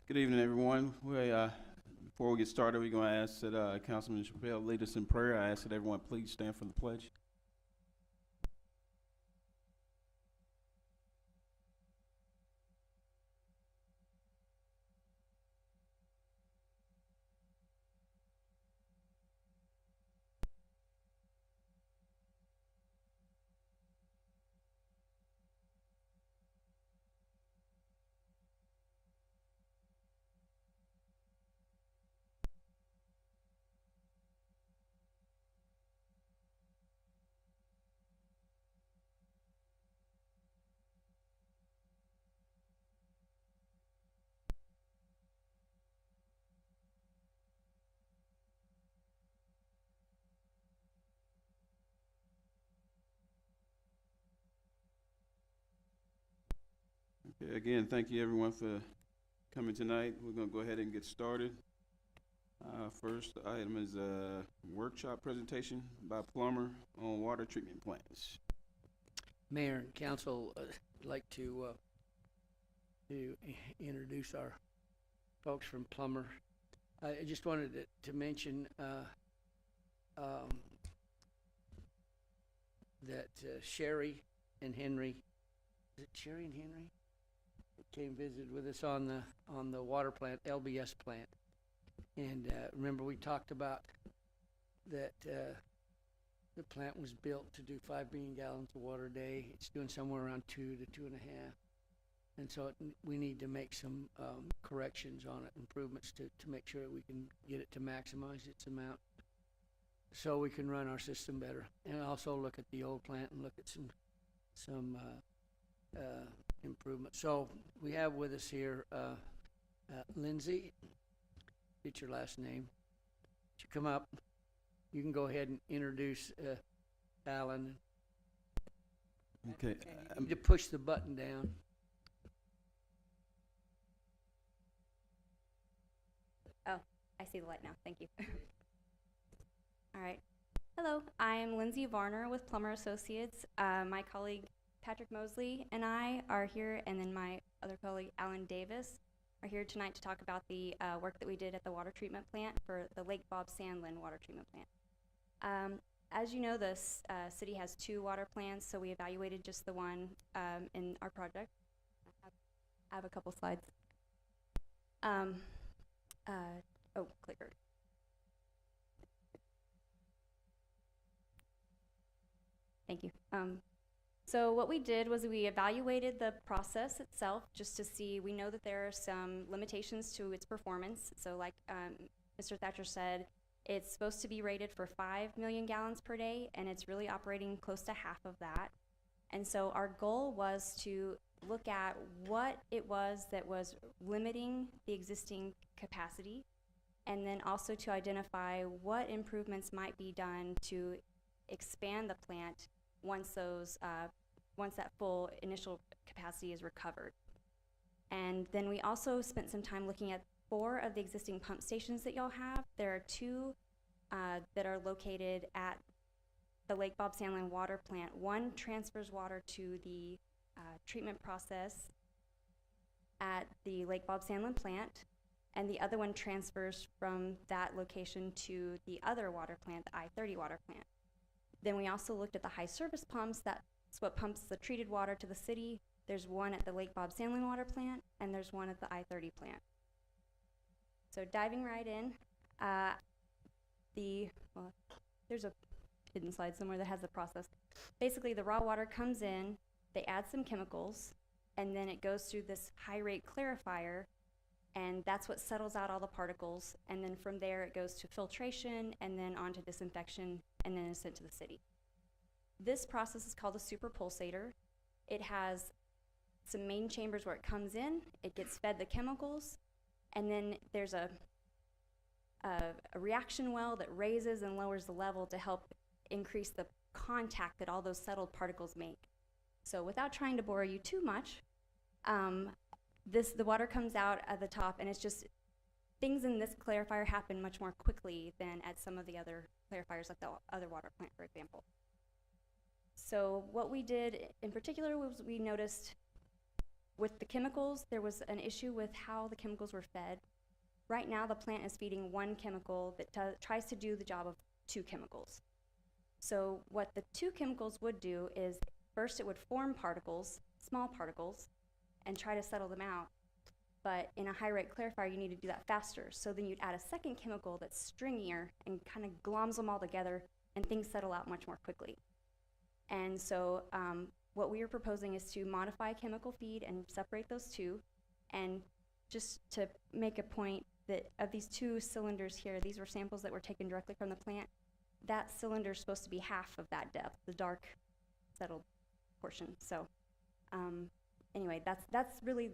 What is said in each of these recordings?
Good evening, everyone. Before we get started, we're going to ask that Councilman Chappelle lead us in prayer. I ask that everyone please stand for the pledge. Okay, again, thank you, everyone, for coming tonight. We're going to go ahead and get started. First item is a workshop presentation by Plummer on water treatment plants. Mayor and council, I'd like to introduce our folks from Plummer. I just wanted to mention that Sherry and Henry, is it Sherry and Henry? Came visited with us on the water plant, LBS plant. And remember we talked about that the plant was built to do 5 million gallons of water a day. It's doing somewhere around 2 to 2.5. And so we need to make some corrections on it, improvements to make sure that we can get it to maximize its amount so we can run our system better. And also look at the old plant and look at some improvements. So we have with us here Lindsay. Get your last name. Would you come up? You can go ahead and introduce Alan. Okay. You need to push the button down. Oh, I see the light now. Thank you. All right. Hello, I am Lindsay Varner with Plummer Associates. My colleague Patrick Mosley and I are here, and then my other colleague Alan Davis are here tonight to talk about the work that we did at the water treatment plant for the Lake Bob Sandlin water treatment plant. As you know, the city has 2 water plants, so we evaluated just the one in our project. I have a couple slides. Oh, clicker. Thank you. So what we did was we evaluated the process itself just to see, we know that there are some limitations to its performance. So like Mr. Thatcher said, it's supposed to be rated for 5 million gallons per day, and it's really operating close to half of that. And so our goal was to look at what it was that was limiting the existing capacity, and then also to identify what improvements might be done to expand the plant once that full initial capacity is recovered. And then we also spent some time looking at 4 of the existing pump stations that y'all have. There are 2 that are located at the Lake Bob Sandlin water plant. One transfers water to the treatment process at the Lake Bob Sandlin plant, and the other one transfers from that location to the other water plant, the I-30 water plant. Then we also looked at the high service pumps. That's what pumps the treated water to the city. There's one at the Lake Bob Sandlin water plant, and there's one at the I-30 plant. So diving right in, there's a hidden slide somewhere that has the process. Basically, the raw water comes in, they add some chemicals, and then it goes through this high rate clarifier, and that's what settles out all the particles. And then from there, it goes to filtration, and then on to disinfection, and then is sent to the city. This process is called a super pulsator. It has some main chambers where it comes in, it gets fed the chemicals, and then there's a reaction well that raises and lowers the level to help increase the contact that all those settled particles make. So without trying to bore you too much, the water comes out at the top, and it's just things in this clarifier happen much more quickly than at some of the other clarifiers, like the other water plant, for example. So what we did in particular was we noticed with the chemicals, there was an issue with how the chemicals were fed. Right now, the plant is feeding one chemical that tries to do the job of two chemicals. So what the two chemicals would do is, first it would form particles, small particles, and try to settle them out. But in a high rate clarifier, you need to do that faster. So then you'd add a second chemical that's stringier and kind of gloms them all together, and things settle out much more quickly. And so what we are proposing is to modify chemical feed and separate those two. And just to make a point that of these two cylinders here, these were samples that were taken directly from the plant. That cylinder is supposed to be half of that depth, the dark settled portion. So anyway, that's really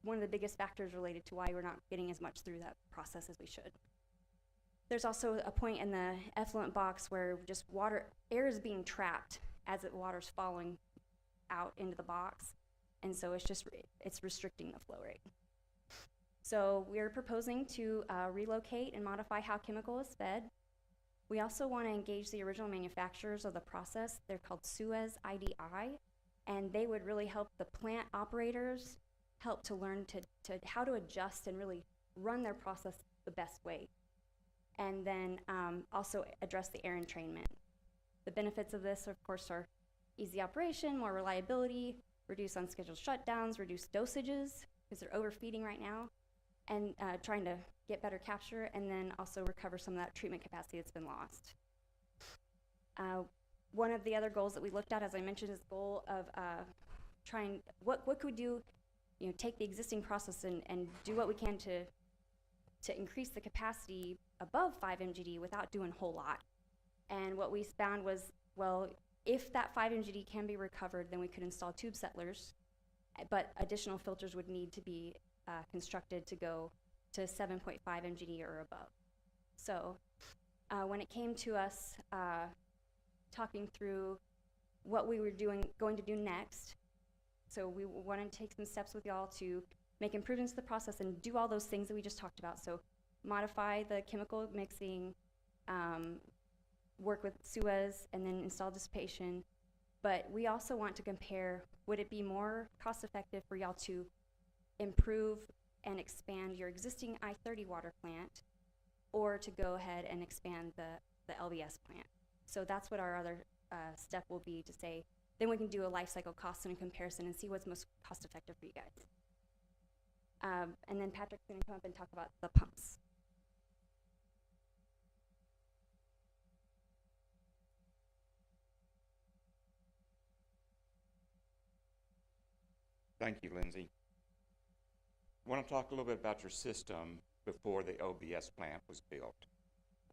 one of the biggest factors related to why we're not getting as much through that process as we should. There's also a point in the effluent box where just air is being trapped as the water's falling out into the box, and so it's restricting the flow rate. So we're proposing to relocate and modify how chemical is fed. We also want to engage the original manufacturers of the process. They're called Suez IDI, and they would really help the plant operators help to learn to how to adjust and really run their process the best way. And then also address the air entrainment. The benefits of this, of course, are easy operation, more reliability, reduce unscheduled shutdowns, reduce dosages, because they're overfeeding right now, and trying to get better capture, and then also recover some of that treatment capacity that's been lost. One of the other goals that we looked at, as I mentioned, is the goal of what could we do, take the existing process and do what we can to increase the capacity above 5 MGD without doing a whole lot. And what we found was, well, if that 5 MGD can be recovered, then we could install tube settlers, but additional filters would need to be constructed to go to 7.5 MGD or above. So when it came to us talking through what we were going to do next, so we wanted to take some steps with y'all to make improvements to the process and do all those things that we just talked about. So modify the chemical mixing, work with Suez, and then install dissipation. But we also want to compare, would it be more cost effective for y'all to improve and expand your existing I-30 water plant, or to go ahead and expand the LBS plant? So that's what our other step will be, to say, then we can do a life cycle cost and a comparison and see what's most cost effective for you guys. And then Patrick's gonna come up and talk about the pumps. Thank you, Lindsay. I want to talk a little bit about your system before the OBS plant was built.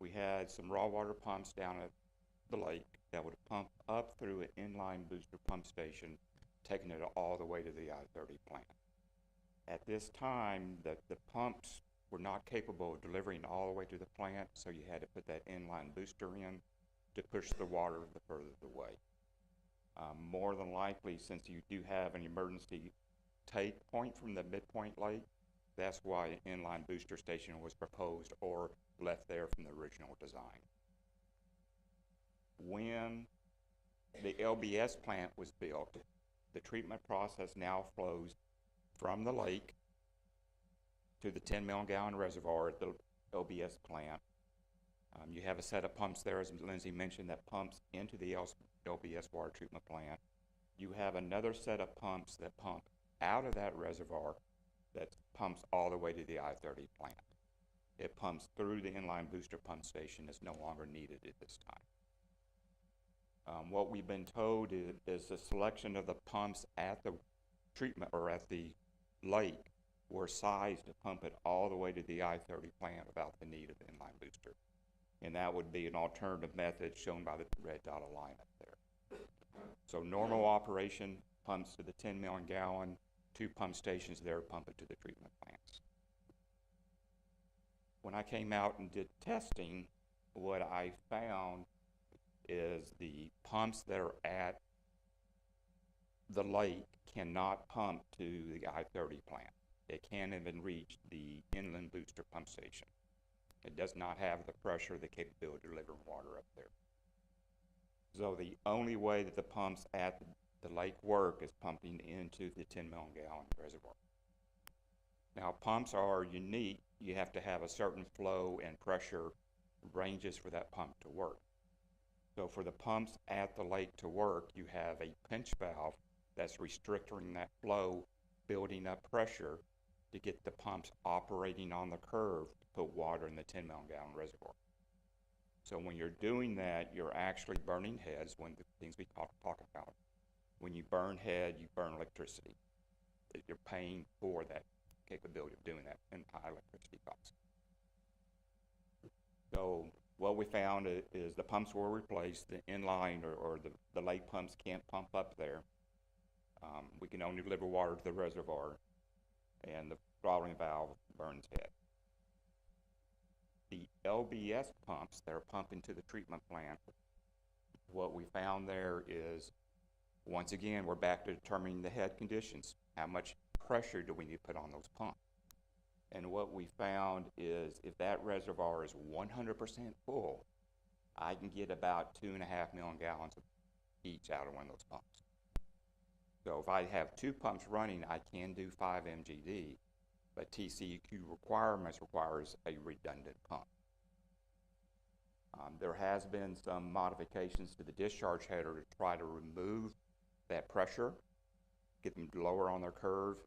We had some raw water pumps down at the lake that would pump up through an inline booster pump station, taking it all the way to the I-30 plant. At this time, the pumps were not capable of delivering all the way to the plant, so you had to put that inline booster in to push the water the further away. More than likely, since you do have an emergency take point from the midpoint lake, that's why an inline booster station was proposed or left there from the original design. When the LBS plant was built, the treatment process now flows from the lake to the 10 million gallon reservoir at the LBS plant. You have a set of pumps there, as Lindsay mentioned, that pumps into the LBS water treatment plant. You have another set of pumps that pump out of that reservoir that pumps all the way to the I-30 plant. It pumps through the inline booster pump station. It's no longer needed at this time. What we've been told is the selection of the pumps at the treatment or at the lake were sized to pump it all the way to the I-30 plant without the need of the inline booster. And that would be an alternative method shown by the red dotted line up there. So normal operation, pumps to the 10 million gallon, 2 pump stations there pump it to the treatment plants. When I came out and did testing, what I found is the pumps that are at the lake cannot pump to the I-30 plant. It can't even reach the inland booster pump station. It does not have the pressure, the capability of delivering water up there. So the only way that the pumps at the lake work is pumping into the 10 million gallon reservoir. Now, pumps are unique. You have to have a certain flow and pressure ranges for that pump to work. So for the pumps at the lake to work, you have a pinch valve that's restricting that flow, building up pressure to get the pumps operating on the curve to put water in the 10 million gallon reservoir. So when you're doing that, you're actually burning heads, one of the things we talk about. When you burn head, you burn electricity. You're paying for that capability of doing that and high electricity costs. So what we found is the pumps were replaced, the inline or the lake pumps can't pump up there. We can only deliver water to the reservoir, and the throttling valve burns head. The LBS pumps that are pumping to the treatment plant, what we found there is, once again, we're back to determining the head conditions. How much pressure do we need to put on those pumps? And what we found is if that reservoir is 100% full, I can get about 2.5 million gallons of each out of one of those pumps. So if I have 2 pumps running, I can do 5 MGD, but TCEQ requirements requires a redundant pump. There has been some modifications to the discharge header to try to remove that pressure, get them lower on their curve.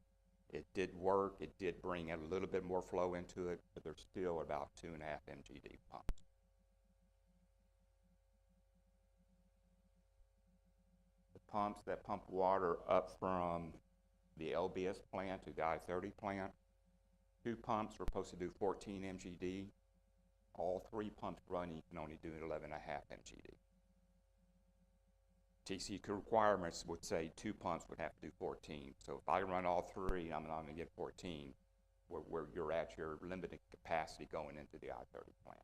It did work. It did bring a little bit more flow into it, but there's still about 2.5 MGD pumps. The pumps that pump water up from the LBS plant to the I-30 plant, 2 pumps are supposed to do 14 MGD. All 3 pumps running can only do 11.5 MGD. TCEQ requirements would say 2 pumps would have to do 14. So if I run all 3, I'm not going to get 14, where you're at your limited capacity going into the I-30 plant.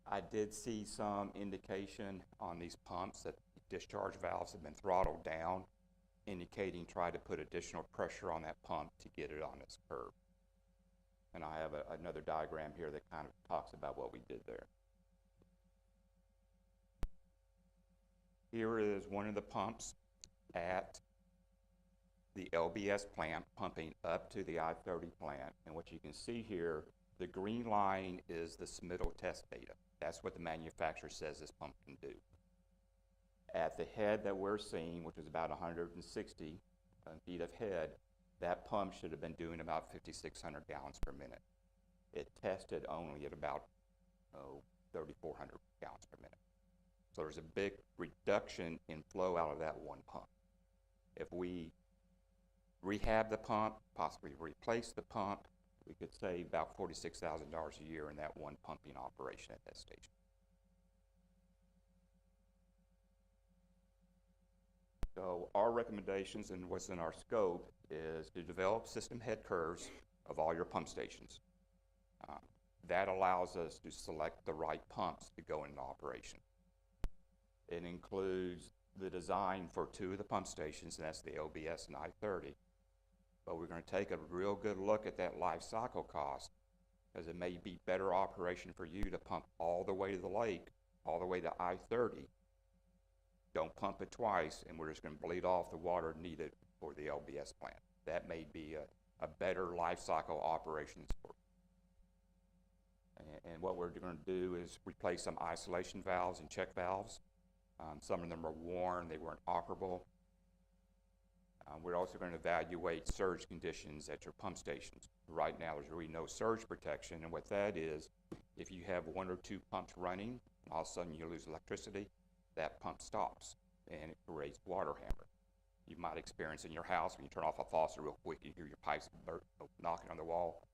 I did see some indication on these pumps that discharge valves have been throttled down, indicating try to put additional pressure on that pump to get it on its curve. And I have another diagram here that kind of talks about what we did there. Here is one of the pumps at the LBS plant pumping up to the I-30 plant. And what you can see here, the green line is the submittal test data. That's what the manufacturer says this pump can do. At the head that we're seeing, which is about 160 feet of head, that pump should have been doing about 5,600 gallons per minute. It tested only at about 3,400 gallons per minute. So there's a big reduction in flow out of that one pump. If we rehab the pump, possibly replace the pump, we could save about $46,000 a year in that one pumping operation at that station. So our recommendations and what's in our scope is to develop system head curves of all your pump stations. That allows us to select the right pumps to go into operation. It includes the design for 2 of the pump stations, and that's the LBS and I-30. But we're going to take a real good look at that life cycle cost, because it may be better operation for you to pump all the way to the lake, all the way to I-30. Don't pump it twice, and we're just going to bleed off the water needed for the LBS plant. That may be a better life cycle operations for. And what we're going to do is replace some isolation valves and check valves. Some of them are worn, they weren't operable. We're also going to evaluate surge conditions at your pump stations. Right now, there's really no surge protection, and what that is, if you have 1 or 2 pumps running, and all of a sudden you lose electricity, that pump stops, and it creates water hammer. You might experience in your house when you turn off a faucet real quick, you hear your pipes knocking on the wall.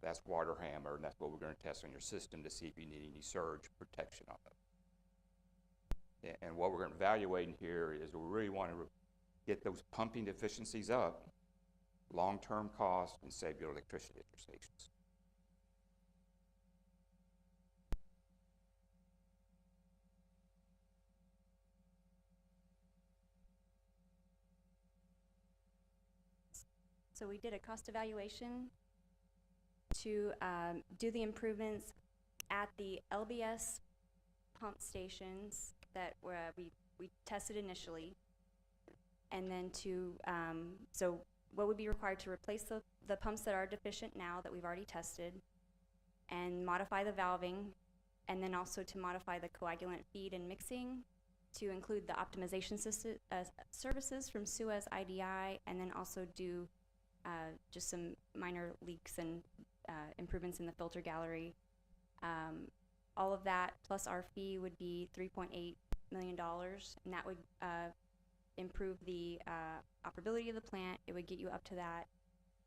That's water hammer, and that's what we're going to test on your system to see if you need any surge protection on it. And what we're going to evaluate in here is we really want to get those pumping efficiencies up, long-term cost, and save your electricity at your stations. So we did a cost evaluation to do the improvements at the LBS pump stations that we tested initially. and then to, so what would be required to replace the pumps that are deficient now that we've already tested, and modify the valving, and then also to modify the coagulant feed and mixing to include the optimization services from Suez IDI, and then also do just some minor leaks and improvements in the filter gallery. All of that plus our fee would be $3.8 million, and that would improve the operability of the plant. It would get you up to that,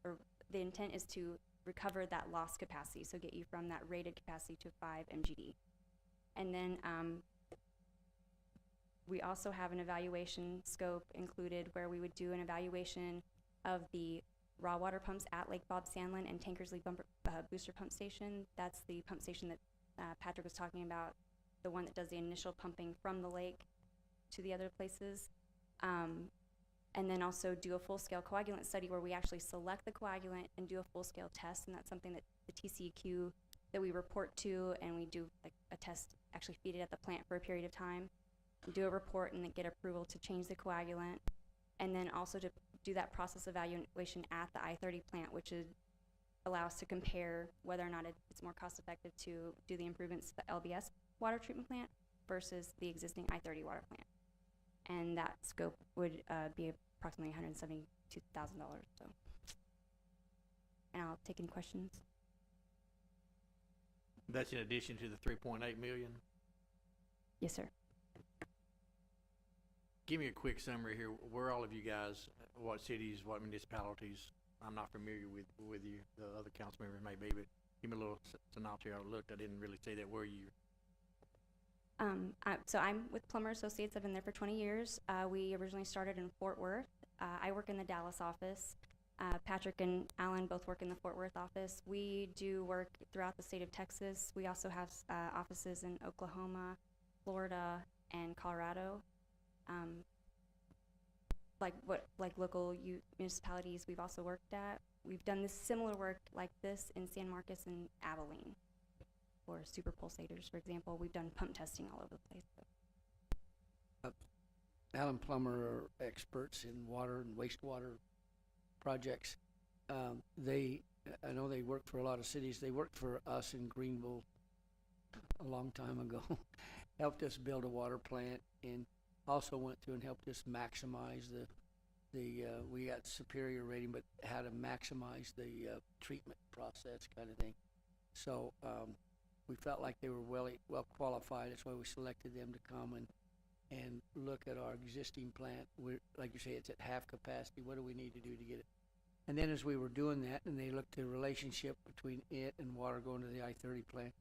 or the intent is to recover that lost capacity, so get you from that rated capacity to 5 MGD. And then we also have an evaluation scope included where we would do an evaluation of the raw water pumps at Lake Bob Sandlin and Tankersley Booster Pump Station. That's the pump station that Patrick was talking about, the one that does the initial pumping from the lake to the other places. And then also do a full-scale coagulant study where we actually select the coagulant and do a full-scale test, and that's something that the TCEQ that we report to, and we do like a test, actually feed it at the plant for a period of time, do a report, and then get approval to change the coagulant, and then also to do that process evaluation at the I-30 plant, which would allow us to compare whether or not it's more cost-effective to do the improvements to the LBS water treatment plant versus the existing I-30 water plant. And that scope would be approximately $172,000. So, and I'll take any questions. That's in addition to the 3.8 million. Yes, sir. Give me a quick summary here. Where are all of you guys? What cities? What municipalities? I'm not familiar with you. The other council members may be, but give me a little synopsis. I looked. I didn't really see that. Where are you? So I'm with Plummer Associates. I've been there for 20 years. We originally started in Fort Worth. I work in the Dallas office. Patrick and Alan both work in the Fort Worth office. We do work throughout the state of Texas. We also have offices in Oklahoma, Florida, and Colorado. Like local municipalities we've also worked at. We've done this similar work like this in San Marcos and Abilene. For super pulsators, for example, we've done pump testing all over the place. Alan Plummer are experts in water and wastewater projects. I know they work for a lot of cities. They worked for us in Greenville a long time ago, helped us build a water plant, and also went through and helped us maximize we got superior rating, but how to maximize the treatment process kind of thing. So we felt like they were well qualified. That's why we selected them to come and look at our existing plant. We're, like you say, it's at half capacity. What do we need to do to get it? And then as we were doing that, and they looked at the relationship between it and water going to the I-30 plant,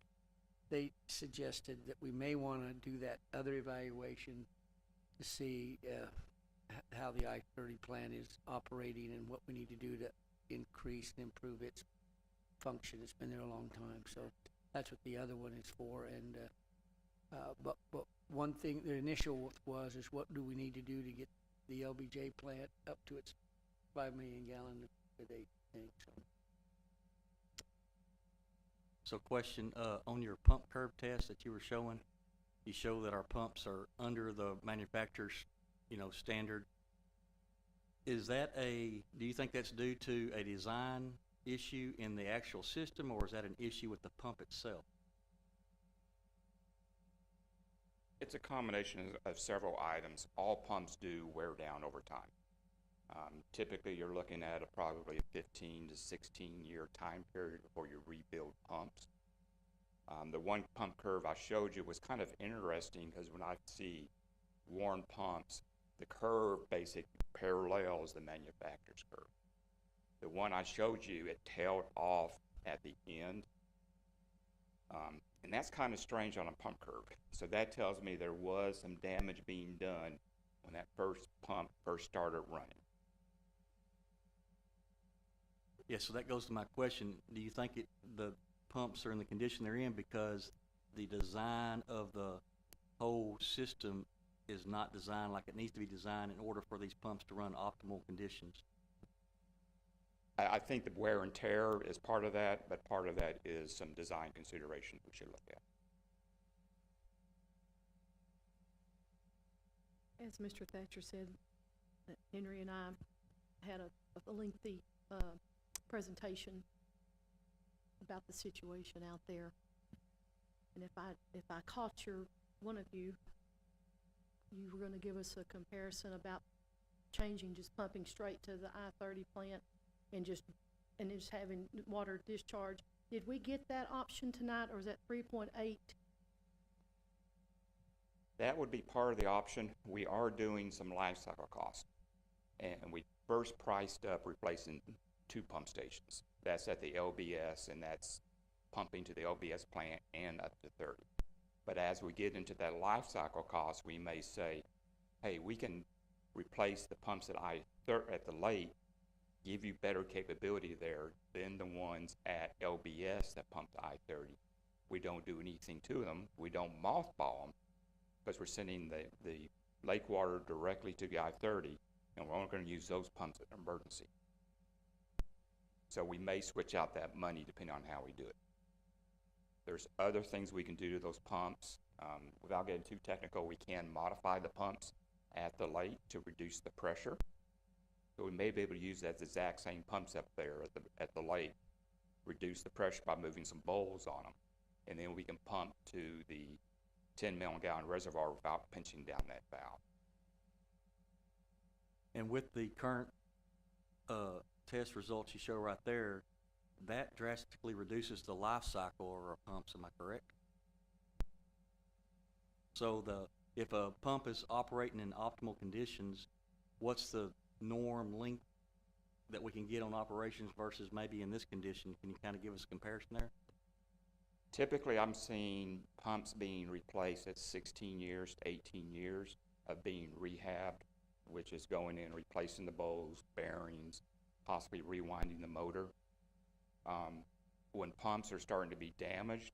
they suggested that we may want to do that other evaluation to see how the I-30 plant is operating and what we need to do to increase and improve its function. It's been there a long time, so that's what the other one is for. And but one thing, the initial was what do we need to do to get the LBJ plant up to its 5 million gallon a day tank. So question, on your pump curve test that you were showing, you show that our pumps are under the manufacturer's, standard. Is that do you think that's due to a design issue in the actual system, or is that an issue with the pump itself? It's a combination of several items. All pumps do wear down over time. Typically, you're looking at probably a 15 to 16-year time period before you rebuild pumps. The one pump curve I showed you was kind of interesting because when I see worn pumps, the curve basically parallels the manufacturer's curve. The one I showed you, it tailed off at the end. And that's kind of strange on a pump curve. So that tells me there was some damage being done when that first pump first started running. Yeah, so that goes to my question. Do you think the pumps are in the condition they're in because the design of the whole system is not designed like it needs to be designed in order for these pumps to run optimal conditions? I think the wear and tear is part of that, but part of that is some design considerations we should look at. As Mr. Thatcher said, Henry and I had a lengthy, presentation about the situation out there. And if I caught one of you, you were gonna give us a comparison about changing, just pumping straight to the I-30 plant and just having water discharge. Did we get that option tonight, or is that 3.8? That would be part of the option. We are doing some life cycle costs. And we first priced up replacing 2 pump stations. That's at the LBS, and that's pumping to the LBS plant and up to 30. But as we get into that life cycle cost, we may say, hey, we can replace the pumps at the lake, give you better capability there than the ones at LBS that pump to I-30. We don't do anything to them. We don't mothball them, because we're sending the lake water directly to the I-30, and we're only going to use those pumps in emergency. So we may switch out that money depending on how we do it. There's other things we can do to those pumps. Without getting too technical, we can modify the pumps at the lake to reduce the pressure. So we may be able to use that exact same pumps up there at the lake, reduce the pressure by moving some bowls on them, and then we can pump to the 10 million gallon reservoir without pinching down that valve. And with the current, test results you show right there, that drastically reduces the life cycle of our pumps, am I correct? So if a pump is operating in optimal conditions, what's the norm length that we can get on operations versus maybe in this condition? Can you kind of give us a comparison there? Typically, I'm seeing pumps being replaced at 16 years to 18 years of being rehabbed, which is going in, replacing the bowls, bearings, possibly rewinding the motor. When pumps are starting to be damaged,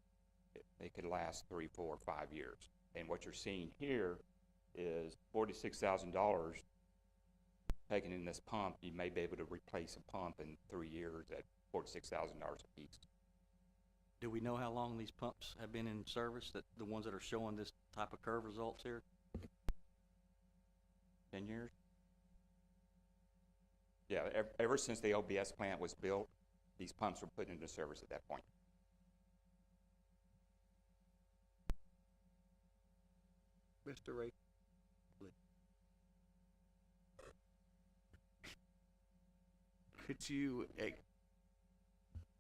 they could last 3, 4, 5 years. And what you're seeing here is $46,000 taken in this pump. You may be able to replace a pump in 3 years at $46,000 a piece. Do we know how long these pumps have been in service, that the ones that are showing this type of curve results here? 10 years? Yeah, ever since the LBS plant was built, these pumps were put into service at that point. Mr. Ray. Could you,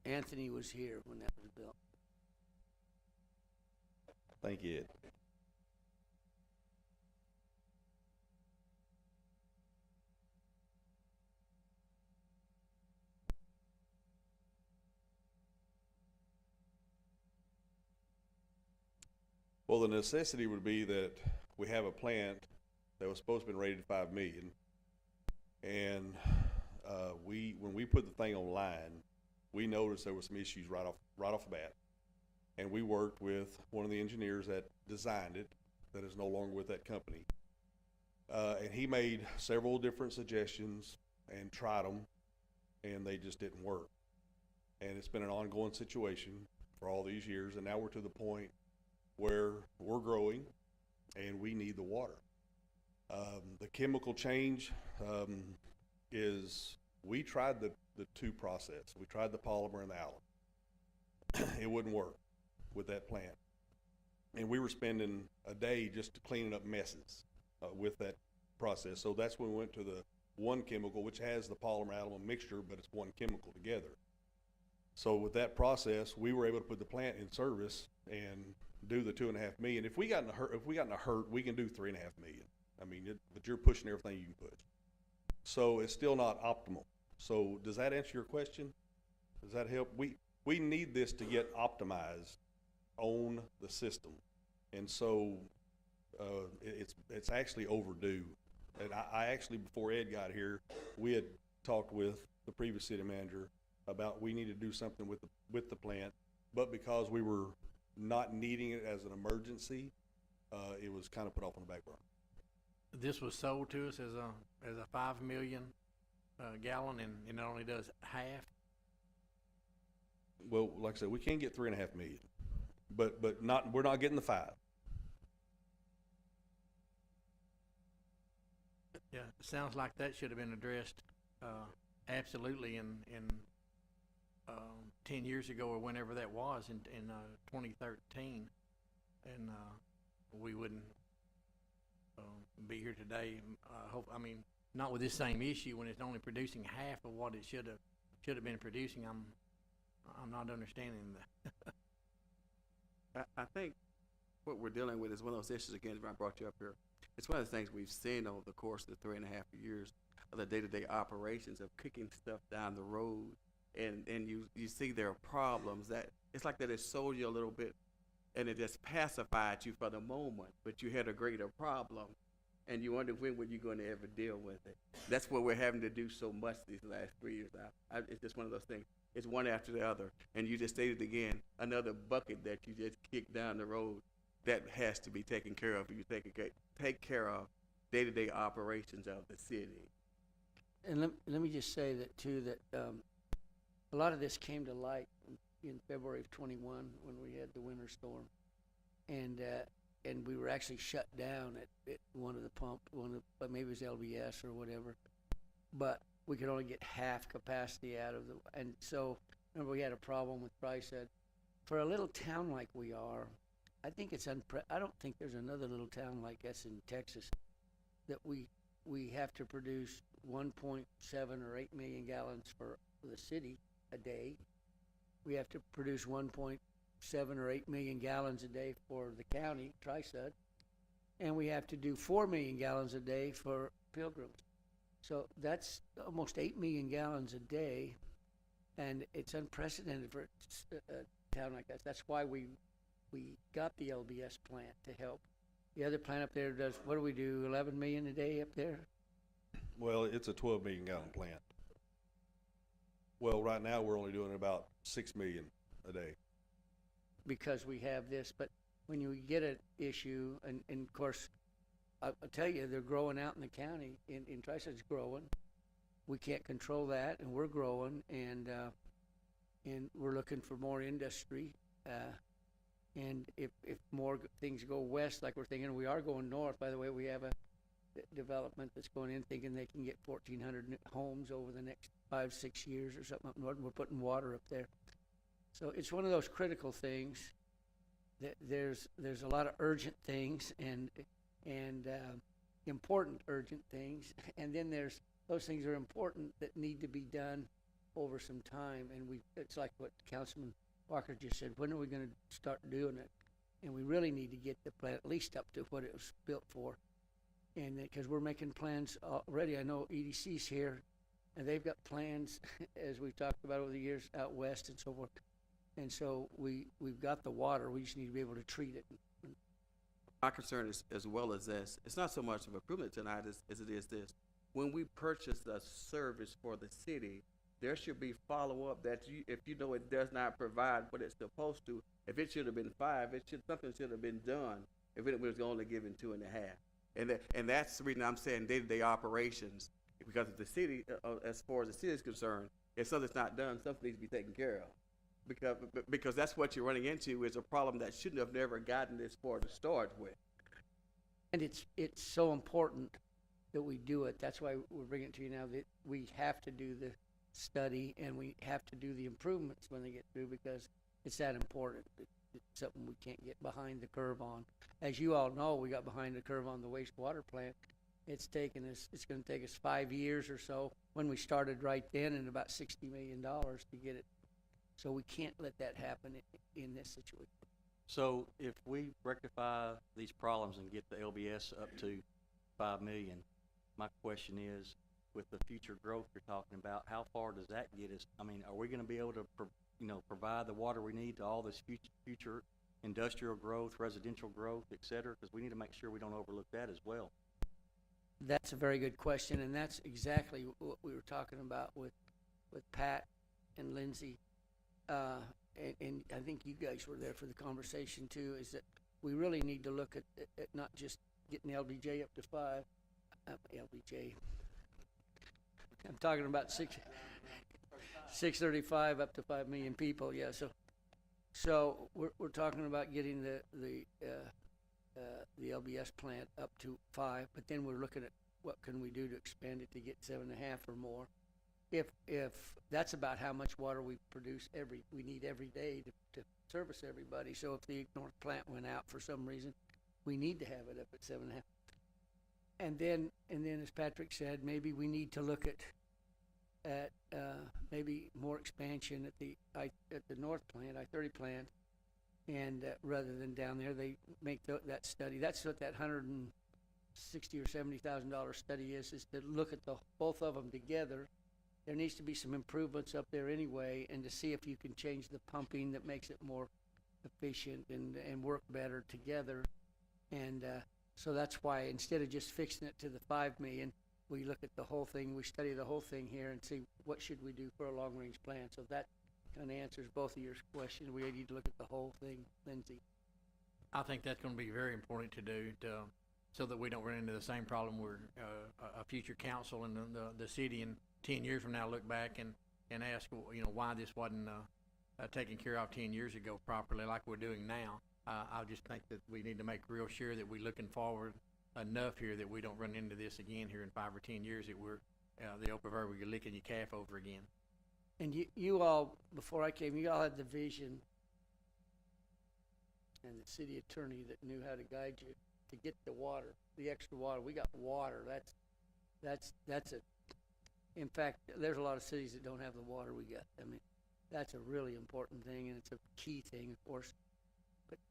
Anthony was here when that was built. Thank you, Ed. Well, the necessity would be that we have a plant that was supposed to be rated 5 million, and when we put the thing online, we noticed there were some issues right off the bat, and we worked with one of the engineers that designed it, that is no longer with that company, and he made several different suggestions and tried them, and they just didn't work. And it's been an ongoing situation for all these years, and now we're to the point where we're growing and we need the water. The chemical change is, we tried the 2 process. We tried the polymer and the alum. It wouldn't work with that plant. And we were spending a day just cleaning up messes with that process. So that's when we went to the 1 chemical, which has the polymer alum mixture, but it's 1 chemical together. So with that process, we were able to put the plant in service and do the 2.5 million. If we got in a hurt, we can do 3.5 million. I mean, but you're pushing everything you can push. So it's still not optimal. So does that answer your question? Does that help? We need this to get optimized on the system, and so it's actually overdue. And I actually, before Ed got here, we had talked with the previous city manager about we need to do something with the plant, but because we were not needing it as an emergency, it was kind of put off on the back burner. This was sold to us as a 5 million gallon, and it only does half. Well, like I said, we can get 3.5 million, but we're not getting the 5. Yeah, it sounds like that should have been addressed, absolutely in 10 years ago or whenever that was in 2013. And, we wouldn't, be here today. I mean, not with this same issue when it's only producing half of what it should have been producing. I'm not understanding that. I think what we're dealing with is one of those issues, again, when I brought you up here. It's one of the things we've seen over the course of the 3.5 years of the day-to-day operations of kicking stuff down the road. And you see there are problems that, it's like that it sold you a little bit and it just pacified you for the moment, but you had a greater problem and you wonder when were you going to ever deal with it. That's what we're having to do so much these last 3 years. It's just one of those things. It's one after the other. And you just stated again, another bucket that you just kicked down the road that has to be taken care of. You take care of day-to-day operations of the city. And let me just say that too, that a lot of this came to light in February of '21 when we had the winter storm, and we were actually shut down at one of the but maybe it was LBS or whatever, but we could only get half capacity out of and so remember we had a problem with Pricehead. For a little town like we are, I think it's I don't think there's another little town like us in Texas that we have to produce 1.7 or 8 million gallons for the city a day. We have to produce 1.7 or 8 million gallons a day for the county, Tri-Sud, and we have to do 4 million gallons a day for Pilgrims. So that's almost 8 million gallons a day, and it's unprecedented for a town like that. That's why we got the LBS plant to help. The other plant up there does, what do we do, 11 million a day up there? Well, it's a 12 million gallon plant. Well, right now, we're only doing about 6 million a day. Because we have this, but when you get an issue, and of course, I'll tell you, they're growing out in the county, in Tri-Sud's growing. We can't control that, and we're growing, and we're looking for more industry. And if more things go west, like we're thinking, we are going north. By the way, we have a development that's going in thinking they can get 1,400 homes over the next 5-6 years or something up north, and we're putting water up there. So it's one of those critical things. That there's a lot of urgent things and important urgent things, and then there's those things that are important that need to be done over some time. And it's like what Councilman Walker just said, when are we going to start doing it? And we really need to get the plant at least up to what it was built for. And because we're making plans already, I know EDC's here, and they've got plans, as we've talked about over the years, out west and so forth. And so we've got the water, we just need to be able to treat it. My concern is, as well as this, it's not so much of improvement tonight as it is this. When we purchase a service for the city, there should be follow-up that if you know it does not provide what it's supposed to, if it should have been 5, something should have been done if it was only given 2.5. And that's the reason I'm saying day-to-day operations, because if the city, as far as the city is concerned, if something's not done, something needs to be taken care of. Because that's what you're running into is a problem that shouldn't have never gotten this far to start with. And it's so important that we do it. That's why we're bringing it to you now, that we have to do the study and we have to do the improvements when they get through, because it's that important. It's something we can't get behind the curve on. As you all know, we got behind the curve on the wastewater plant. It's going to take us 5 years or so, when we started right then, and about $60 million to get it. So we can't let that happen in this situation. So if we rectify these problems and get the LBS up to 5 million, my question is, with the future growth you're talking about, how far does that get us? I mean, are we going to be able to, provide the water we need to all this future industrial growth, residential growth, et cetera? Because we need to make sure we don't overlook that as well. That's a very good question, and that's exactly what we were talking about with Pat and Lindsay. And I think you guys were there for the conversation too, is that we really need to look at not just getting LBJ up to 5, LBJ. I'm talking about 635 up to 5 million people. Yeah. So we're talking about getting the LBS plant up to 5, but then we're looking at what can we do to expand it to get 7.5 or more? If that's about how much water we produce we need every day to service everybody. So if the North plant went out for some reason, we need to have it up at 7.5. And then, as Patrick said, maybe we need to look at maybe more expansion at the North plant, I-30 plant, and rather than down there, they make that study. That's what that $160,000 or $70,000 study is to look at both of them together. There needs to be some improvements up there anyway, and to see if you can change the pumping that makes it more efficient and work better together. And so that's why instead of just fixing it to the 5 million, we look at the whole thing, we study the whole thing here and see what should we do for a long-range plan. So that kind of answers both of your questions. We need to look at the whole thing, Lindsay. I think that's gonna be very important to do so that we don't run into the same problem where, a future council and the city in 10 years from now look back and ask, you know, why this wasn't, taken care of 10 years ago properly like we're doing now. I just think that we need to make real sure that we're looking forward enough here that we don't run into this again here in 5 or 10 years, that we're, the old proverbial, you're licking your calf over again. And you all, before I came, you all had the vision and the city attorney that knew how to guide you to get the water, the extra water. We got water. That's in fact, there's a lot of cities that don't have the water we got. I mean, that's a really important thing, and it's a key thing, of course.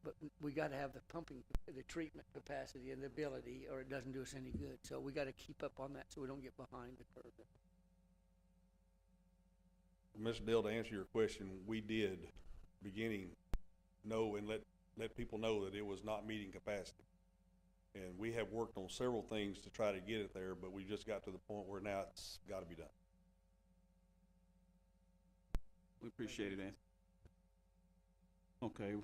But we got to have the pumping, the treatment capacity and the ability, or it doesn't do us any good. So we got to keep up on that so we don't get behind the curve. Mr. Dill, to answer your question, we did beginning know and let people know that it was not meeting capacity. And we have worked on several things to try to get it there, but we just got to the point where now it's got to be done. We appreciate it, Anthony. Okay,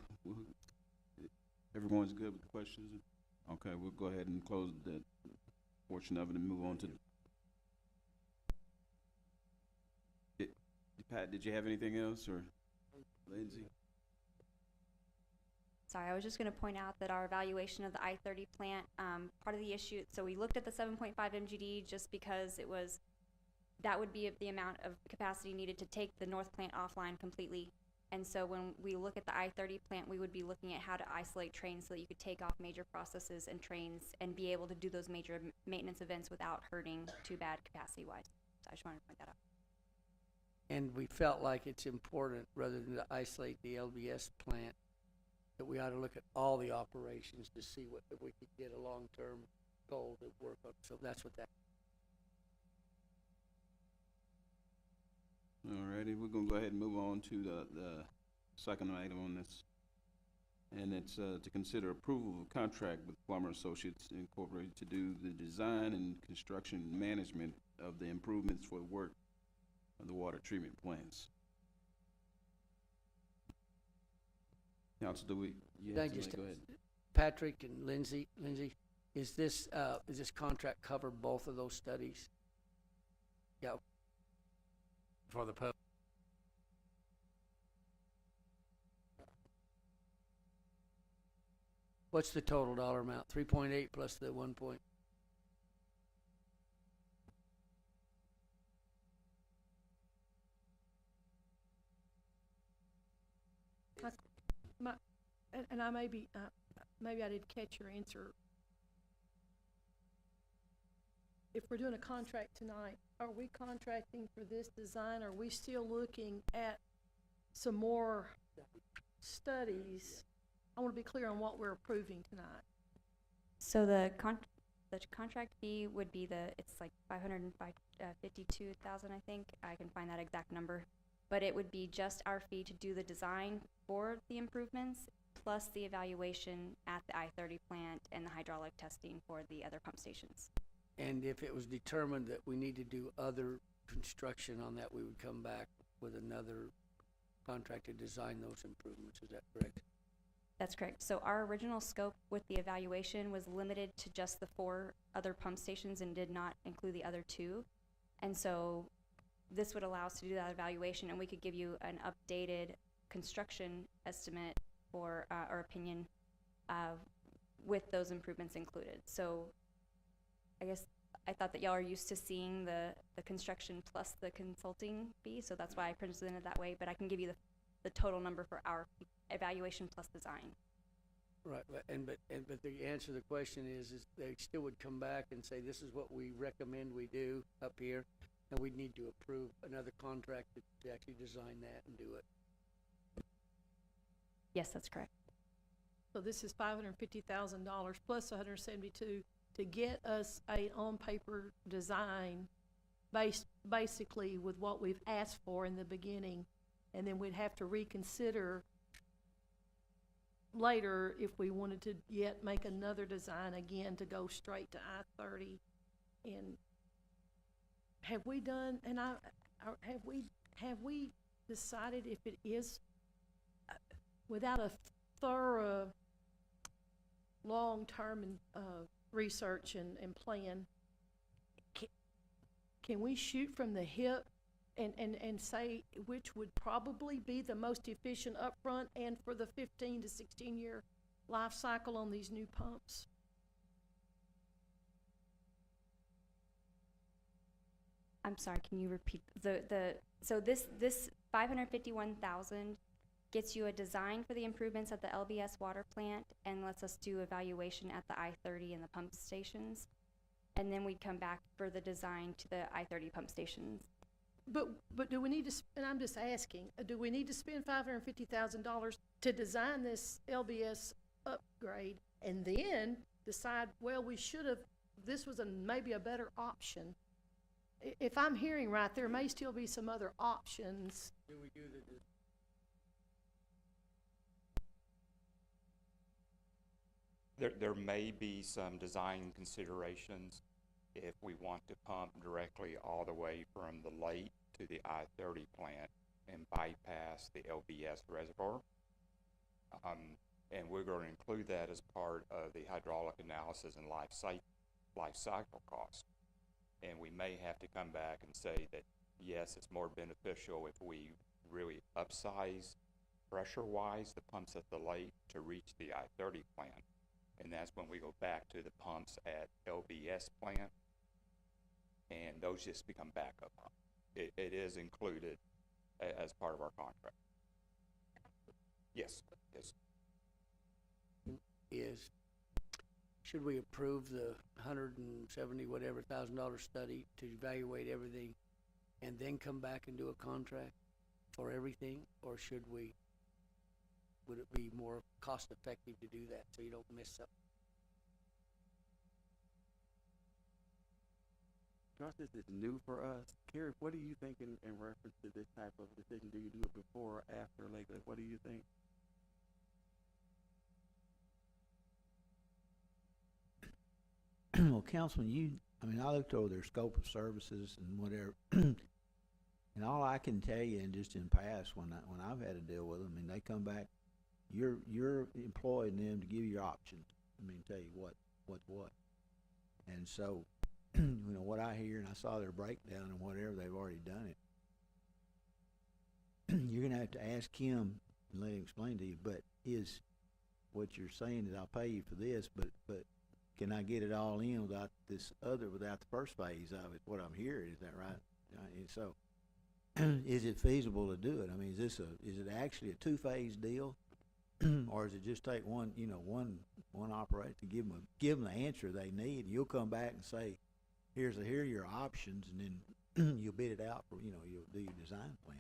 everyone's good with the questions? Okay, we'll go ahead and close that portion of it and move on to. Pat, did you have anything else, or Lindsay? Sorry, I was just going to point out that our evaluation of the I-30 plant, part of the issue, so we looked at the 7.5 MGD just because that would be the amount of capacity needed to take the North plant offline completely. And so when we look at the I-30 plant, we would be looking at how to isolate trains so that you could take off major processes and trains and be able to do those major maintenance events without hurting too bad capacity-wise. So I just wanted to point that out. And we felt like it's important, rather than to isolate the LBS plant, that we ought to look at all the operations to see if we could get a long-term goal to work on. So that's what that. Alrighty, we're gonna go ahead and move on to the second item on this. And it's to consider approval of a contract with Plummer Associates Incorporated to do the design and construction management of the improvements for the work of the water treatment plants. Council, do we? Thank you, go ahead. Patrick and Lindsay, is this contract cover both of those studies? Yeah. For the pub. What's the total dollar amount? 3.8 plus the 1 point. And I maybe I didn't catch your answer. If we're doing a contract tonight, are we contracting for this design? Are we still looking at some more studies? I want to be clear on what we're approving tonight. So the contract fee would be it's like $552,000, I think. I can find that exact number. But it would be just our fee to do the design for the improvements, plus the evaluation at the I-30 plant and the hydraulic testing for the other pump stations. And if it was determined that we need to do other construction on that, we would come back with another contract to design those improvements. Is that correct? That's correct. So our original scope with the evaluation was limited to just the 4 other pump stations and did not include the other 2. And so this would allow us to do that evaluation, and we could give you an updated construction estimate or opinion with those improvements included. So I guess I thought that y'all are used to seeing the construction plus the consulting fee, so that's why I presented it that way, but I can give you the total number for our evaluation plus design. Right, but the answer to the question is they still would come back and say, this is what we recommend we do up here, and we'd need to approve another contract to actually design that and do it. Yes, that's correct. So this is $550,000 plus 172 to get us a on-paper design basically with what we've asked for in the beginning. And then we'd have to reconsider later if we wanted to yet make another design again to go straight to I-30. And have we done, and have we decided if it is, without a thorough long-term research and plan, can we shoot from the hip and say which would probably be the most efficient upfront and for the 15 to 16-year life cycle on these new pumps? I'm sorry, can you repeat so this 551,000 gets you a design for the improvements at the LBS water plant and lets us do evaluation at the I-30 and the pump stations. And then we'd come back for the design to the I-30 pump stations. But do we need to, and I'm just asking, do we need to spend $550,000 to design this LBS upgrade and then decide, well, we should have, this was maybe a better option? If I'm hearing right, there may still be some other options. Do we do There may be some design considerations if we want to pump directly all the way from the lake to the I-30 plant and bypass the LBS reservoir. And we're going to include that as part of the hydraulic analysis and life cycle cost. And we may have to come back and say that, yes, it's more beneficial if we really upsize pressure-wise the pumps at the lake to reach the I-30 plant. And that's when we go back to the pumps at LBS plant, and those just become backup pumps. It is included as part of our contract. Yes. is, should we approve the $170,000 study to evaluate everything and then come back and do a contract for everything? Or would it be more cost effective to do that so you don't miss up? Because this is new for us, Carrie, what do you think in reference to this type of decision? Do you do it before or after Lakeland? What do you think? Well, Councilman, I looked over their scope of services and whatever, and all I can tell you, and just in past, when I've had to deal with them, they come back, you're employing them to give you options. Tell you what's what. And so, what I hear, and I saw their breakdown and whatever, they've already done it. You're gonna have to ask him and let him explain to you, but is what you're saying is I'll pay you for this, but can I get it all in without without the first phase of it? What I'm hearing, is that right? And so, is it feasible to do it? Is it actually a two-phase deal? Or is it just take one operator to give them the answer they need, and you'll come back and say, here are your options, and then you'll bid it out for, you'll do your design plan.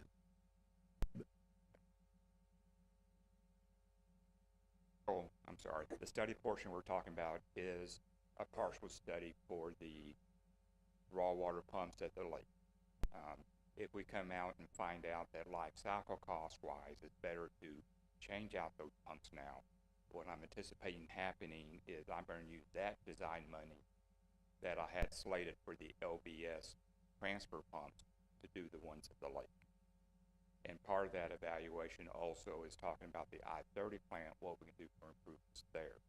Oh, I'm sorry. The study portion we're talking about is a partial study for the raw water pumps at the lake. If we come out and find out that life cycle cost-wise, it's better to change out those pumps now, what I'm anticipating happening is I'm going to use that design money that I had slated for the LBS transfer pumps to do the ones at the lake. And part of that evaluation also is talking about the I-30 plant, what we can do for improvements there.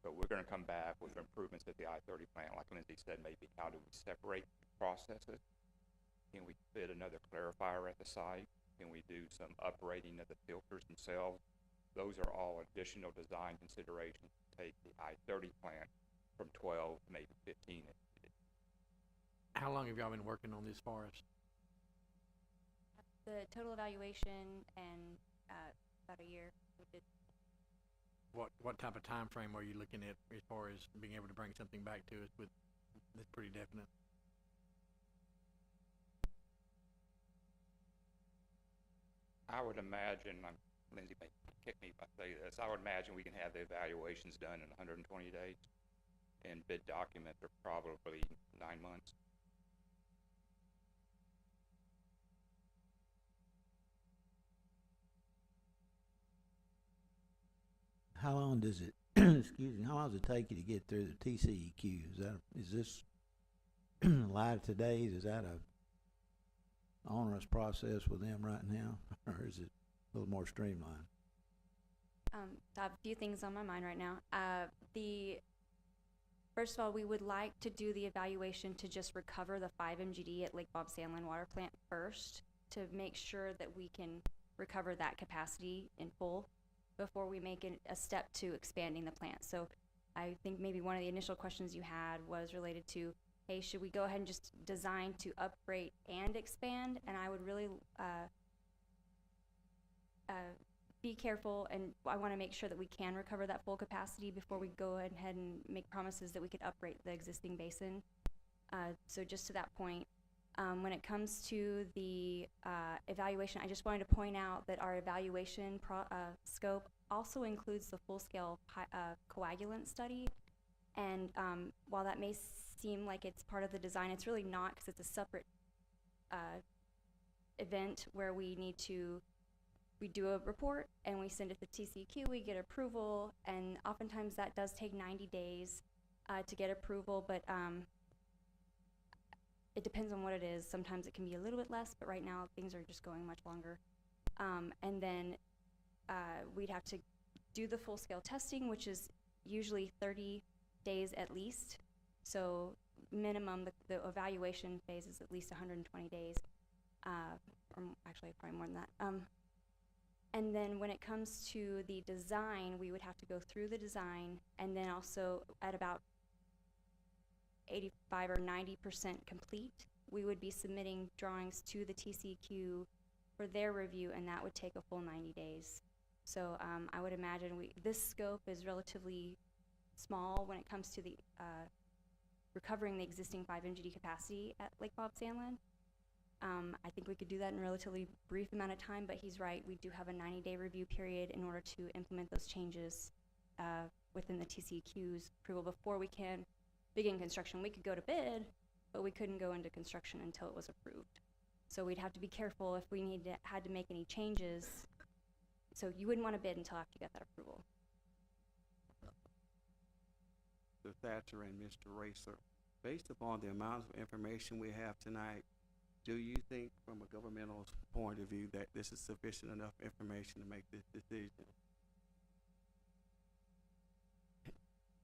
But we're going to come back with improvements at the I-30 plant, like Lindsay said, maybe how do we separate processes? Can we fit another clarifier at the site? Can we do some uprating of the filters themselves? Those are all additional design considerations to take the I-30 plant from 12, maybe 15. How long have y'all been working on this for us? The total evaluation and about a year. We did. What type of time frame are you looking at as far as being able to bring something back to us with, that's pretty definite? I would imagine, Lindsay may kick me if I say this, I would imagine we can have the evaluations done in 120 days, and bid documents are probably 9 months. How long does it, excuse me, how long does it take you to get through the TCEQ? Is this live today? Is that a onerous process with them right now, or is it a little more streamlined? So I have a few things on my mind right now. First of all, we would like to do the evaluation to just recover the 5 MGD at Lake Bob Sandlin Water Plant first, to make sure that we can recover that capacity in full before we make a step to expanding the plant. So I think maybe one of the initial questions you had was related to, hey, should we go ahead and just design to upgrade and expand? And I would really be careful, and I want to make sure that we can recover that full capacity before we go ahead and make promises that we could upgrade the existing basin. So just to that point, when it comes to the evaluation, I just wanted to point out that our evaluation scope also includes the full-scale coagulant study. And while that may seem like it's part of the design, it's really not, because it's a separate event where we do a report and we send it to TCEQ, we get approval, and oftentimes that does take 90 days to get approval, but it depends on what it is. Sometimes it can be a little bit less, but right now things are just going much longer. And then we'd have to do the full-scale testing, which is usually 30 days at least. So minimum, the evaluation phase is at least 120 days, or actually probably more than that. And then when it comes to the design, we would have to go through the design, and then also at about 85 or 90% complete, we would be submitting drawings to the TCEQ for their review, and that would take a full 90 days. So I would imagine this scope is relatively small when it comes to the recovering the existing 5 MGD capacity at Lake Bob Sandlin. I think we could do that in a relatively brief amount of time, but he's right, we do have a 90-day review period in order to implement those changes within the TCEQ's approval before we can begin construction. We could go to bid, but we couldn't go into construction until it was approved. So we'd have to be careful if we had to make any changes. So you wouldn't want to bid until after you got that approval. Mr. Thatcher and Mr. Racer, based upon the amount of information we have tonight, do you think from a governmental point of view that this is sufficient enough information to make this decision?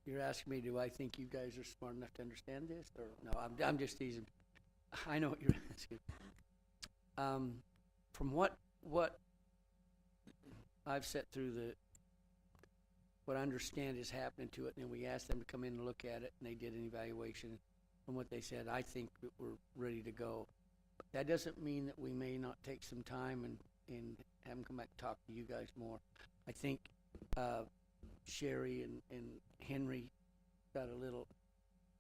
You're asking me, do I think you guys are smart enough to understand this, or no? I'm just teasing. I know what you're asking. From what I've set through what I understand is happening to it, and then we asked them to come in and look at it, and they did an evaluation. From what they said, I think that we're ready to go. But that doesn't mean that we may not take some time and have them come back and talk to you guys more. I think Sherry and Henry got a little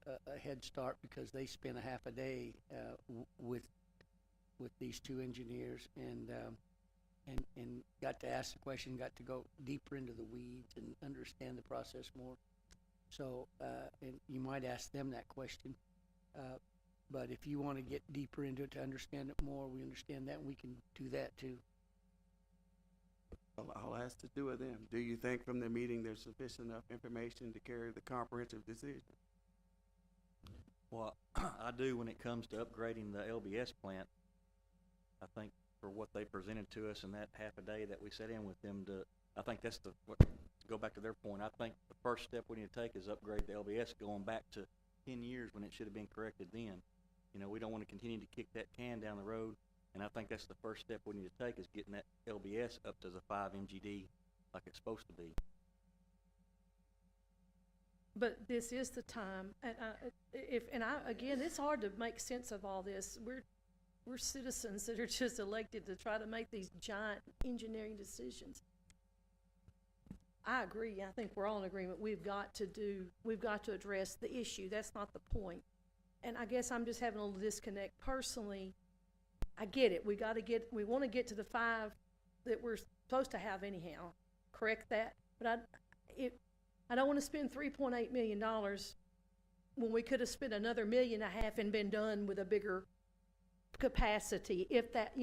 a head start because they spent a half a day with these two engineers and got to ask the question, got to go deeper into the weeds and understand the process more. So and you might ask them that question, but if you want to get deeper into it to understand it more, we understand that, and we can do that too. Well, I'll ask to do it then. Do you think from the meeting there's sufficient enough information to carry the comprehensive decision? Well, I do when it comes to upgrading the LBS plant. I think for what they presented to us in that half a day that we sat in with them, I think that's to go back to their point. I think the first step we need to take is upgrade the LBS going back to 10 years when it should have been corrected then. You know, we don't want to continue to kick that can down the road, and I think that's the first step we need to take is getting that LBS up to the 5 MGD like it's supposed to be. But this is the time, and again, it's hard to make sense of all this. We're citizens that are just elected to try to make these giant engineering decisions. I agree. I think we're all in agreement. We've got to address the issue. That's not the point. And I guess I'm just having a little disconnect personally. I get it. We want to get to the 5 that we're supposed to have anyhow. Correct that? But I don't want to spend $3.8 million when we could have spent another $1.5 million and been done with a bigger capacity, if that,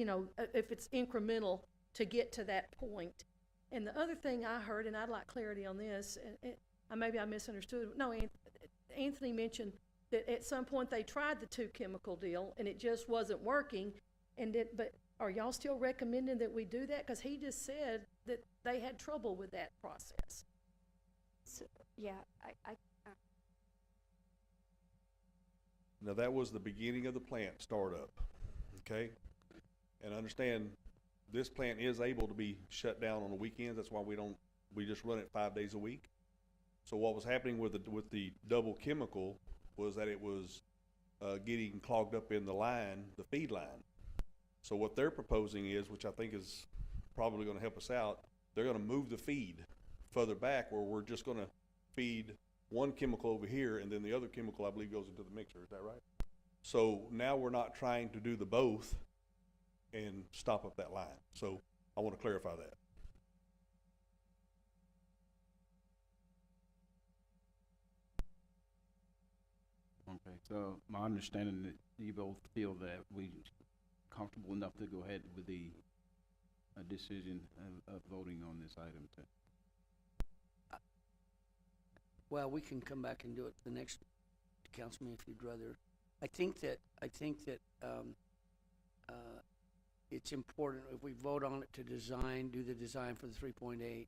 if it's incremental to get to that point. And the other thing I heard, and I'd like clarity on this, and maybe I misunderstood. No, Anthony mentioned that at some point they tried the 2 chemical deal and it just wasn't working. But are y'all still recommending that we do that? Because he just said that they had trouble with that process. So, yeah, Now, that was the beginning of the plant startup, okay? And understand, this plant is able to be shut down on the weekends. That's why we just run it 5 days a week. So what was happening with the double chemical was that it was getting clogged up in the line, the feed line. So what they're proposing is, which I think is probably gonna help us out, they're gonna move the feed further back where we're just gonna feed one chemical over here and then the other chemical, I believe, goes into the mixer. Is that right? So now we're not trying to do the both and stop up that line. So I want to clarify that. Okay, so my understanding that you both feel that we comfortable enough to go ahead with the decision of voting on this item. Well, we can come back and do it the next councilman if you'd rather. I think that it's important if we vote on it to do the design for the 3.8.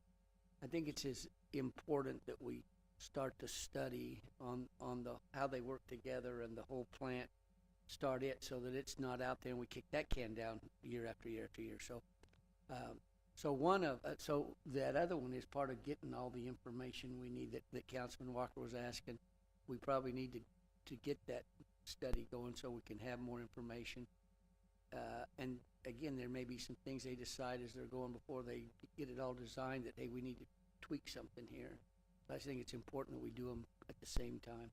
I think it's as important that we start to study on how they work together and the whole plant, start it so that it's not out there and we kick that can down year after year after year. So, so that other one is part of getting all the information we need that Councilman Walker was asking. We probably need to get that study going so we can have more information. And again, there may be some things they decide as they're going before they get it all designed that, hey, we need to tweak something here. I think it's important that we do them at the same time.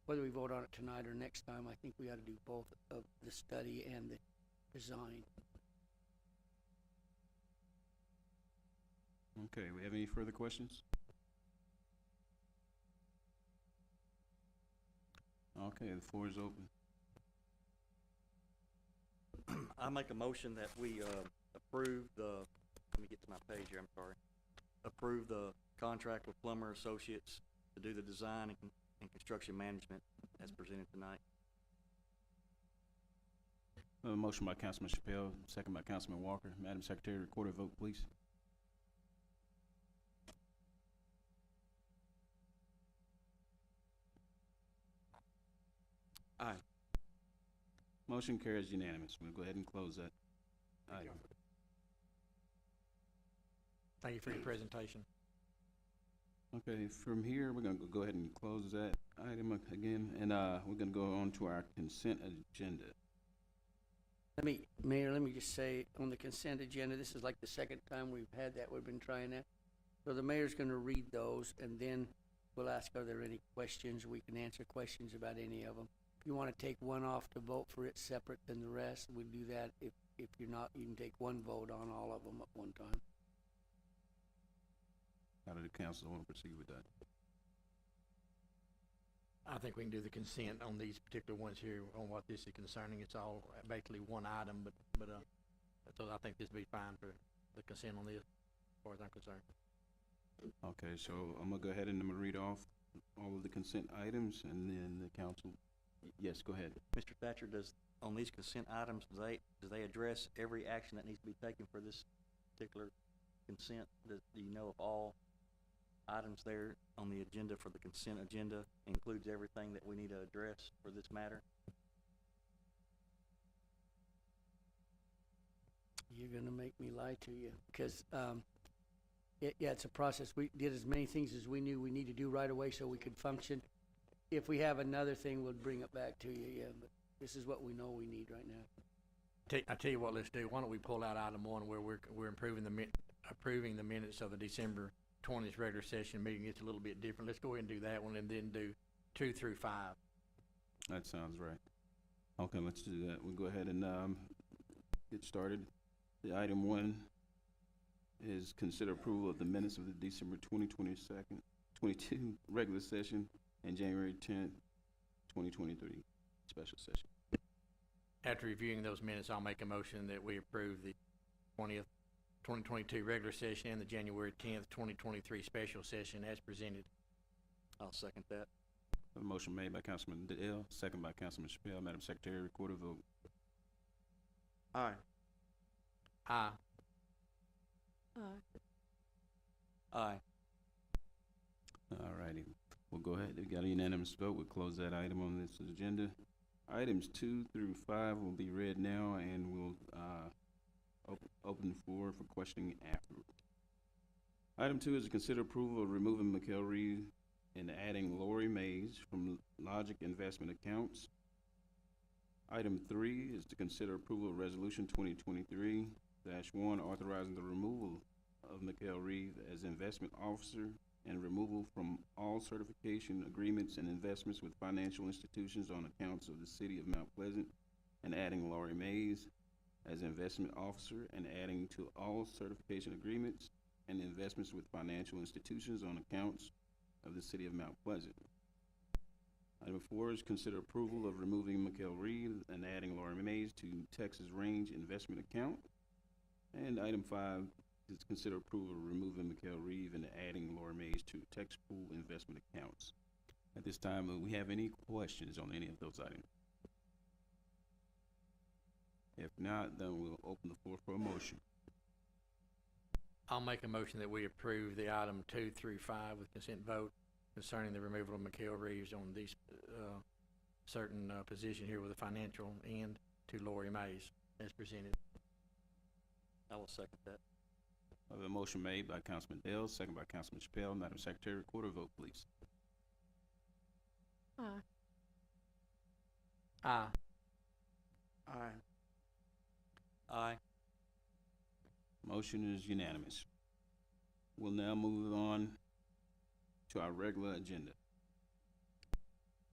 Whether we vote on it tonight or next time, I think we ought to do both of the study and the design. Okay, we have any further questions? Okay, the floor is open. I make a motion that we approve let me get to my page here, I'm sorry. Approve the contract with Plummer Associates to do the design and construction management as presented tonight. A motion by Councilman Chappelle, second by Councilman Walker. Madam Secretary, record a vote, please. Aye. Motion carries unanimous. We'll go ahead and close that item. Thank you for your presentation. Okay, from here, we're gonna go ahead and close that item again, and we're gonna go on to our consent agenda. Mayor, let me just say, on the consent agenda, this is like the second time we've had that, we've been trying that. So the mayor's gonna read those, and then we'll ask, are there any questions? We can answer questions about any of them. If you wanna take one off to vote for it separate than the rest, we'll do that. If you're not, you can take one vote on all of them at one time. How did the council want to proceed with that? I think we can do the consent on these particular ones here on what this is concerning. It's all basically one item, but so I think this would be fine for the consent on this, as far as I'm concerned. Okay, so I'm gonna go ahead and I'm gonna read off all of the consent items, and then the council. Yes, go ahead. Mr. Thatcher, on these consent items, do they address every action that needs to be taken for this particular consent? Do you know if all items there on the agenda for the consent agenda includes everything that we need to address for this matter? You're gonna make me lie to you, because Yeah, it's a process. We did as many things as we knew we need to do right away so we could function. If we have another thing, we'll bring it back to you, yeah, but this is what we know we need right now. I tell you what, let's do. Why don't we pull out item one where we're approving the minutes of the December 20th regular session meeting. It's a little bit different. Let's go ahead and do that one and then do 2 through 5. That sounds right. Okay, let's do that. We'll go ahead and, get started. The item one is consider approval of the minutes of the December 22 regular session and January 10th, 2023 special session. After reviewing those minutes, I'll make a motion that we approve the 2022 regular session and the January 10th, 2023 special session as presented. I'll second that. A motion made by Councilman Dale, second by Councilman Chappelle. Madam Secretary, record a vote. Aye. Aye. Aye. All righty. We'll go ahead. We got a unanimous vote. We'll close that item on this agenda. Items 2 through 5 will be read now, and we'll open the floor for questioning afterward. Item 2 is to consider approval of removing Mikhail Reed and adding Lori Mays from Logic Investment Accounts. Item 3 is to consider approval of Resolution 2023-1, authorizing the removal of Mikhail Reed as investment officer and removal from all certification agreements and investments with financial institutions on accounts of the city of Mount Pleasant, and adding Lori Mays as investment officer and adding to all certification agreements and investments with financial institutions on accounts of the city of Mount Pleasant. Item 4 is consider approval of removing Mikhail Reed and adding Lori Mays to Texas Range Investment Account. And item 5 is consider approval of removing Mikhail Reed and adding Lori Mays to Texas Pool Investment Accounts. At this time, do we have any questions on any of those items? If not, then we'll open the floor for a motion. I'll make a motion that we approve the item 2 through 5 with consent vote concerning the removal of Mikhail Reeves on these certain position here with a financial end to Lori Mays as presented. I will second that. I have a motion made by Councilman Dale, second by Councilman Chappelle. Madam Secretary, record a vote, please. Aye. Aye. Aye. Aye. Motion is unanimous. We'll now move on to our regular agenda.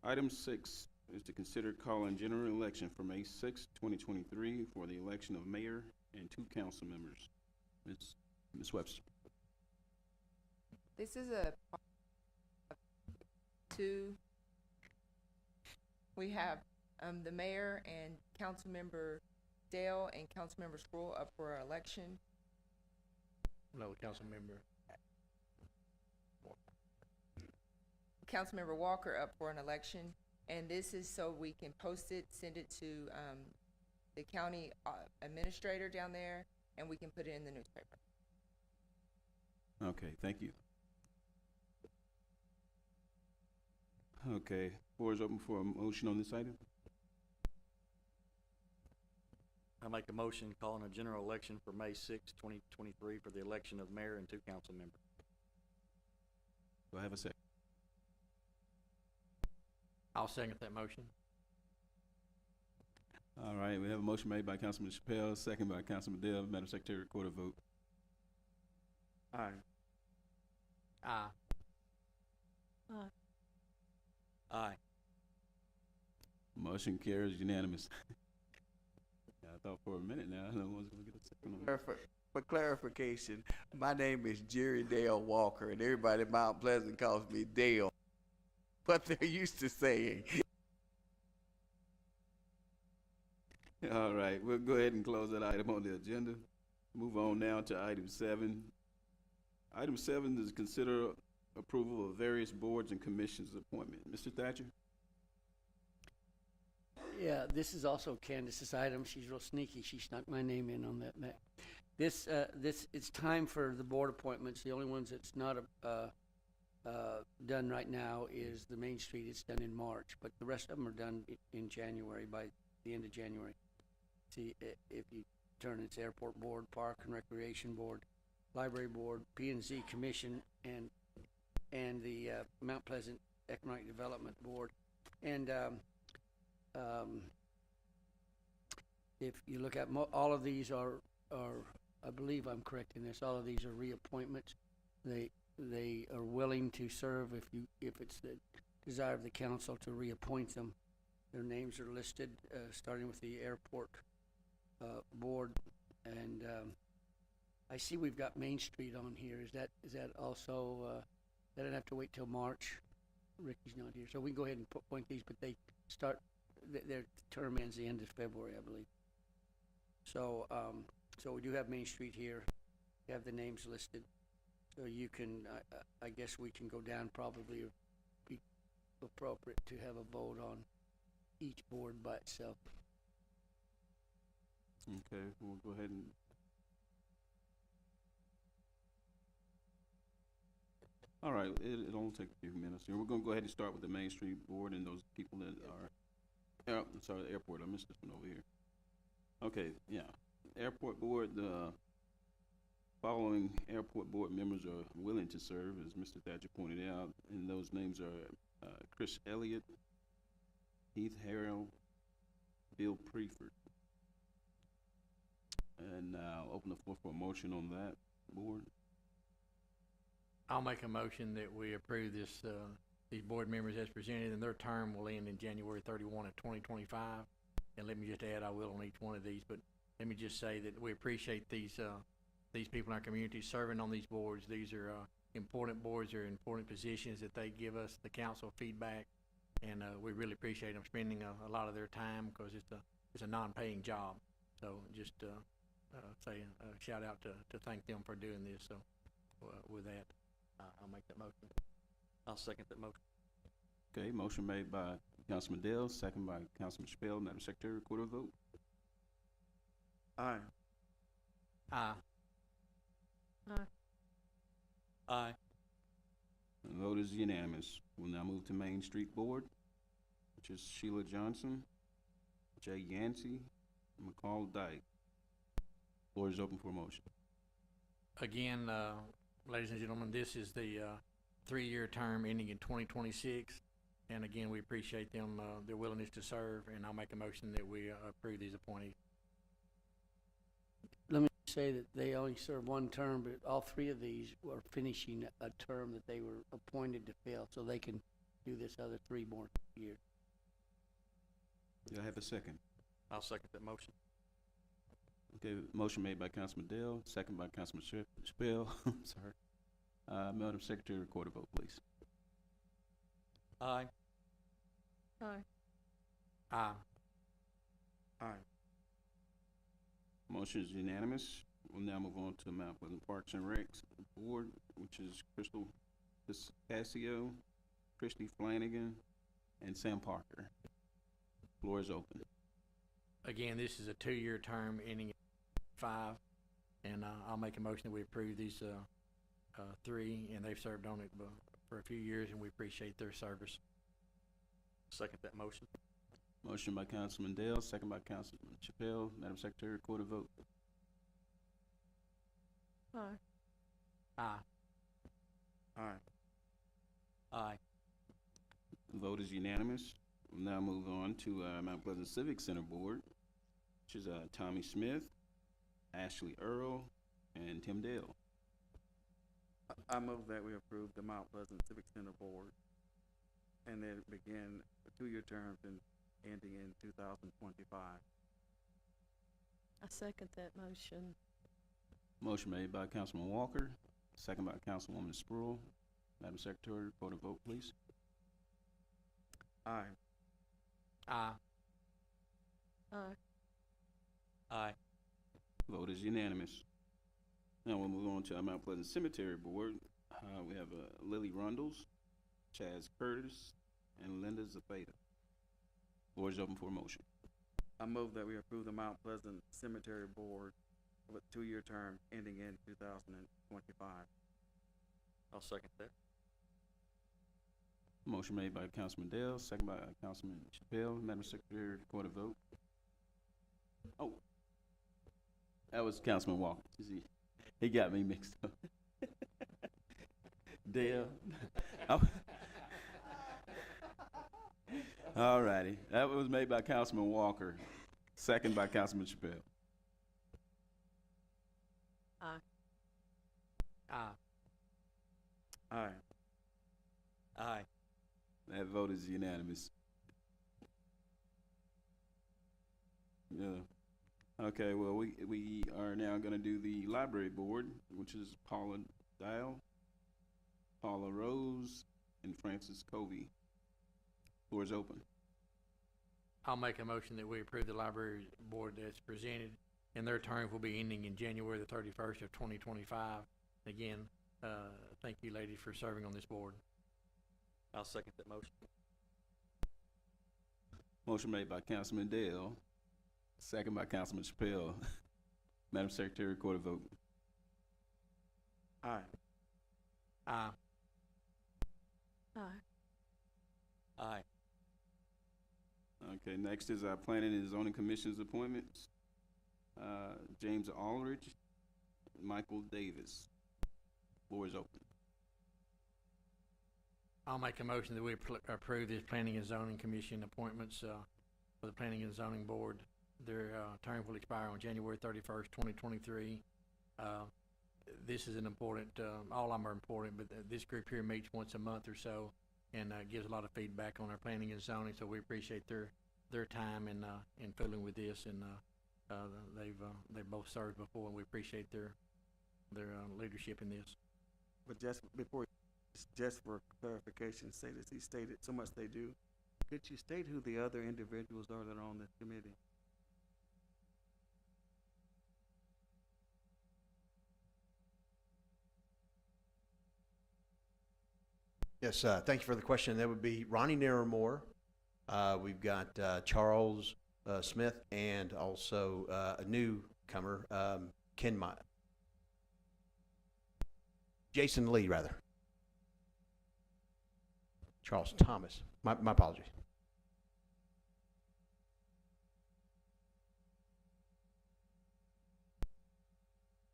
Item 6 is to consider calling general election for May 6, 2023 for the election of mayor and 2 council members. Ms. Webster. This is we have the mayor and Councilmember Dale and Councilmember Sproul up for election. No, council member. Councilmember Walker up for an election, and this is so we can post it, send it to the county administrator down there, and we can put it in the newspaper. Okay, thank you. Okay, floor is open for a motion on this item. I make a motion calling a general election for May 6, 2023 for the election of mayor and 2 council members. Do I have a second? I'll second that motion. All right, we have a motion made by Councilman Chappelle, second by Councilman Dale. Madam Secretary, record a vote. Aye. Aye. Aye. Aye. Motion carries unanimous. I thought for a minute now, no one's gonna get a second on that. For clarification, my name is Jerry Dale Walker, and everybody in Mount Pleasant calls me Dale. What they're used to saying. All right, we'll go ahead and close that item on the agenda. Move on now to item 7. Item 7 is consider approval of various boards and commissions appointment. Mr. Thatcher? Yeah, this is also Candace's item. She's real sneaky. She snuck my name in on that. This, it's time for the board appointments. The only ones that's not done right now is the Main Street. It's done in March, but the rest of them are done in January, by the end of January. See, if you turn, it's Airport Board, Park and Recreation Board, Library Board, P and Z Commission, and the Mount Pleasant Economic Development Board. And if you look at all of these are, I believe I'm correct in this, all of these are reappointments. They are willing to serve if it's the desire of the council to reappoint them. Their names are listed, starting with the airport board, and I see we've got Main Street on here. Is that also? That doesn't have to wait till March. Ricky's not here, so we can go ahead and appoint these, but they start their term ends the end of February, I believe. So so we do have Main Street here. We have the names listed, so you can. I guess we can go down. Probably be appropriate to have a vote on each board by itself. Okay, we'll go ahead and. All right, it'll only take a few minutes here. We're gonna go ahead and start with the Main Street Board and those people that are, I'm sorry, the airport, I missed this one over here. Okay, yeah, Airport Board, the following Airport Board members are willing to serve, as Mr. Thatcher pointed out, and those names are Chris Elliott, Heath Harrell, Bill Preeford. And I'll open the floor for a motion on that board. I'll make a motion that we approve this, these board members as presented, and their term will end in January 31 of 2025. And let me just add, I will on each one of these, but let me just say that we appreciate these people in our community serving on these boards. These are important boards, they're important positions that they give us, the council feedback, and we really appreciate them spending a lot of their time, because it's a non-paying job. So just say a shout out to thank them for doing this. So with that, I'll make that motion. I'll second that motion. Okay, motion made by Councilman Dale, second by Councilman Chappelle. Madam Secretary, record a vote. Aye. Aye. Aye. Aye. The vote is unanimous. We'll now move to Main Street Board, which is Sheila Johnson, Jay Yancey, and McCall Dyke. Floor is open for a motion. Again, ladies and gentlemen, this is the 3-year term ending in 2026. And again, we appreciate them, their willingness to serve, and I'll make a motion that we approve these appointees. Let me say that they only serve one term, but all three of these are finishing a term that they were appointed to fill, so they can do this other 3 more years. Do I have a second? I'll second that motion. Okay, motion made by Councilman Dale, second by Councilman Chappelle. Sorry. Madam Secretary, record a vote, please. Aye. Aye. Aye. Aye. Motion is unanimous. We'll now move on to Mount Pleasant Parks and Recs Board, which is Crystal Casio, Christy Flanagan, and Sam Parker. Floor is open. Again, this is a 2-year term ending in 5, and I'll make a motion that we approve these 3, and they've served on it for a few years, and we appreciate their service. Second that motion. Motion by Councilman Dale, second by Councilman Chappelle. Madam Secretary, record a vote. Aye. Aye. Aye. Aye. The vote is unanimous. We'll now move on to Mount Pleasant Civic Center Board, which is Tommy Smith, Ashley Earl, and Tim Dale. I move that we approve the Mount Pleasant Civic Center Board, and then begin 2-year terms and ending in 2025. I second that motion. Motion made by Councilman Walker, second by Councilwoman Spruill. Madam Secretary, record a vote, please. Aye. Aye. Aye. Aye. Vote is unanimous. Now we'll move on to our Mount Pleasant Cemetery Board. We have Lily Rundles, Chaz Curtis, and Linda Zapata. Floor is open for a motion. I move that we approve the Mount Pleasant Cemetery Board with 2-year term ending in 2025. I'll second that. Motion made by Councilman Dale, second by Councilman Chappelle. Madam Secretary, record a vote. Oh, that was Councilman Walker. He got me mixed up. Dale. All righty. That was made by Councilman Walker, second by Councilman Chappelle. Aye. Aye. Aye. Aye. That vote is unanimous. Yeah. Okay, well, we are now gonna do the library board, which is Paula Dial, Paula Rose, and Francis Covey. Floor is open. I'll make a motion that we approve the library board that's presented, and their term will be ending in January the 31st of 2025. Again, thank you, ladies, for serving on this board. I'll second that motion. Motion made by Councilman Dale, second by Councilman Chappelle. Madam Secretary, record a vote. Aye. Aye. Aye. Aye. Okay, next is our Planning and Zoning Commission's appointments. James Aldridge, Michael Davis. Floor is open. I'll make a motion that we approve this Planning and Zoning Commission appointments for the Planning and Zoning Board. Their term will expire on January 31st, 2023. This is an important, all of them are important, but this group here meets once a month or so and gives a lot of feedback on our planning and zoning, so we appreciate their time in fooling with this, and they've both served before, and we appreciate their leadership in this. But just before, just for clarification, say this, he stated so much they do. Could you state who the other individuals are that are on this committee? Yes, thank you for the question. That would be Ronnie Narramore. We've got Charles Smith, and also a newcomer, Jason Lee, rather. Charles Thomas. My apologies.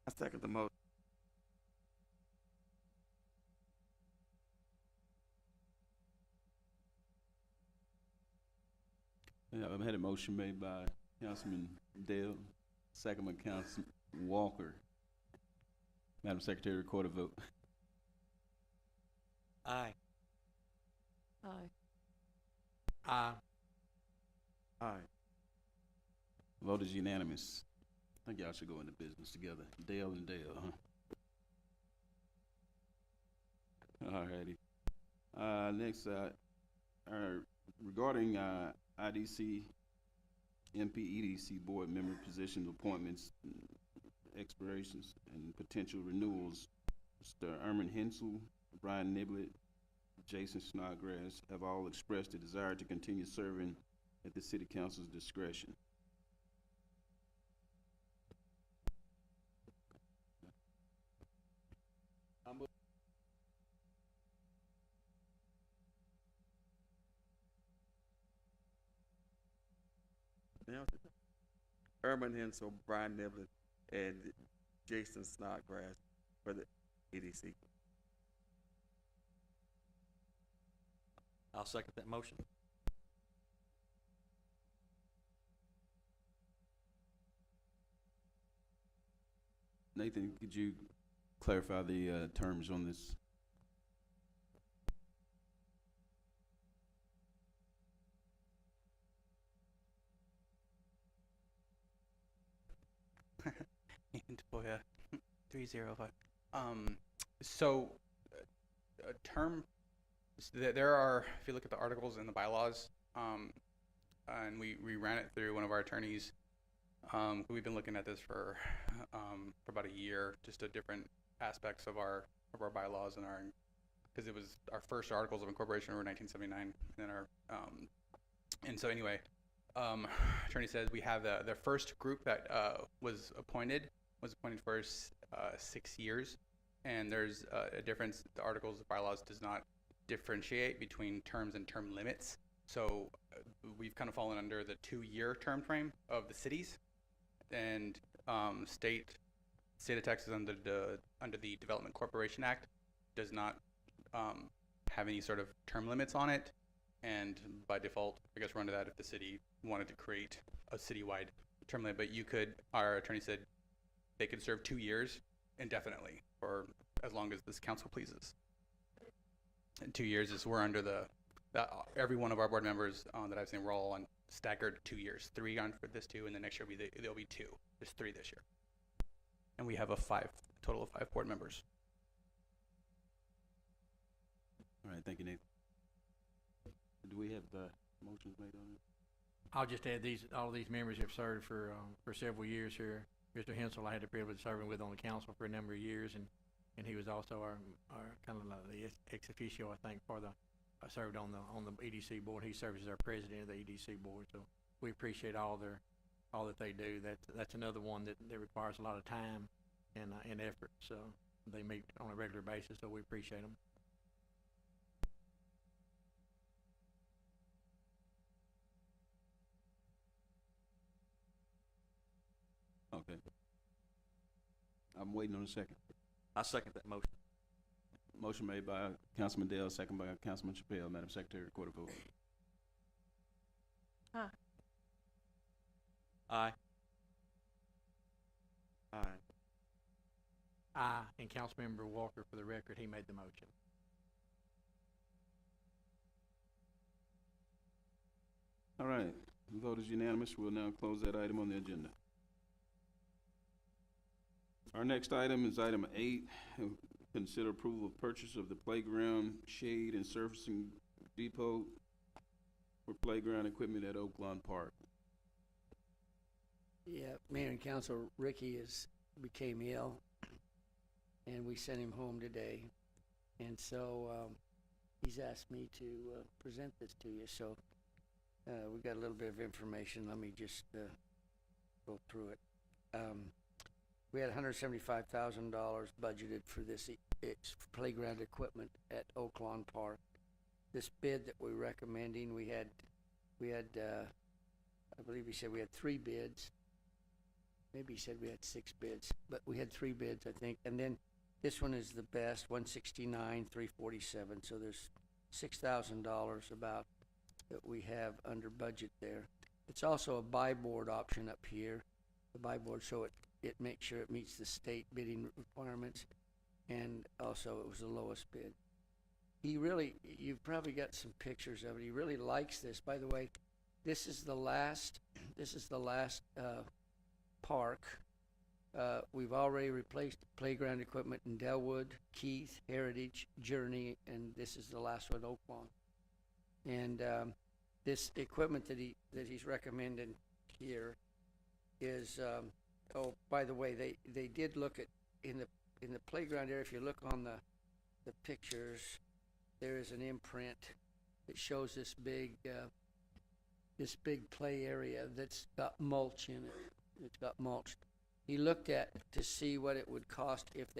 I second the motion. Yeah, I've had a motion made by Councilman Dale, second by Councilman Walker. Madam Secretary, record a vote. Aye. Aye. Aye. Aye. Vote is unanimous. I think y'all should go into business together. Dale and Dale, huh? Alrighty. Next, regarding IDC, MPEDC board member position appointments, expirations, and potential renewals, Mr. Erman Hensel, Brian Niblett, Jason Snodgrass have all expressed a desire to continue serving at the City Council's discretion. Urban Hensel, Brian Niblett, and Jason Snodgrass for the EDC. I'll second that motion. Nathan, could you clarify the terms on this? Boya 305. So a term, there are, if you look at the articles in the bylaws, and we ran it through one of our attorneys. We've been looking at this for about a year, just at different aspects of our bylaws and because it was our first articles of incorporation were 1979, and then and so anyway, attorney says we have the first group that was appointed for 6 years, and there's a difference. The articles of bylaws does not differentiate between terms and term limits, so we've kind of fallen under the 2-year term frame of the cities, and state state of Texas under the Development Corporation Act does not have any sort of term limits on it, and by default, I guess we're under that if the city wanted to create a citywide term limit. But our attorney said they could serve 2 years indefinitely, or as long as this council pleases. And 2 years is we're under every one of our board members that I've seen, we're all on staggered 2 years, 3 on for this 2, and the next year there'll be 2. There's 3 this year, and we have a total of 5 board members. All right, thank you, Nathan. Do we have motions made on it? I'll just add all of these members have served for several years here. Mr. Hensel, I had the privilege of serving with on the council for a number of years, and he was also our kind of like the ex officio, I think, served on the EDC board. He serves as our president of the EDC board, so we appreciate all that they do. That's another one that requires a lot of time and effort. So they meet on a regular basis, so we appreciate them. Okay. I'm waiting on a second. I second that motion. Motion made by Councilman Dale, second by Councilman Chappelle. Madam Secretary, record a vote. Aye. Aye. Aye. Aye, and Councilmember Walker, for the record, he made the motion. All right, the vote is unanimous. We'll now close that item on the agenda. Our next item is item 8. Consider approval of purchase of the playground shade and surfacing depot for playground equipment at Oaklawn Park. Yeah, Mayor and Council, Ricky became ill, and we sent him home today. And so he's asked me to present this to you. So we got a little bit of information. Let me just go through it. We had $175,000 budgeted for this playground equipment at Oaklawn Park. This bid that we're recommending, we had I believe he said we had 3 bids. Maybe he said we had 6 bids, but we had 3 bids, I think. And then this one is the best, $169,347. So there's $6,000 about that we have under budget there. It's also a buy board option up here. The buy board, so it makes sure it meets the state bidding requirements, and also it was the lowest bid. You've probably got some pictures of it. He really likes this. By the way, this is the last park. We've already replaced playground equipment in Delwood, Keith, Heritage, Journey, and this is the last one, Oaklawn. And this equipment that he's recommending here is oh, by the way, they did look at in the playground area. If you look on the pictures, there is an imprint that shows this big play area that's got mulch in it. It's got mulch. He looked at to see what it would cost if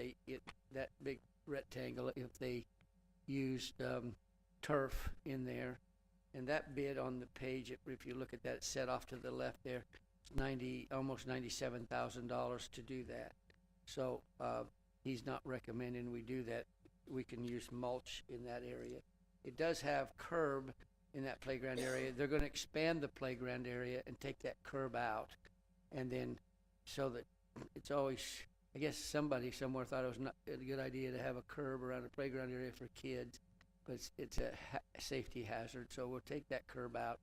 that big rectangle, if they used turf in there. And that bid on the page, if you look at that, it's set off to the left there, almost $97,000 to do that. So he's not recommending we do that. We can use mulch in that area. It does have curb in that playground area. They're going to expand the playground area and take that curb out, and then so that it's always, I guess somebody somewhere thought it was not a good idea to have a curb around a playground area for kids, but it's a safety hazard. So we'll take that curb out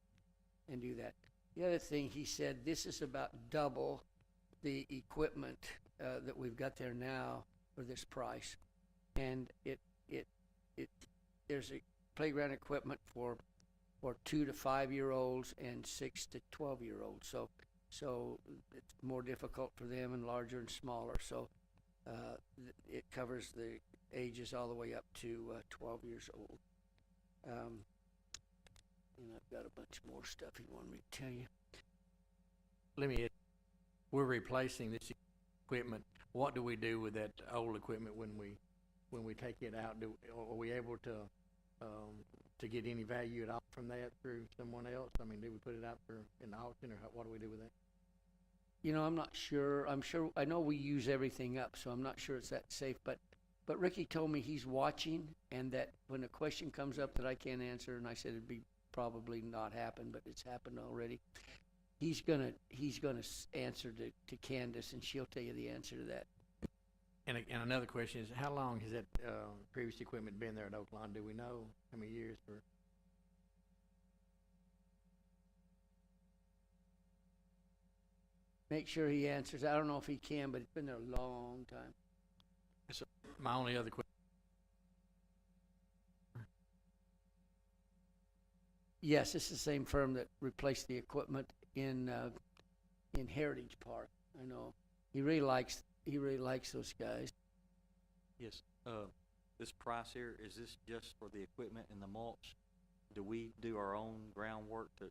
and do that. The other thing he said, this is about double the equipment that we've got there now for this price, and there's a playground equipment for 2 to 5 year olds and 6 to 12 year olds. So it's more difficult for them, and larger and smaller. So it covers the ages all the way up to 12 years old. And I've got a bunch more stuff he wanted me to tell you. We're replacing this equipment. What do we do with that old equipment when we take it out? Are we able to get any value at all from that through someone else? I mean, do we put it out in the auction, or what do we do with that? You know, I'm not sure. I know we use everything up, so I'm not sure it's that safe. But Ricky told me he's watching, and that when a question comes up that I can't answer, and I said it'd be probably not happen, but it's happened already. He's gonna answer to Candace, and she'll tell you the answer to that. And another question is, how long has that previous equipment been there at Oaklawn? Do we know how many years? For Make sure he answers. I don't know if he can, but it's been there a long time. my only other question. Yes, it's the same firm that replaced the equipment in Heritage Park. I know he really likes those guys. Yes, this price here, is this just for the equipment and the mulch? Do we do our own groundwork to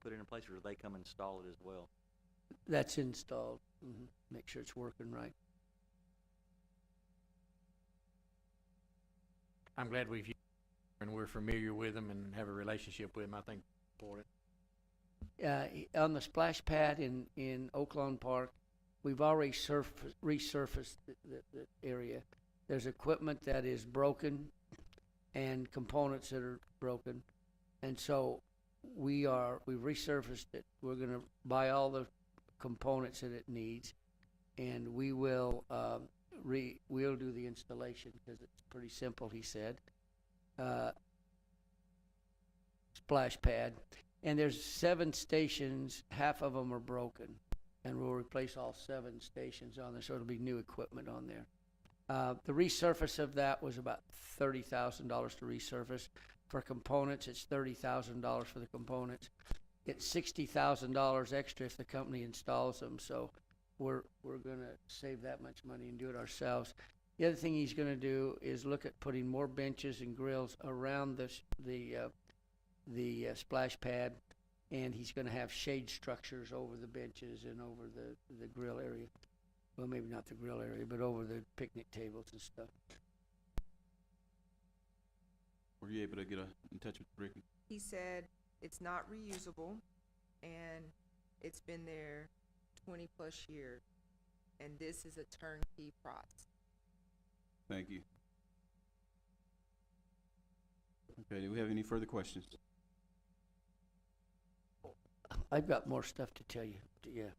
put it in place, or do they come install it as well? That's installed. Make sure it's working right. I'm glad we've used them and we're familiar with them and have a relationship with them. I think it's important. On the splash pad in Oaklawn Park, we've already resurfaced the area. There's equipment that is broken and components that are broken, and so we've resurfaced it. We're going to buy all the components that it needs, and we will we'll do the installation because it's pretty simple. He said, splash pad, and there's 7 stations. Half of them are broken, and we'll replace all 7 stations on there. So it'll be new equipment on there. The resurface of that was about $30,000 to resurface. For components, it's $30,000 for the components. It's $60,000 extra if the company installs them. So we're gonna save that much money and do it ourselves. The other thing he's gonna do is look at putting more benches and grills around the splash pad, and he's gonna have shade structures over the benches and over the grill area. Well, maybe not the grill area, but over the picnic tables and stuff. Were you able to get in touch with Ricky? He said it's not reusable, and it's been there 20+ years, and this is a turnkey process. Thank you. Okay, do we have any further questions? I've got more stuff to tell you. Yeah.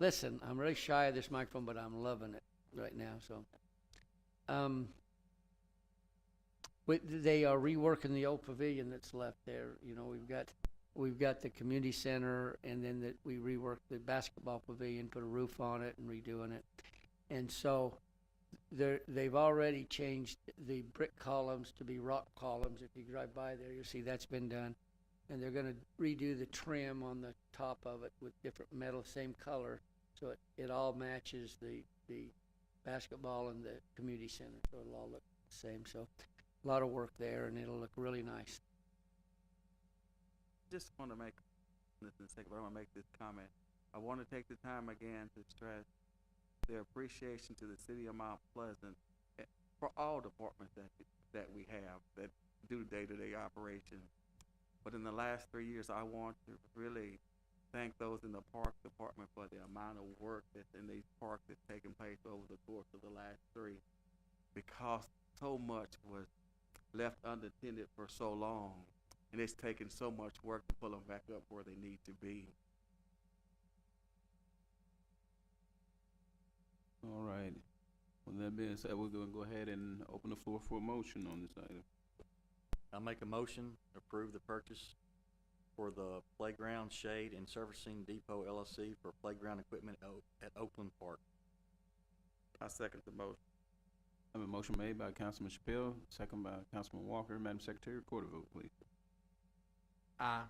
Listen, I'm really shy of this microphone, but I'm loving it right now. So, they are reworking the old pavilion that's left there. You know, we've got the community center, and then we reworked the basketball pavilion, put a roof on it, and redoing it. And so, they've already changed the brick columns to be rock columns. If you drive by there, you'll see that's been done. And they're going to redo the trim on the top of it with different metal, same color, so it all matches the basketball and the community center. So it'll all look the same. So a lot of work there, and it'll look really nice. Just want to make this in a second, but I want to make this comment. I want to take the time again to stress their appreciation to the city of Mount Pleasant for all departments that we have that do day-to-day operations. But in the last 3 years, I want to really thank those in the park department for the amount of work that's in these parks that's taken place over the course of the last 3, because so much was left unattended for so long, and it's taken so much work to pull them back up where they need to be. All right. With that being said, we're going to go ahead and open the floor for a motion on this item. I'll make a motion to approve the purchase for the Playground Shade and Servicing Depot LLC for playground equipment at Oakland Park. I second the motion. I have a motion made by Councilman Chappelle, second by Councilman Walker. Madam Secretary, record a vote, please. Aye.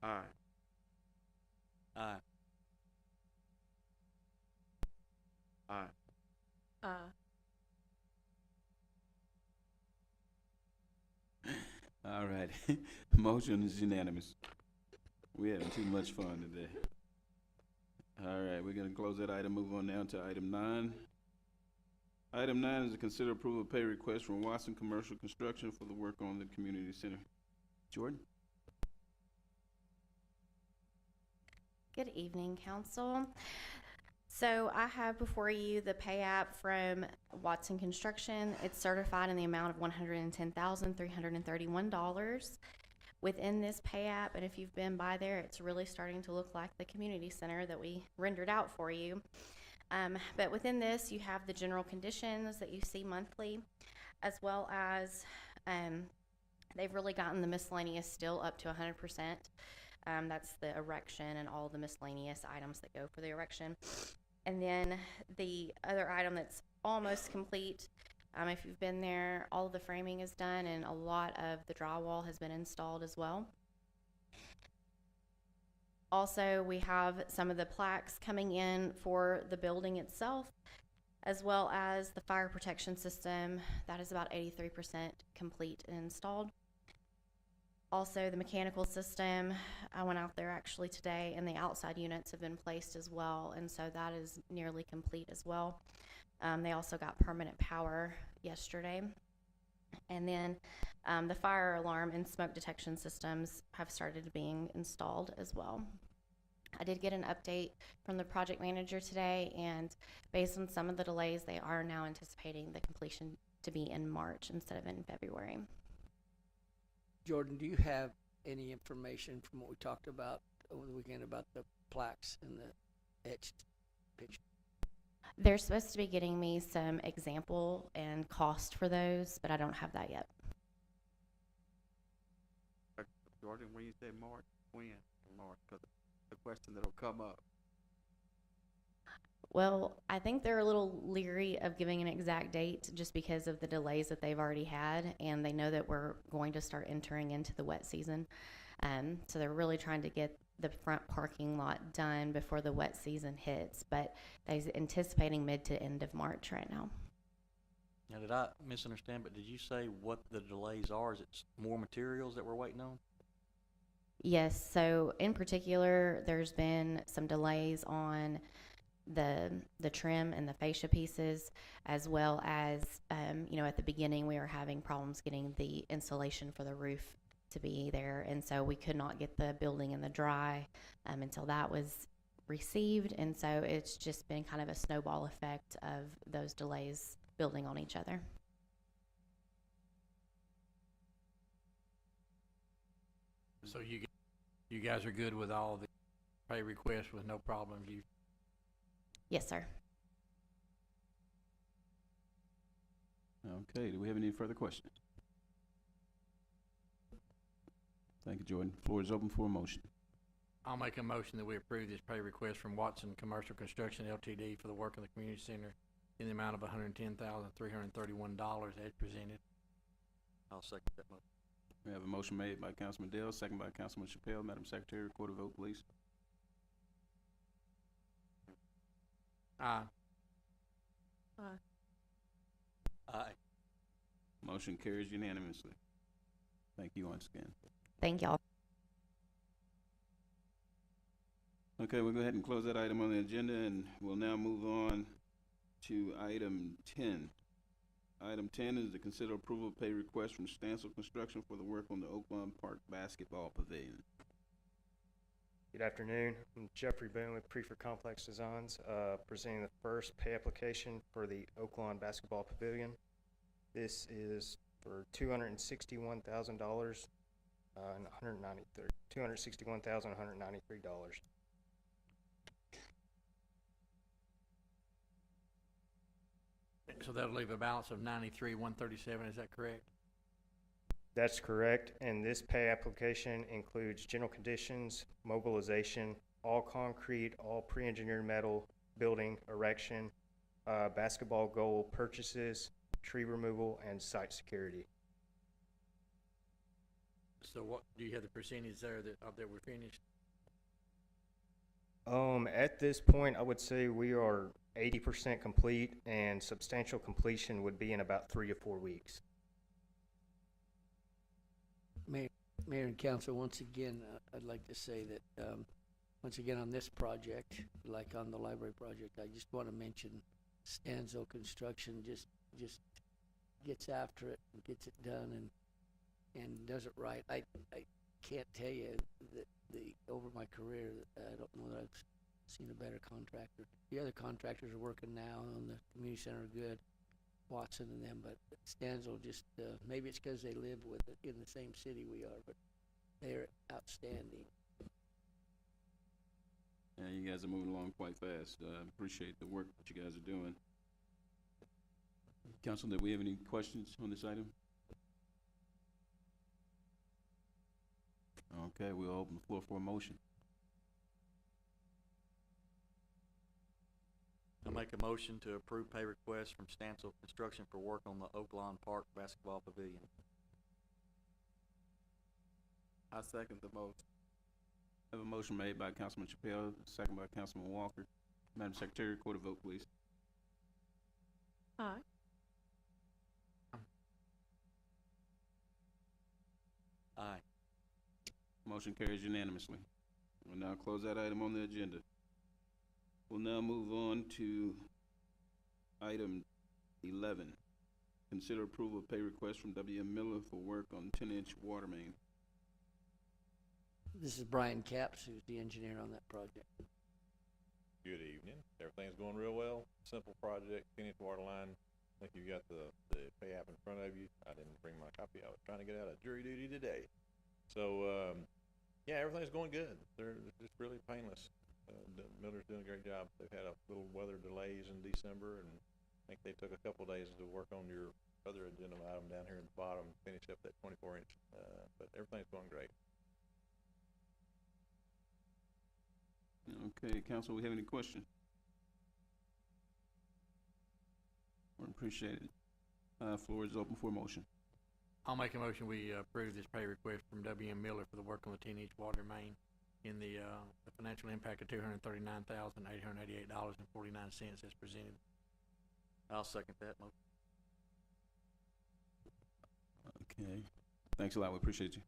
Aye. Aye. Aye. All right. Motion is unanimous. We're having too much fun today. All right, we're going to close that item, move on now to item 9. Item 9 is to consider approval of pay request from Watson Commercial Construction for the work on the community center. Jordan? Good evening, Council. So I have before you the pay app from Watson Construction. It's certified in the amount of $110,331. Within this pay app, and if you've been by there, it's really starting to look like the community center that we rendered out for you. But within this, you have the general conditions that you see monthly, as well as they've really gotten the miscellaneous still up to 100%. That's the erection and all the miscellaneous items that go for the erection. And then the other item that's almost complete, if you've been there, all of the framing is done and a lot of the drywall has been installed as well. Also, we have some of the plaques coming in for the building itself, as well as the fire protection system. That is about 83% complete and installed. Also, the mechanical system, I went out there actually today, and the outside units have been placed as well, and so that is nearly complete as well. They also got permanent power yesterday. And then the fire alarm and smoke detection systems have started being installed as well. I did get an update from the project manager today, and based on some of the delays, they are now anticipating the completion to be in March instead of in February. Jordan, do you have any information from what we talked about over the weekend about the plaques and the etched picture? They're supposed to be getting me some example and cost for those, but I don't have that yet. Jordan, when you say March, when? March, because the question that'll come up. Well, I think they're a little leery of giving an exact date just because of the delays that they've already had, and they know that we're going to start entering into the wet season. So they're really trying to get the front parking lot done before the wet season hits, but they're anticipating mid to end of March right now. Now, did I misunderstand, but did you say what the delays are? Is it more materials that we're waiting on? Yes, so in particular, there's been some delays on the trim and the fascia pieces, as well as, at the beginning we were having problems getting the insulation for the roof to be there, and so we could not get the building in the dry until that was received, and so it's just been kind of a snowball effect of those delays building on each other. So you guys are good with all the pay requests with no problems? Yes, sir. Okay, do we have any further questions? Thank you, Jordan. Floor is open for a motion. I'll make a motion that we approve this pay request from Watson Commercial Construction Ltd. for the work in the community center in the amount of $110,331 as presented. I'll second that motion. We have a motion made by Councilman Dale, second by Councilman Chappelle. Madam Secretary, record a vote, please. Aye. Aye. Aye. Motion carries unanimously. Thank you once again. Thank y'all. Okay, we'll go ahead and close that item on the agenda, and we'll now move on to item 10. Item 10 is to consider approval of pay request from Stansel Construction for the work on the Oaklawn Park Basketball Pavilion. Good afternoon. I'm Jeffrey Boone with Prefer Complex Designs, presenting the first pay application for the Oaklawn Basketball Pavilion. This is for $261,000 and $261,193. So that'll leave a balance of $93,137. Is that correct? That's correct, and this pay application includes general conditions, mobilization, all concrete, all pre-engineered metal, building, erection, basketball goal purchases, tree removal, and site security. So what, do you have the percentage there that we're finished? At this point, I would say we are 80% complete, and substantial completion would be in about 3 to 4 weeks. Mayor and Council, once again, I'd like to say that, once again, on this project, like on the library project, I just want to mention Stansel Construction just gets after it and gets it done and does it right. can't tell you that over my career, I don't know that I've seen a better contractor. The other contractors are working now on the community center are good, Watson and them, but Stanzel just, maybe it's because they live with it in the same city we are, but they're outstanding. Yeah, you guys are moving along quite fast. Appreciate the work that you guys are doing. Council, do we have any questions on this item? Okay, we'll open the floor for a motion. I make a motion to approve pay request from Stansel Construction for work on the Oaklawn Park Basketball Pavilion. I second the motion. I have a motion made by Councilman Chappelle, second by Councilman Walker. Madam Secretary, record a vote, please. Aye. Aye. Motion carries unanimously. We'll now close that item on the agenda. We'll now move on to item 11. Consider approval of pay request from W.M. Miller for work on 10-inch water main. This is Brian Capps, who's the engineer on that project. Good evening. Everything's going real well. Simple project, 10-inch water line. I think you got the pay app in front of you. I didn't bring my copy. I was trying to get out of jury duty today. So, yeah, everything's going good. They're just really painless. Miller's doing a great job. They've had a little weather delays in December, and I think they took a couple days to work on your other agenda item down here in the bottom, finish up that 24-inch. But everything's going great. Okay, council, we have any questions? We appreciate it. Floor is open for motion. I'll make a motion, we approve this pay request from W.M. Miller for the work on the 10-inch water main in the financial impact of $239,888.49 as presented. I'll second that motion. Okay, thanks a lot. We appreciate you.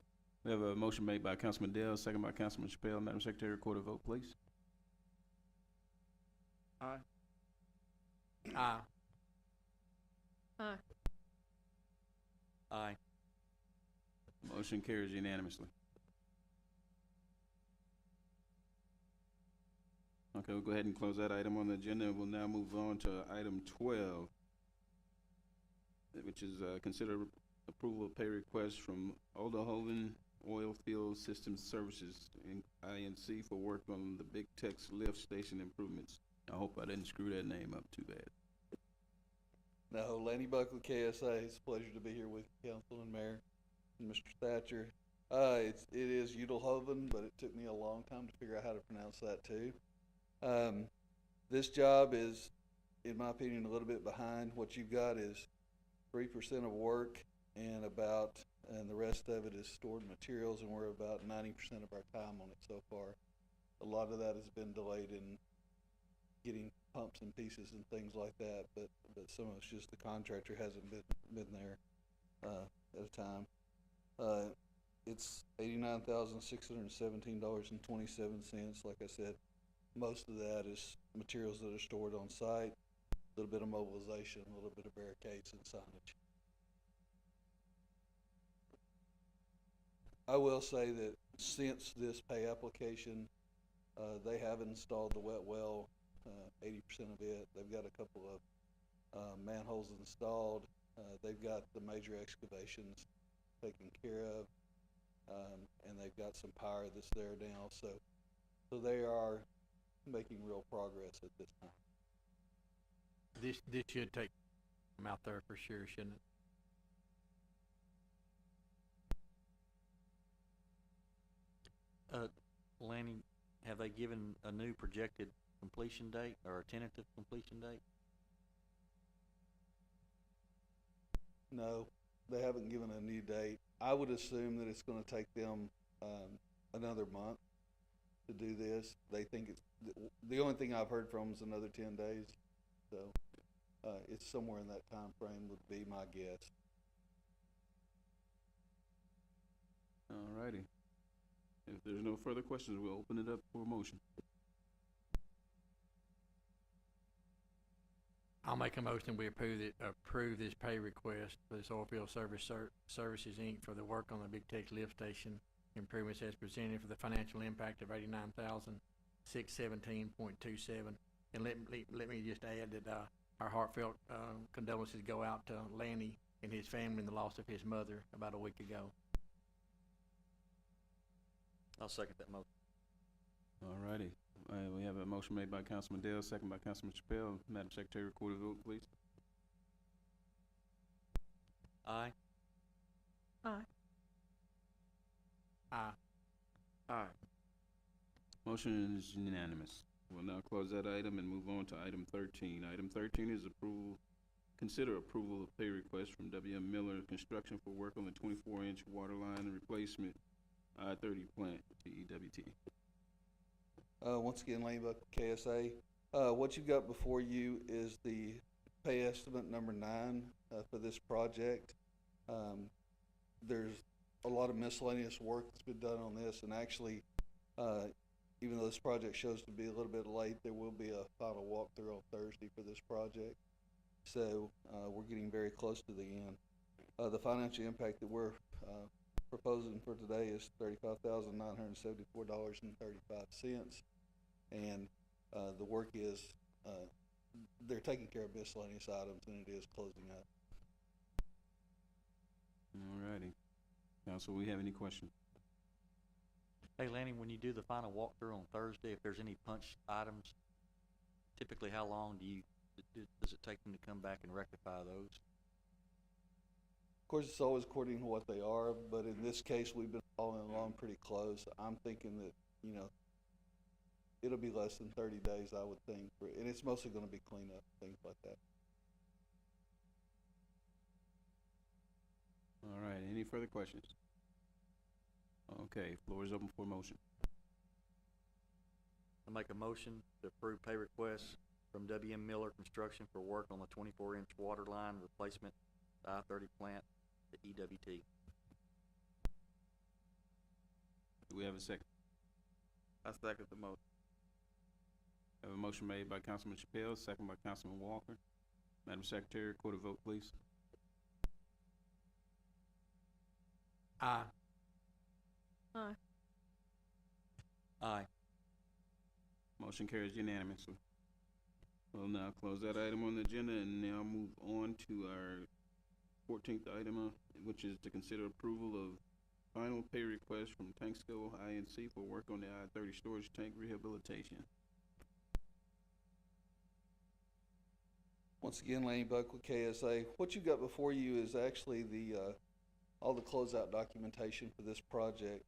We have a motion made by Councilman Dale, second by Councilman Chappelle. Madam Secretary, record a vote, please. Aye. Aye. Aye. Aye. Motion carries unanimously. Okay, we'll go ahead and close that item on the agenda. We'll now move on to item 12, which is consider approval of pay request from Odahoven Oil Field Systems Services Inc. for work on the Big Tex lift station improvements. I hope I didn't screw that name up too bad. No, Lanny Buckley, KSA. It's a pleasure to be here with Council and Mayor and Mr. Thatcher. It is Udelhoven, but it took me a long time to figure out how to pronounce that too. This job is, in my opinion, a little bit behind. What you've got is 3% of work and the rest of it is stored materials, and we're about 90% of our time on it so far. A lot of that has been delayed in getting pumps and pieces and things like that, but some of it's just the contractor hasn't been there at a time. It's $89,617.27. Like I said, most of that is materials that are stored on site, a little bit of mobilization, a little bit of barricades and signage. I will say that since this pay application, they have installed the wet well, 80% of it. They've got a couple of manholes installed. They've got the major excavations taken care of, and they've got some power that's there now. So they are making real progress at this time. This should take them out there for sure, shouldn't it? Lanny, have they given a new projected completion date or a tentative completion date? No, they haven't given a new date. I would assume that it's going to take them another month to do this. They think it's the only thing I've heard from is another 10 days. So it's somewhere in that time frame would be my guess. All righty. If there's no further questions, we'll open it up for a motion. I'll make a motion, we approve this pay request for this Oilfield Services Inc. for the work on the Big Tex lift station improvements as presented for the financial impact of $89,617.27. And let me just add that, our heartfelt, condolences go out to Lanny and his family in the loss of his mother about a week ago. I'll second that motion. All righty. We have a motion made by Councilman Dale, second by Councilman Chappelle. Madam Secretary, record a vote, please. Aye. Aye. Aye. Aye. Motion is unanimous. We'll now close that item and move on to item 13. Item 13 is consider approval of pay request from W.M. Miller Construction for work on the 24-inch water line replacement I-30 plant to EWT. Once again, Lane Buck, KSA. What you've got before you is the pay estimate number 9 for this project. There's a lot of miscellaneous work that's been done on this, and actually, even though this project shows to be a little bit late, there will be a final walkthrough on Thursday for this project. So we're getting very close to the end. The financial impact that we're proposing for today is $35,974.35, and the work is they're taking care of miscellaneous items, and it is closing up. All righty. Council, we have any questions? Hey, Lanny, when you do the final walkthrough on Thursday, if there's any punch items, typically how long does it take them to come back and rectify those? Of course, it's always according to what they are, but in this case, we've been following along pretty close. I'm thinking that, it'll be less than 30 days, I would think, and it's mostly gonna be cleanup, things like that. All right, any further questions? Okay, floor is open for motion. I make a motion to approve pay requests from W.M. Miller Construction for work on the 24-inch water line replacement I-30 plant to EWT. Do we have a second? I second the motion. Have a motion made by Councilman Chappelle, second by Councilman Walker. Madam Secretary, record a vote, please. Aye. Aye. Aye. Motion carries unanimously. We'll now close that item on the agenda and now move on to our 14th item, which is to consider approval of final pay request from Tanksco INC for work on the I-30 storage tank rehabilitation. Once again, Lanny Buck with KSA. What you got before you is actually all the closeout documentation for this project.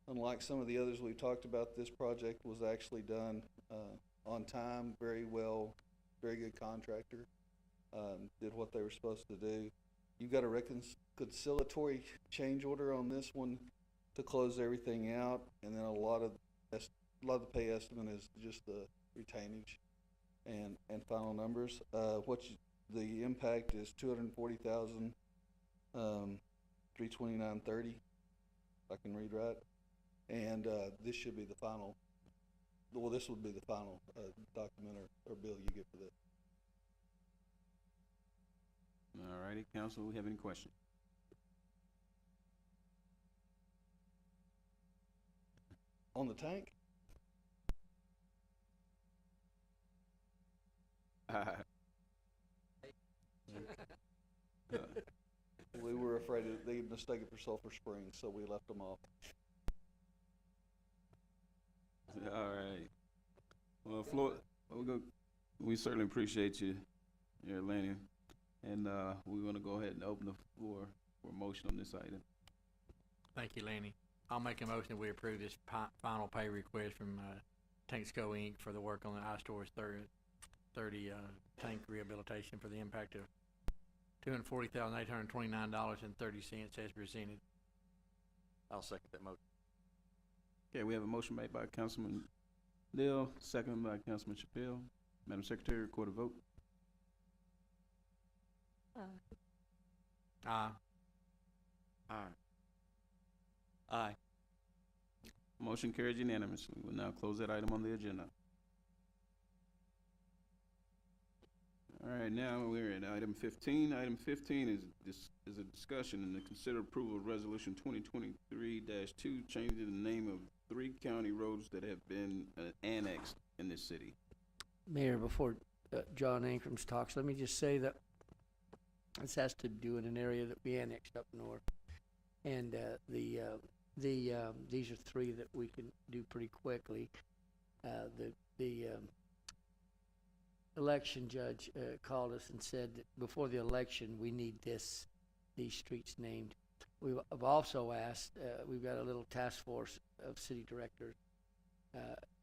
Unlike some of the others we've talked about, this project was actually done on time, very well, very good contractor, did what they were supposed to do. You've got a reconciliatory change order on this one to close everything out, and then a lot of the pay estimate is just the retainage and final numbers. The impact is $240,329.30. I can read right, and this should be the final. Well, this would be the final document or bill you get for this. All righty, council, we have any questions? On the tank? We were afraid they'd mistake it for Sulphur Springs, so we left them off. All right. Well, Floyd, we certainly appreciate you, Lanny, and we're going to go ahead and open the floor for a motion on this item. Thank you, Lanny. I'll make a motion that we approve this final pay request from Tanksco Inc. for the work on the iStorage 30 tank rehabilitation for the impact of $240,829.30 as presented. I'll second that motion. Okay, we have a motion made by Councilman Dale, second by Councilman Chappelle. Madam Secretary, record a vote. Aye. Aye. Aye. Motion carries unanimously. We'll now close that item on the agenda. All All right, now we're at item 15. Item 15 is a discussion and the consider approval of resolution 2023-2, changing the name of 3 county roads that have been annexed in this city. Mayor, before John Ankrams talks, let me just say that this has to do in an area that we annexed up north. And these are 3 that we can do pretty quickly. The election judge called us and said that before the election we need these streets named. I've also asked, we've got a little task force of city directors,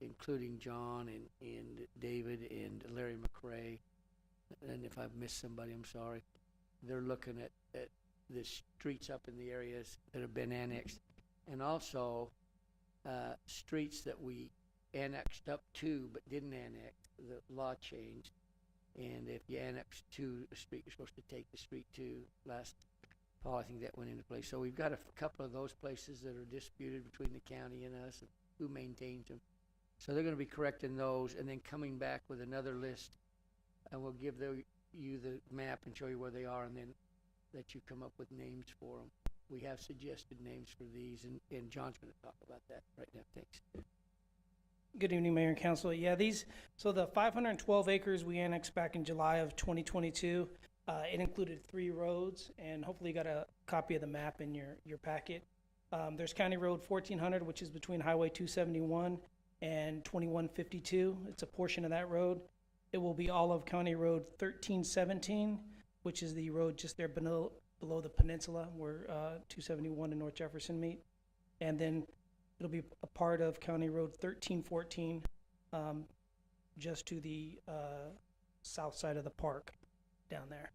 including John and David and Larry McRae, and if I've missed somebody, I'm sorry. They're looking at the streets up in the areas that have been annexed, and also streets that we annexed up to but didn't annex. The law changed, and if you annex to a street, you're supposed to take the street to. Last fall, I think that went into place. So we've got a couple of those places that are disputed between the county and us, and who maintains them. So they're going to be correcting those, and then coming back with another list, and we'll give you the map and show you where they are, and then let you come up with names for them. We have suggested names for these, and John's going to talk about that right now. Thanks. Good evening, Mayor and Council. Yeah, so the 512 acres we annexed back in July of 2022, it included 3 roads, and hopefully you got a copy of the map in your packet. There's County Road 1400, which is between Highway 271 and 2152. It's a portion of that road. It will be all of County Road 1317, which is the road just there below the peninsula where 271 and North Jefferson meet. And then it'll be a part of County Road 1314, just to the south side of the park down there.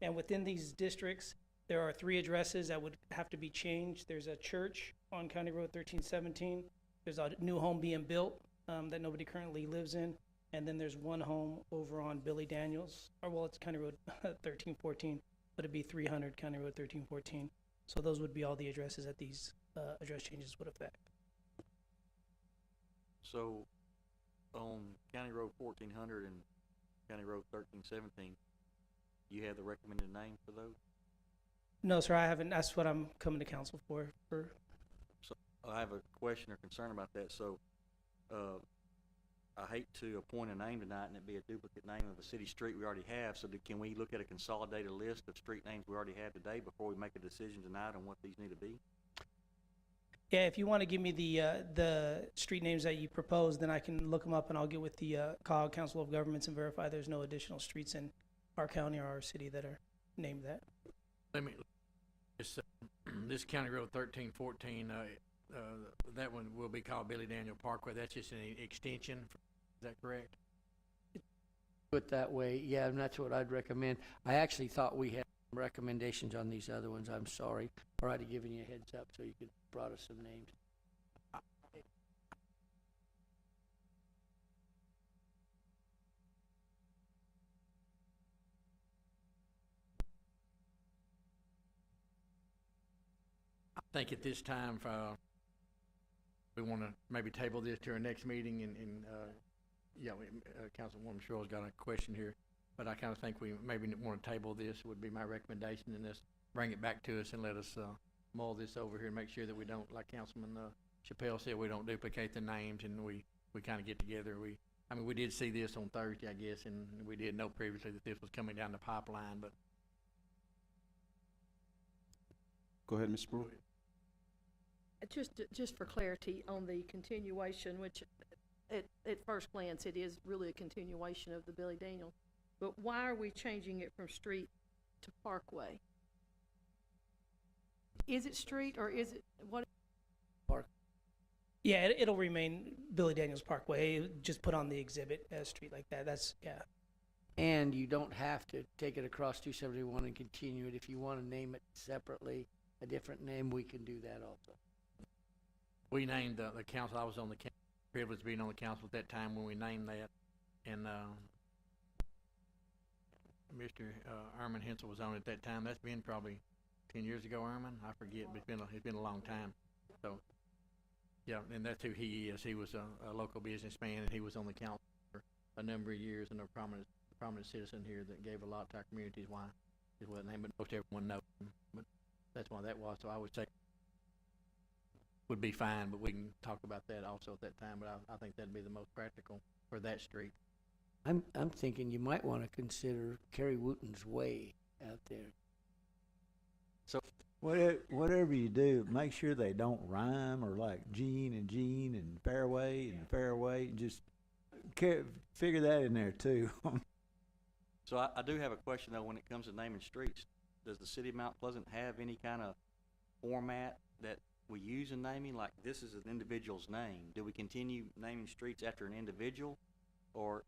And within these districts, there are 3 addresses that would have to be changed. There's a church on County Road 1317. There's a new home being built that nobody currently lives in. And then there's 1 home over on Billy Daniels, or well, it's County Road 1314, but it'd be 300 County Road 1314. So those would be all the addresses that these address changes would affect. So, on County Road 1400 and County Road 1317, you have the recommended name for those? No, sir, I haven't. That's what I'm coming to council for. So, I have a question or concern about that. So, I hate to appoint a name tonight and it be a duplicate name of a city street we already have. So, can we look at a consolidated list of street names we already have today before we make a decision tonight on what these need to be? Yeah, if you want to give me the street names that you propose, then I can look them up and I'll get with the Cuyahoga Council of Governments and verify there's no additional streets in our county or our city that are named that. Let me, this County Road 1314, that one will be called Billy Daniel Parkway. That's just an extension. Is that correct? Put that way, yeah, and that's what I'd recommend. I actually thought we had recommendations on these other ones. I'm sorry. Or I'd have given you a heads up so you could brought us some names. I think at this time, we want to maybe table this to our next meeting, and Councilwoman Sherrill's got a question here, but I kind of think we maybe want to table this would be my recommendation, and just bring it back to us and let us mull this over here and make sure that we don't, like Councilman Chappelle said, we don't duplicate the names, and we kind of get together. We did see this on Thursday, I guess, and we did know previously that this was coming down the pipeline, but. Go ahead, Ms. Brewer. Just for clarity on the continuation, which at first glance it is really a continuation of the Billy Daniel, but why are we changing it from street to parkway? Is it street or is it what? Park. Yeah, it'll remain Billy Daniels Parkway. Just put on the exhibit as street like that. That's, yeah. And you don't have to take it across 271 and continue it. If you want to name it separately, a different name, we can do that also. We named the council. I was on the privilege of being on the council at that time when we named that, and Mr. Erman Hensel was on it at that time. That's been probably 10 years ago, Erman. I forget, but it's been a long time. So, yeah, and that's who he is. He was a local businessman, and he was on the council for a number of years in a prominent prominent citizen here that gave a lot to our communities. Why is what name, but most everyone knows him. But that's why that was. So I would say would be fine, but we can talk about that also at that time. But I think that'd be the most practical for that street. I'm thinking you might want to consider Kerry Wooten's Way out there. So, Whatever you do, make sure they don't rhyme or like Gene and Fairway and Fairway. Just figure that in there too. so I do have a question though, when it comes to naming streets. Does the city of Mount Pleasant have any kind of format that we use in naming? Like, this is an individual's name. Do we continue naming streets after an individual? Or,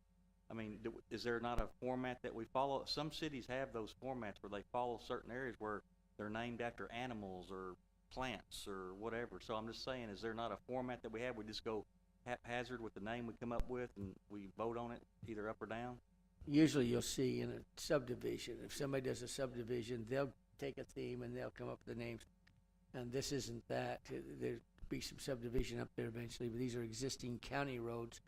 I mean, is there not a format that we follow? Some cities have those formats where they follow certain areas where they're named after animals or plants or whatever. So I'm just saying, is there not a format that we have? We just go haphazard with the name we come up with and we vote on it either up or down? Usually you'll see in a subdivision, if somebody does a subdivision, they'll take a theme and they'll come up with the names. And this isn't that. There'll be some subdivision up there eventually, but these are existing county roads.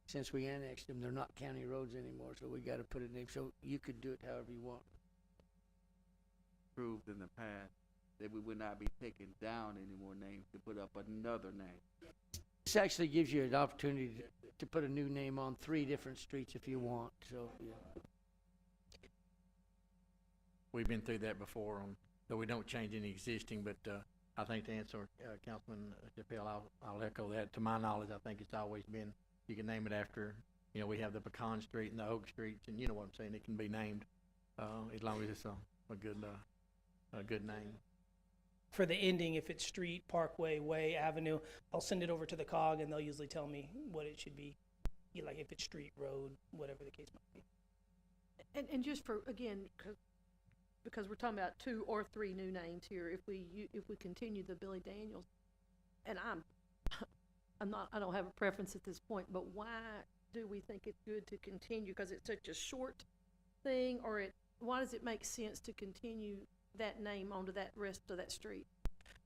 Since we annexed them, they're not county roads anymore, so we gotta put a name. So you could do it however you want. Proved in the past that we would not be taking down any more names to put up another name. This actually gives you an opportunity to put a new name on 3 different streets if you want, so, yeah. We've been through that before, though we don't change any existing, but I think to answer Councilman Chappelle, I'll echo that. To my knowledge, I think it's always been, you can name it after, we have the Pecan Street and the Oak Streets, and you know what I'm saying, it can be named as long as it's a good name. For the ending, if it's street, parkway, way, avenue, I'll send it over to the COG and they'll usually tell me what it should be. Like if it's street, road, whatever the case might be. And just for, again, because we're talking about 2 or 3 new names here, if we continue the Billy Daniels, and I don't have a preference at this point, but why do we think it's good to continue? Because it's such a short thing, or why does it make sense to continue that name onto that rest of that street?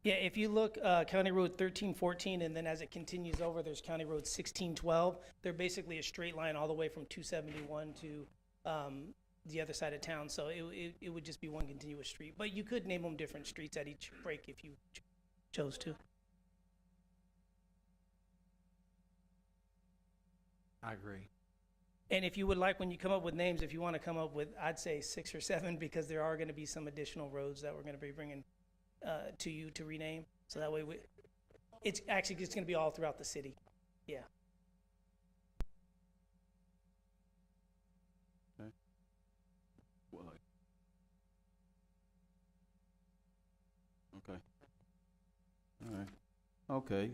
Yeah, if you look, County Road 1314, and then as it continues over, there's County Road 1612. They're basically a straight line all the way from 271 to the other side of town. So it would just be one continuous street. But you could name them different streets at each break if you chose to. I agree. And if you would like, when you come up with names, if you want to come up with, I'd say 6 or 7, because there are going to be some additional roads that we're going to be bringing to you to rename. So that way it's actually just going to be all throughout the city. Yeah. Okay. Well, okay. All right. Okay.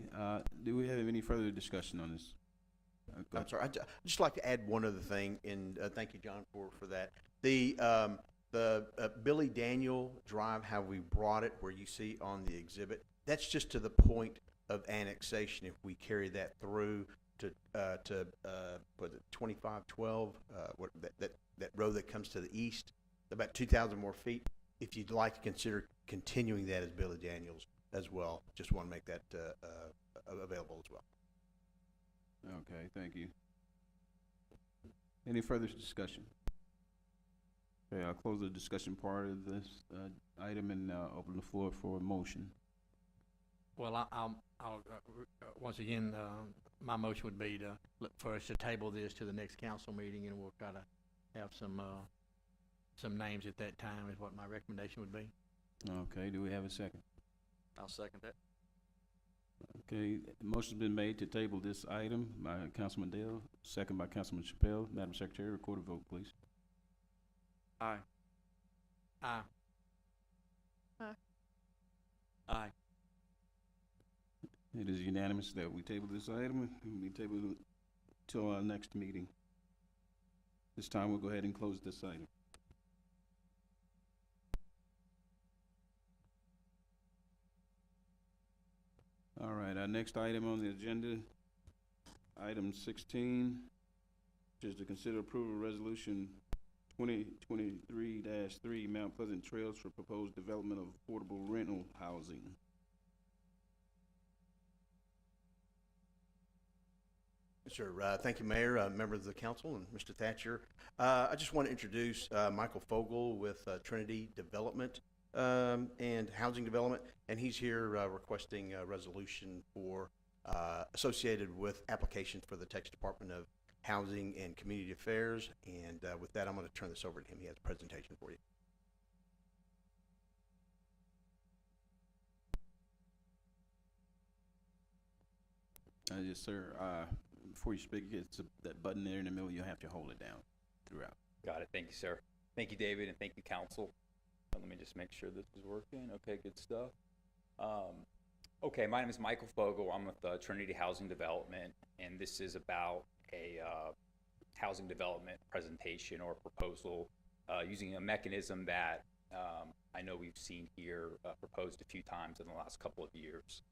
Do we have any further discussion on this? I'm sorry. I'd just like to add one other thing, and thank you, John, for that. The Billy Daniel Drive, how we brought it, where you see on the exhibit, that's just to the point of annexation. If we carry that through to 2512, that road that comes to the east, about 2,000 more feet. If you'd like to consider continuing that as Billy Daniels as well, just want to make that available as well. Okay, thank you. Any further discussion? Okay, I'll close the discussion part of this item and open the floor for a motion. Well, I'll once again, my motion would be to look for us to table this to the next council meeting, and we'll try to have some names at that time is what my recommendation would be. Okay, do we have a second? I'll second that. Okay, the motion's been made to table this item by Councilman Dale, second by Councilman Chappelle. Madam Secretary, record a vote, please. Aye. Aye. Aye. Aye. It is unanimous that we table this item. We table it till our next meeting. This time we'll go ahead and close this item. All right, our next item on the agenda, item 16, which is to consider approval of resolution 2023-3 Mount Pleasant Trails for proposed development of affordable rental housing. Sure. Thank you, Mayor, members of the council, and Mr. Thatcher. I just want to introduce Michael Fogel with Trinity Development and Housing Development, and he's here requesting a resolution for associated with applications for the Texas Department of Housing and Community Affairs. And with that, I'm going to turn this over to him. He has a presentation for you. Yes, sir. Before you speak, it's that button there in the middle. You'll have to hold it down throughout. Got it. Thank you, sir. Thank you, David, and thank you, council. Let me just make sure this is working. Okay, good stuff. Okay, my name is Michael Fogel. I'm with Trinity Housing Development, and this is about a housing development presentation or proposal using a mechanism that I know we've seen here proposed a few times in the last couple of years.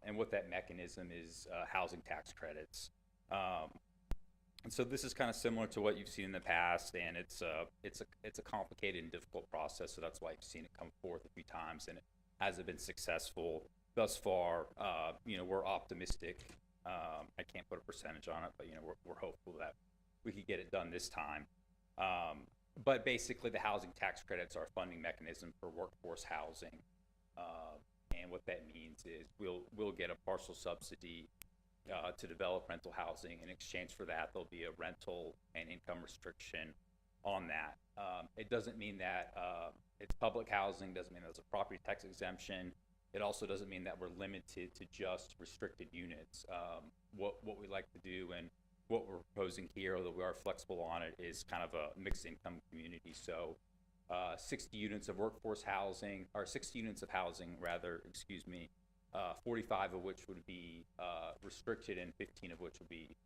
And what that mechanism is housing tax credits. And so this is kind of similar to what you've seen in the past, and it's a complicated and difficult process, so that's why you've seen it come forth a few times, and it hasn't been successful thus far. We're optimistic. I can't put a percentage on it, but we're hopeful that we could get it done this time. But basically, the housing tax credits are a funding mechanism for workforce housing. And what that means is we'll get a partial subsidy to develop rental housing. In exchange for that, there'll be a rental and income restriction on that. It doesn't mean that it's public housing, doesn't mean there's a property tax exemption. It also doesn't mean that we're limited to just restricted units. What we like to do and what we're proposing here, although we are flexible on it, is kind of a mixed income community. So 60 units of workforce housing, or 60 units of housing, rather, 45 of which would be restricted and 15 of which would be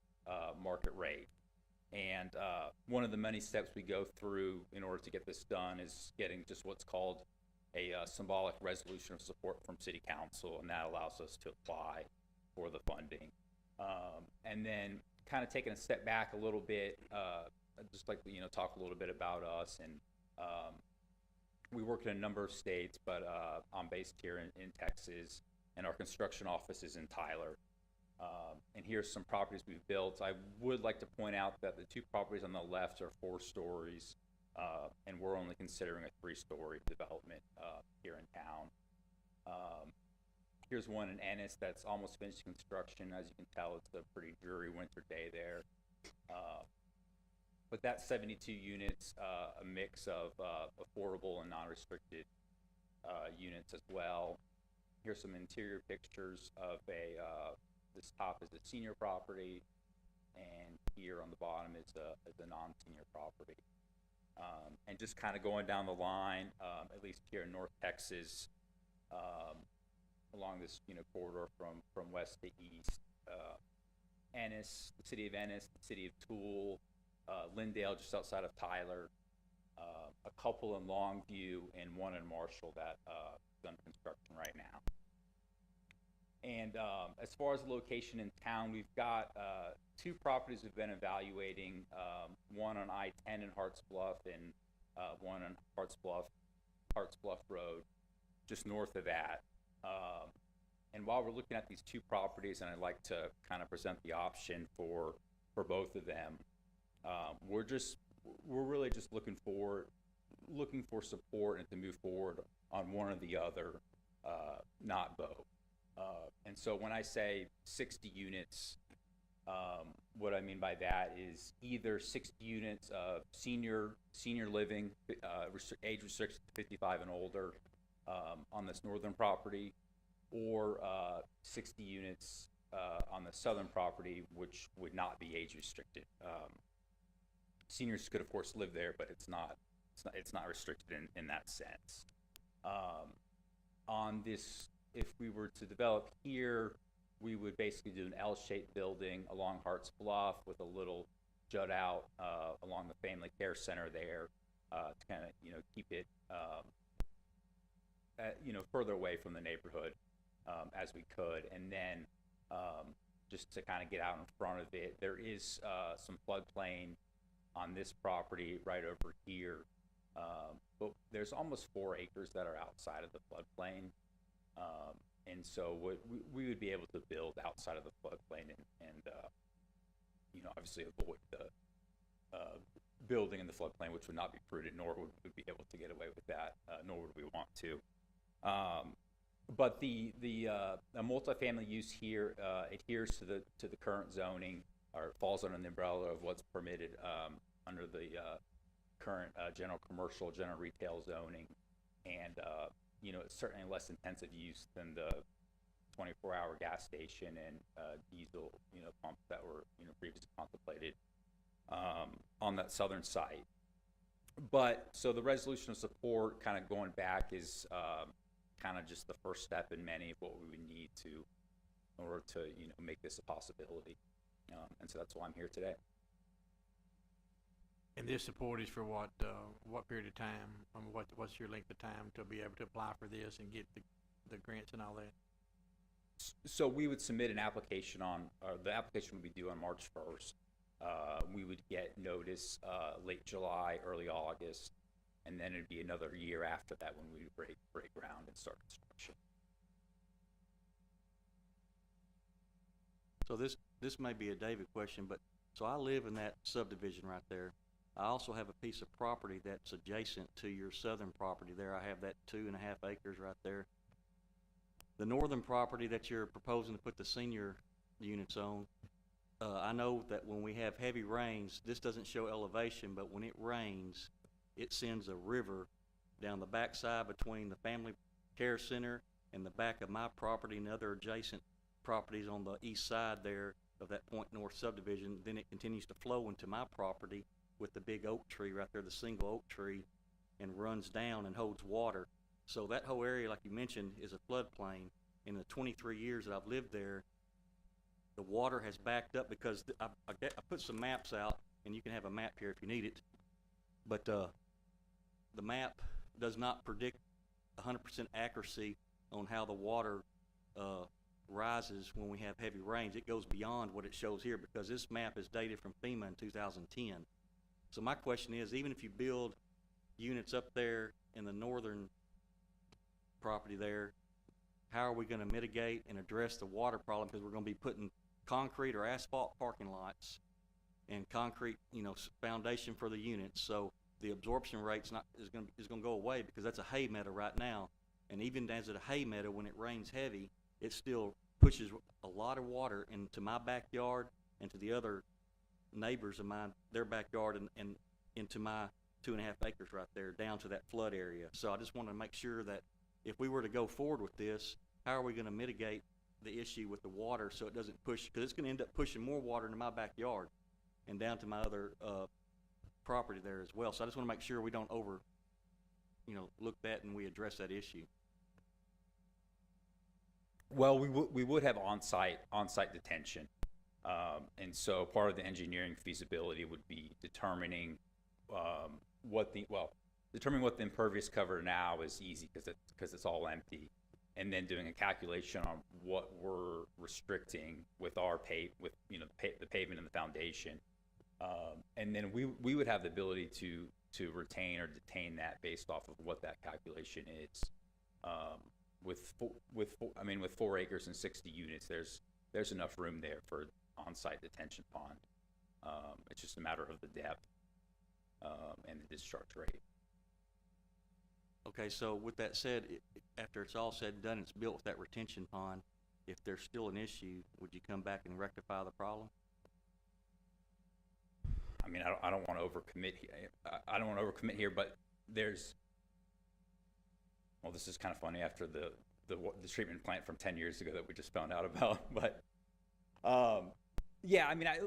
market rate. And one of the many steps we go through in order to get this done is getting just what's called a symbolic resolution of support from City Council, and that allows us to apply for the funding. And then kind of taking a step back a little bit, I'd just like to talk a little bit about us. And we work in a number of states, but I'm based here in Texas, and our construction office is in Tyler. And here's some properties we've built. I would like to point out that the two properties on the left are 4 stories, and we're only considering a 3-story development here in town. Here's one in Ennis that's almost finished construction. As you can tell, it's a pretty dreary winter day there. But that's 72 units, a mix of affordable and non-restricted units as well. Here's some interior pictures of this top is a senior property, and here on the bottom is a non-senior property. And just kind of going down the line, at least here in North Texas, along this corridor from west to east, Ennis, the city of Ennis, the city of Toole, Lindale, just outside of Tyler, a couple in Longview, and one in Marshall that is under construction right now. And as far as the location in town, we've got 2 properties we've been evaluating, one on I-10 in Harts Bluff and one on Harts Bluff Road, just north of that. And while we're looking at these 2 properties, and I'd like to kind of present the option for both of them, we're really just looking for support and to move forward on one or the other, not both. And so when I say 60 units, what I mean by that is either 60 units of senior living, age restricted to 55 and older, on this northern property, or 60 units on the southern property, which would not be age restricted. Seniors could, of course, live there, but it's not restricted in that sense. On this, if we were to develop here, we would basically do an L-shaped building along Harts Bluff with a little jut out along the family care center there to kind of keep it further away from the neighborhood as we could. And then just to kind of get out in front of it, there is some floodplain on this property right over here, but there's almost 4 acres that are outside of the floodplain. And so we would be able to build outside of the floodplain and you know, obviously avoid the building in the floodplain, which would not be prudent, nor would we be able to get away with that, nor would we want to. But the multifamily use here adheres to the current zoning, or falls under the umbrella of what's permitted under the current general commercial, general retail zoning, and you know, it's certainly less intensive use than the 24-hour gas station and diesel, you know, pumps that were, you know, previously contemplated on that southern site. But so the resolution of support, kind of going back, is kind of just the first step in many of what we would need to, in order to, you know, make this a possibility. And so that's why I'm here today. And this support is for what period of time? What's your length of time to be able to apply for this and get the grants and all that? So we would submit an application the application would be due on March 1st. We would get notice late July, early August, and then it'd be another year after that when we would break ground and start construction. So this may be a David question, but so I live in that subdivision right there. I also have a piece of property that's adjacent to your southern property there. I have that 2.5 acres right there. The northern property that you're proposing to put the senior units on, I know that when we have heavy rains, this doesn't show elevation, but when it rains, it sends a river down the backside between the family care center and the back of my property and other adjacent properties on the east side there of that Point North subdivision. Then it continues to flow into my property with the big oak tree right there, the single oak tree, and runs down and holds water. So that whole area, like you mentioned, is a floodplain. In the 23 years that I've lived there, the water has backed up because I put some maps out, and you can have a map here if you need it. But the map does not predict 100% accuracy on how the water rises when we have heavy rains. It goes beyond what it shows here because this map is dated from FEMA in 2010. So my question is, even if you build units up there in the northern property there, how are we going to mitigate and address the water problem? Because we're going to be putting concrete or asphalt parking lots and concrete, you know, foundation for the units. So the absorption rate's is going to go away because that's a hay meadow right now. And even as a hay meadow, when it rains heavy, it still pushes a lot of water into my backyard and to the other neighbors of mine, their backyard, and into my 2.5 acres right there down to that flood area. So I just want to make sure that if we were to go forward with this, how are we going to mitigate the issue with the water so it doesn't push, because it's going to end up pushing more water into my backyard and down to my other property there as well. So I just want to make sure we don't look that and we address that issue. Well, we would have on-site detention. And so part of the engineering feasibility would be determining what the impervious cover now is easy because it's all empty, and then doing a calculation on what we're restricting with the pavement and the foundation, and then we would have the ability to retain or detain that based off of what that calculation is. With 4 acres and 60 units, there's enough room there for on-site detention pond. It's just a matter of the depth and the discharge rate. Okay, so with that said, after it's all said and done, it's built with that retention pond. If there's still an issue, would you come back and rectify the problem? I mean, I don't want to overcommit here. I don't want to overcommit here, but this is kind of funny after the treatment plant from 10 years ago that we just found out about. But yeah, I mean, I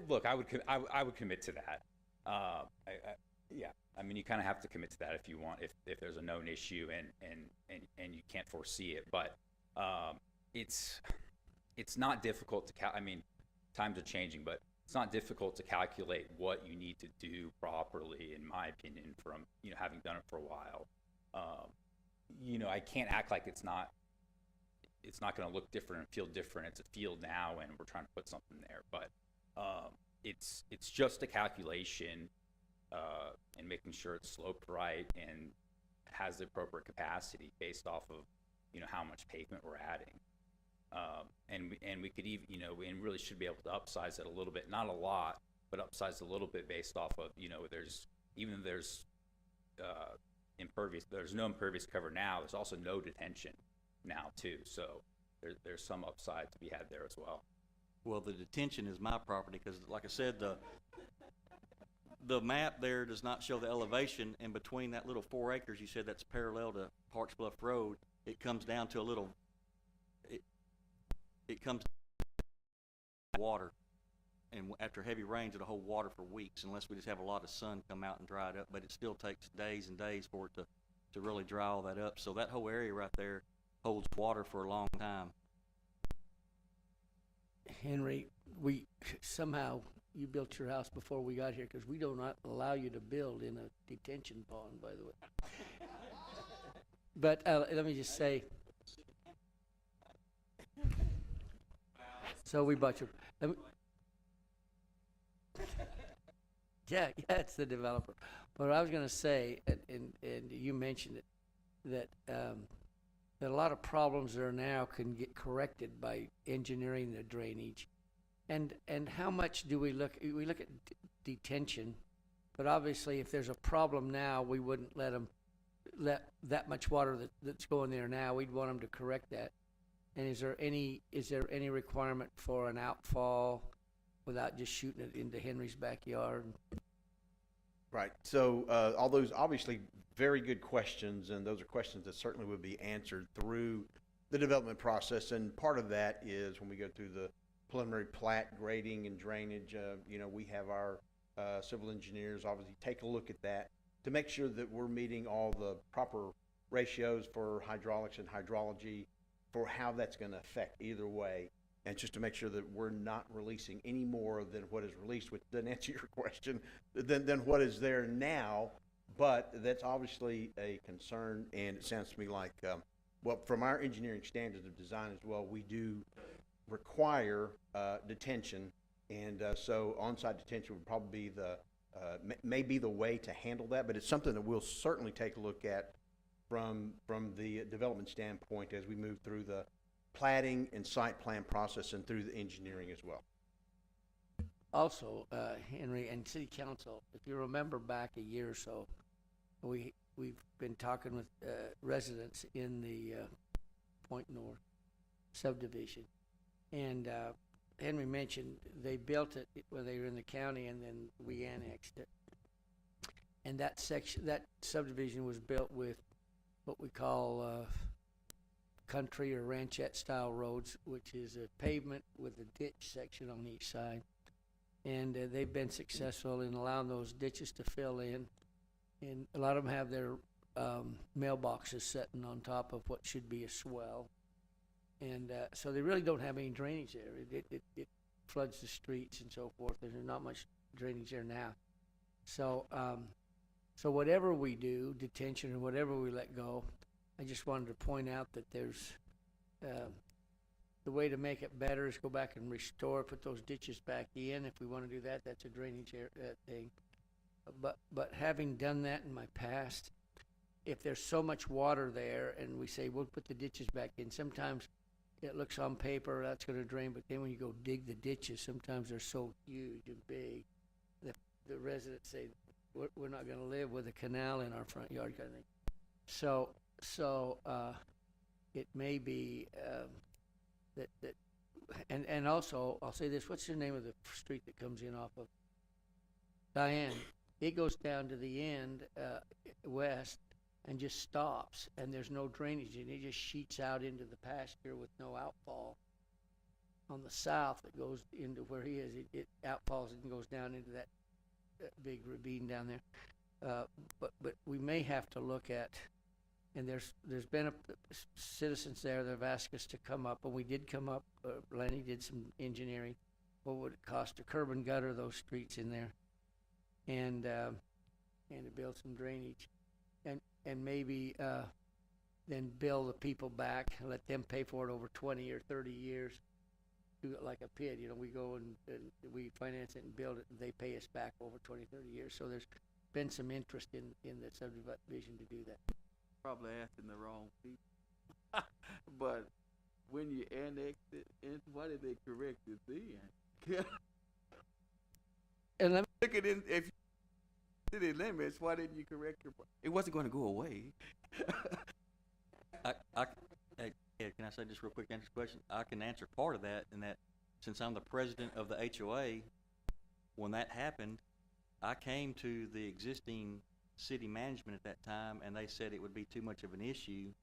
would commit to that. Yeah, I mean, you kind of have to commit to that if you want, if there's a known issue and you can't foresee it. But it's not difficult to I mean, times are changing, but it's not difficult to calculate what you need to do properly, in my opinion, from having done it for a while. I can't act like it's not going to look different and feel different. It's a field now, and we're trying to put something there. But it's just a calculation and making sure it's sloped right and has the appropriate capacity based off of how much pavement we're adding. And we could even and really should be able to upsize it a little bit, not a lot, but upsized a little bit based off of, there's there's no impervious cover now. There's also no detention now too. So there's some upside to be had there as well. Well, the detention is my property, because like I said, the map there does not show the elevation, and between that little 4 acres you said that's parallel to Parks Bluff Road, it comes down to a little, it comes water, and after heavy rains it'll hold water for weeks unless we just have a lot of sun come out and dry it up, but it still takes days and days for it to really dry all that up. So that whole area right there holds water for a long time. Henry, somehow you built your house before we got here, because we do not allow you to build in a detention pond, by the way. But let me just say, so we bought your, yeah, it's the developer. But I was going to say, and you mentioned it, that that a lot of problems there now can get corrected by engineering the drainage. And how much do we look at detention, but obviously if there's a problem now, we wouldn't let that much water that's going there now, we'd want them to correct that. And is there any requirement for an outfall without just shooting it into Henry's backyard? Right. So all those obviously very good questions, and those are questions that certainly would be answered through the development process. And part of that is when we go through the preliminary plat grading and drainage, we have our civil engineers obviously take a look at that to make sure that we're meeting all the proper ratios for hydraulics and hydrology for how that's going to affect either way. And just to make sure that we're not releasing any more than what is released, which doesn't answer your question, than what is there now. But that's obviously a concern, and it sounds to me like, well, from our engineering standards of design as well, we do require detention, and so on-site detention would probably be may be the way to handle that. But it's something that we'll certainly take a look at from the development standpoint as we move through the platting and site plan process and through the engineering as well. Also, Henry and City Council, if you remember back a year or so, we've been talking with residents in the Point North subdivision, and Henry mentioned they built it when they were in the county, and then we annexed it. And that subdivision was built with what we call country or ranchette style roads, which is a pavement with a ditch section on each side. And they've been successful in allowing those ditches to fill in. And a lot of them have their mailboxes sitting on top of what should be a swell. And so they really don't have any drainage there. It floods the streets and so forth. There's not much drainage there now. So so whatever we do, detention or whatever we let go, I just wanted to point out that there's the way to make it better is go back and restore, put those ditches back in. If we want to do that, that's a drainage thing. But having done that in my past, if there's so much water there and we say we'll put the ditches back in, sometimes it looks on paper that's going to drain, but then when you go dig the ditches, sometimes they're so huge and big that the residents say we're not going to live with a canal in our front yard kind of thing. So it may be that and also I'll say this: what's the name of the street that comes in off of Diane? It goes down to the end west and just stops, and there's no drainage, and it just sheets out into the pasture with no outfall. On the south, it goes into where he is. It outfalls and goes down into that big ravine down there. But we may have to look at. And there's been citizens there that have asked us to come up, and we did come up. Lenny did some engineering. What would it cost to curb and gutter those streets in there, and to build some drainage, and maybe then bill the people back and let them pay for it over 20 or 30 years. Do it like a PID. We go and we finance it and build it, and they pay us back over 20, 30 years. So there's been some interest in the subdivision to do that. Probably asking the wrong people. But when you annex it, why did they correct it then? And let me, Look at it, if you city limits, why didn't you correct your, it wasn't gonna go away. Hey, Ed, can I say just real quick, answer the question? I can answer part of that, in that since I'm the president of the HOA, when that happened, I came to the existing city management at that time, and they said it would be too much of an issue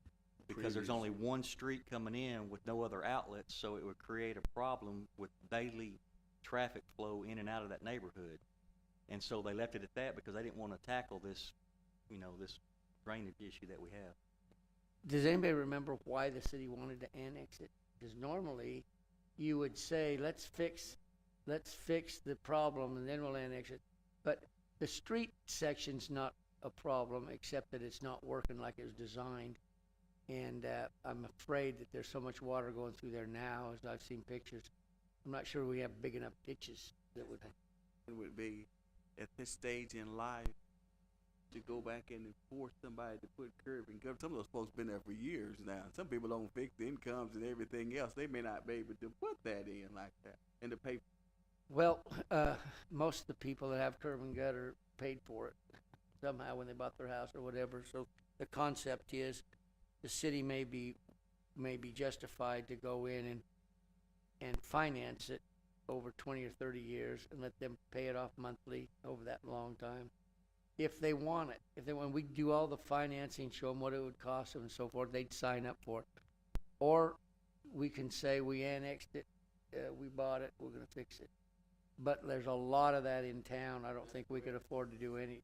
because there's only one street coming in with no other outlets, so it would create a problem with daily traffic flow in and out of that neighborhood. And so they left it at that because they didn't want to tackle this, this drainage issue that we have. does anybody remember why the city wanted to annex it? Because normally, you would say, let's fix the problem and then we'll annex it. But the street section's not a problem, except that it's not working like it was designed. And I'm afraid that there's so much water going through there now, as I've seen pictures. I'm not sure we have big enough ditches that would. It would be at this stage in life to go back in and force somebody to put curb and gutter. Some of those folks been there for years now. Some people don't fix the incomes and everything else. They may not be able to put that in like that and to pay. Well, most of the people that have curb and gutter paid for it somehow when they bought their house or whatever. So the concept is the city may be justified to go in and finance it over 20 or 30 years and let them pay it off monthly over that long time. If they want it, we do all the financing, show them what it would cost them and so forth, they'd sign up for it. Or we can say we annexed it, we bought it, we're gonna fix it. But there's a lot of that in town. I don't think we could afford to do any,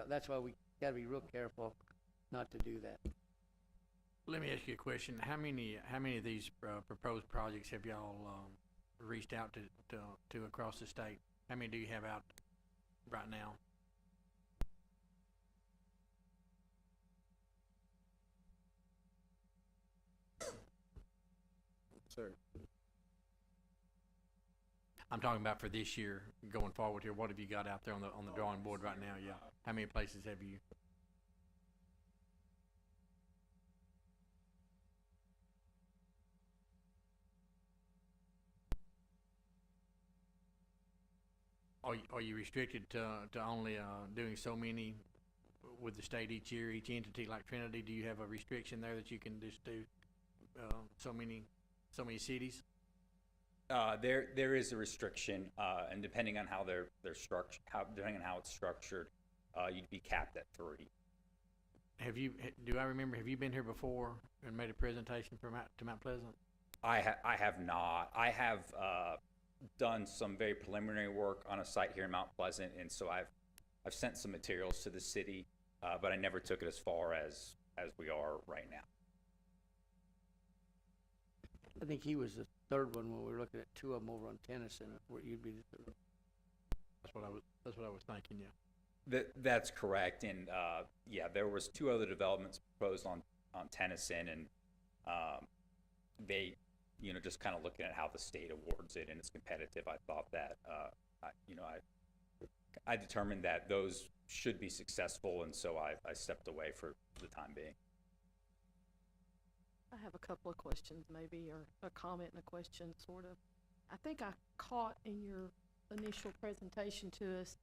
that's why we gotta be real careful not to do that. Let me ask you a question. How many of these proposed projects have y'all reached out to across the state? How many do you have out right now? Sir. I'm talking about for this year, going forward here. What have you got out there on the drawing board right now? Yeah. How many places have you? Are you restricted to only doing so many with the state each year, each entity like Trinity? Do you have a restriction there that you can just do so many cities? There is a restriction, and depending on how they're structured, depending on how it's structured, you'd be capped at 3. Do I remember? Have you been here before and made a presentation to Mount Pleasant? I have not. I have done some very preliminary work on a site here in Mount Pleasant, and so I've sent some materials to the city, but I never took it as far as we are right now. I think he was the third one when we were looking at 2 of them over on Tennyson, where you'd be the third. That's what I was thinking. Yeah. That's correct, and yeah, there was 2 other developments proposed on Tennyson, and they, just kind of looking at how the state awards it and it's competitive. I thought that, I determined that those should be successful, and so I stepped away for the time being. I have a couple of questions maybe, or a comment and a question, sort of. I think I caught in your initial presentation to us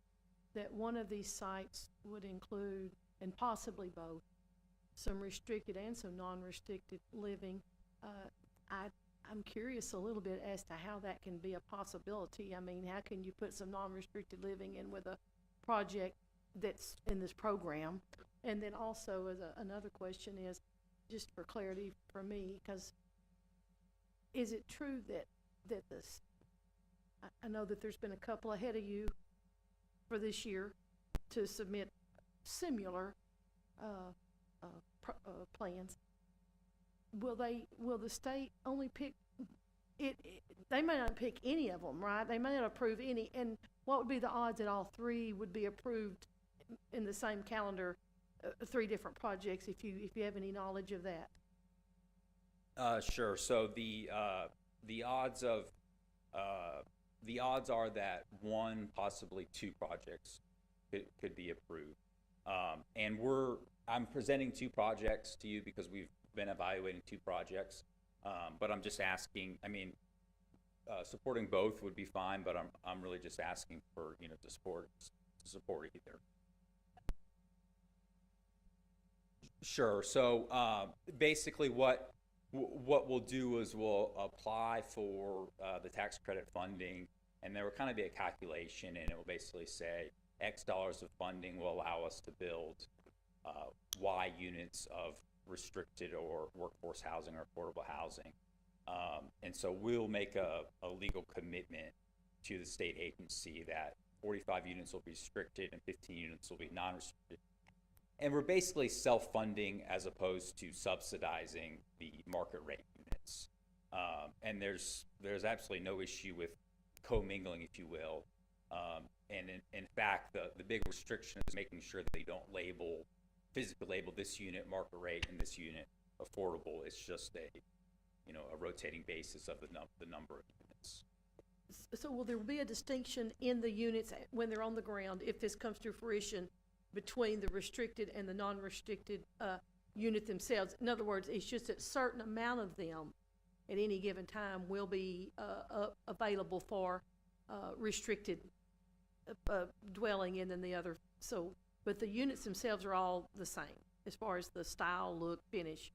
that one of these sites would include, and possibly both, some restricted and some non-restricted living. I'm curious a little bit as to how that can be a possibility. I mean, how can you put some non-restricted living in with a project that's in this program? And then also, as another question is, just for clarity for me, because is it true that this, I know that there's been a couple ahead of you for this year to submit similar plans. Will the state only pick it? They may not pick any of them, right? They may not approve any. And what would be the odds that all 3 would be approved in the same calendar? 3 different projects, if you have any knowledge of that. Sure. So the odds are that 1, possibly 2 projects could be approved. And I'm presenting 2 projects to you because we've been evaluating 2 projects. But I'm just asking, I mean, supporting both would be fine, but I'm really just asking for, to support either. Sure. So basically, what we'll do is we'll apply for the tax credit funding, and there will kind of be a calculation, and it will basically say X dollars of funding will allow us to build Y units of restricted or workforce housing or affordable housing. And so we'll make a legal commitment to the state agency that 45 units will be restricted and 15 units will be non-restricted. And we're basically self-funding as opposed to subsidizing the market rate units. And there's absolutely no issue with commingling, if you will. And in fact, the big restriction is making sure that they don't physically label this unit market rate and this unit affordable. It's just a rotating basis of the number of units. So will there be a distinction in the units when they're on the ground, if this comes to fruition, between the restricted and the non-restricted unit themselves? In other words, it's just a certain amount of them at any given time will be available for restricted dwelling in than the other. So, but the units themselves are all the same as far as the style, look, finish.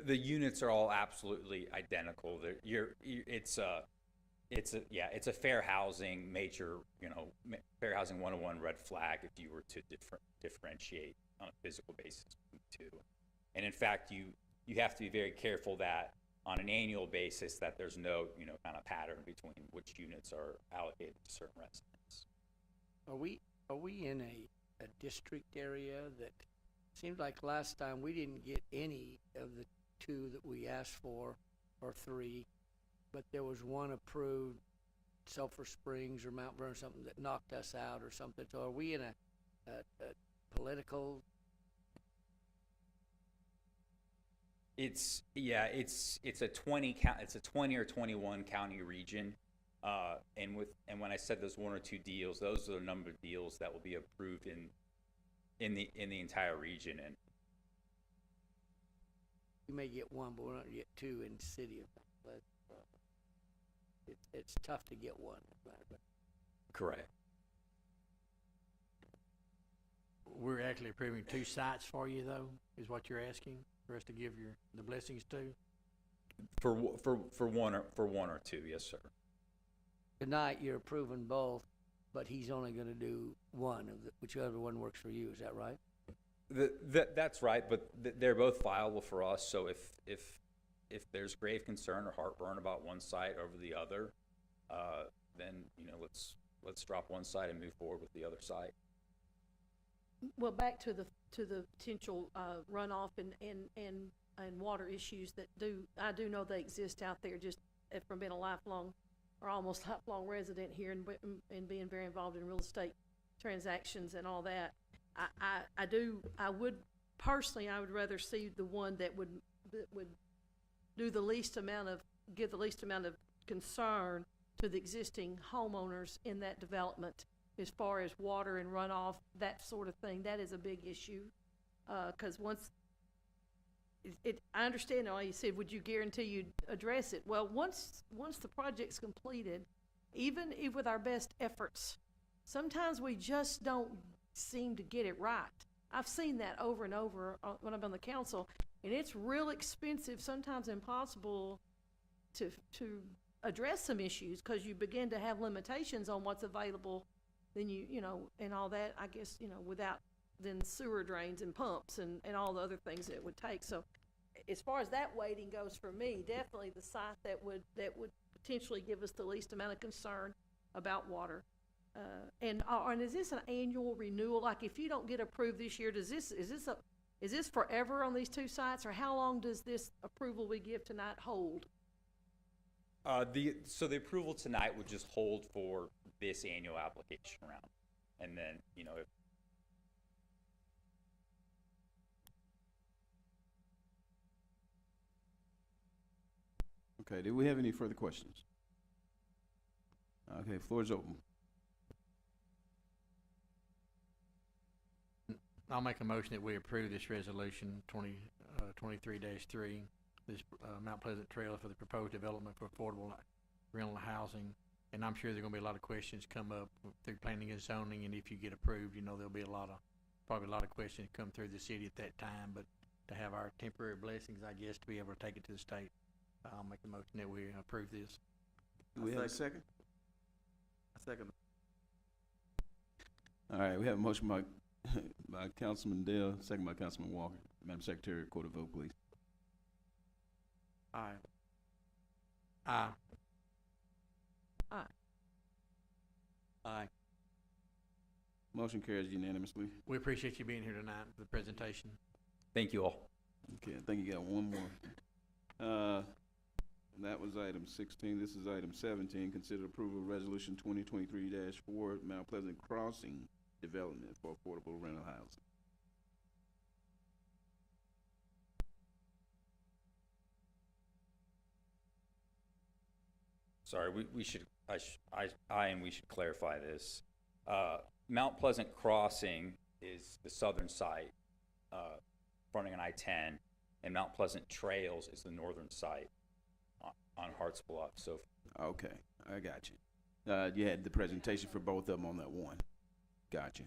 The units are all absolutely identical. It's a fair housing major, fair housing 101 red flag if you were to differentiate on a physical basis between the two. And in fact, you have to be very careful that on an annual basis that there's no, kind of pattern between which units are allocated to certain residents. Are we in a district area that seemed like last time we didn't get any of the two that we asked for, or three, but there was one approved, Sulphur Springs or Mount Vernon, something that knocked us out or something. So are we in a political? It's a 20 or 21 county region, and when I said there's one or two deals, those are the number of deals that will be approved in the entire region. And You may get one, but we're not gonna get two in the city of Bethlehem. It's tough to get one. Correct. We're actually approving two sites for you, though, is what you're asking for us to give the blessings to? For one or two, yes, sir. Tonight, you're approving both, but he's only gonna do one of whichever one works for you. Is that right? That's right, but they're both viable for us. So if there's grave concern or heartburn about one site over the other, then let's drop one site and move forward with the other site. Well, back to the potential runoff and water issues that I do know they exist out there, just from being a lifelong or almost lifelong resident here and being very involved in real estate transactions and all that. I would personally, I would rather see the one that would give the least amount of concern to the existing homeowners in that development as far as water and runoff, that sort of thing. That is a big issue, because I understand all you said, would you guarantee you'd address it? Well, once the project's completed, even if with our best efforts, sometimes we just don't seem to get it right. I've seen that over and over when I'm on the council, and it's real expensive, sometimes impossible to address some issues, because you begin to have limitations on what's available, then and all that, I guess, without then sewer drains and pumps and all the other things that it would take. So as far as that waiting goes, for me, definitely the site that would potentially give us the least amount of concern about water. And is this an annual renewal? Like, if you don't get approved this year, is this forever on these two sites, or how long does this approval we give tonight hold? So the approval tonight would just hold for this annual application round, and then if Okay, do we have any further questions? Okay, floor is open. I'll make a motion that we approve this resolution 23-3, this Mount Pleasant Trail for the proposed development for affordable rental housing. And I'm sure there are gonna be a lot of questions come up through planning and zoning, and if you get approved, you know, there'll be probably a lot of questions come through the city at that time, but to have our temporary blessings, I guess, to be able to take it to the state, I'll make the motion that we approve this. Do we have a second? I second. All right, we have a motion by, by Councilman Dale, second by Councilman Walker. Madam Secretary, record a vote, please. Aye. Aye. Aye. Aye. Motion carries unanimously. We appreciate you being here tonight for the presentation. Thank you all. Okay, I think you got one more. That was item 16. This is item 17. Consider approval of resolution 2023-4 Mount Pleasant Crossing development for affordable rental housing. Sorry, we should, and we should clarify this. Mount Pleasant Crossing is the southern site, fronting on I-10, and Mount Pleasant Trails is the northern site on Harts Bluff. So, Okay, I got you. You had the presentation for both of them on that one. Got you.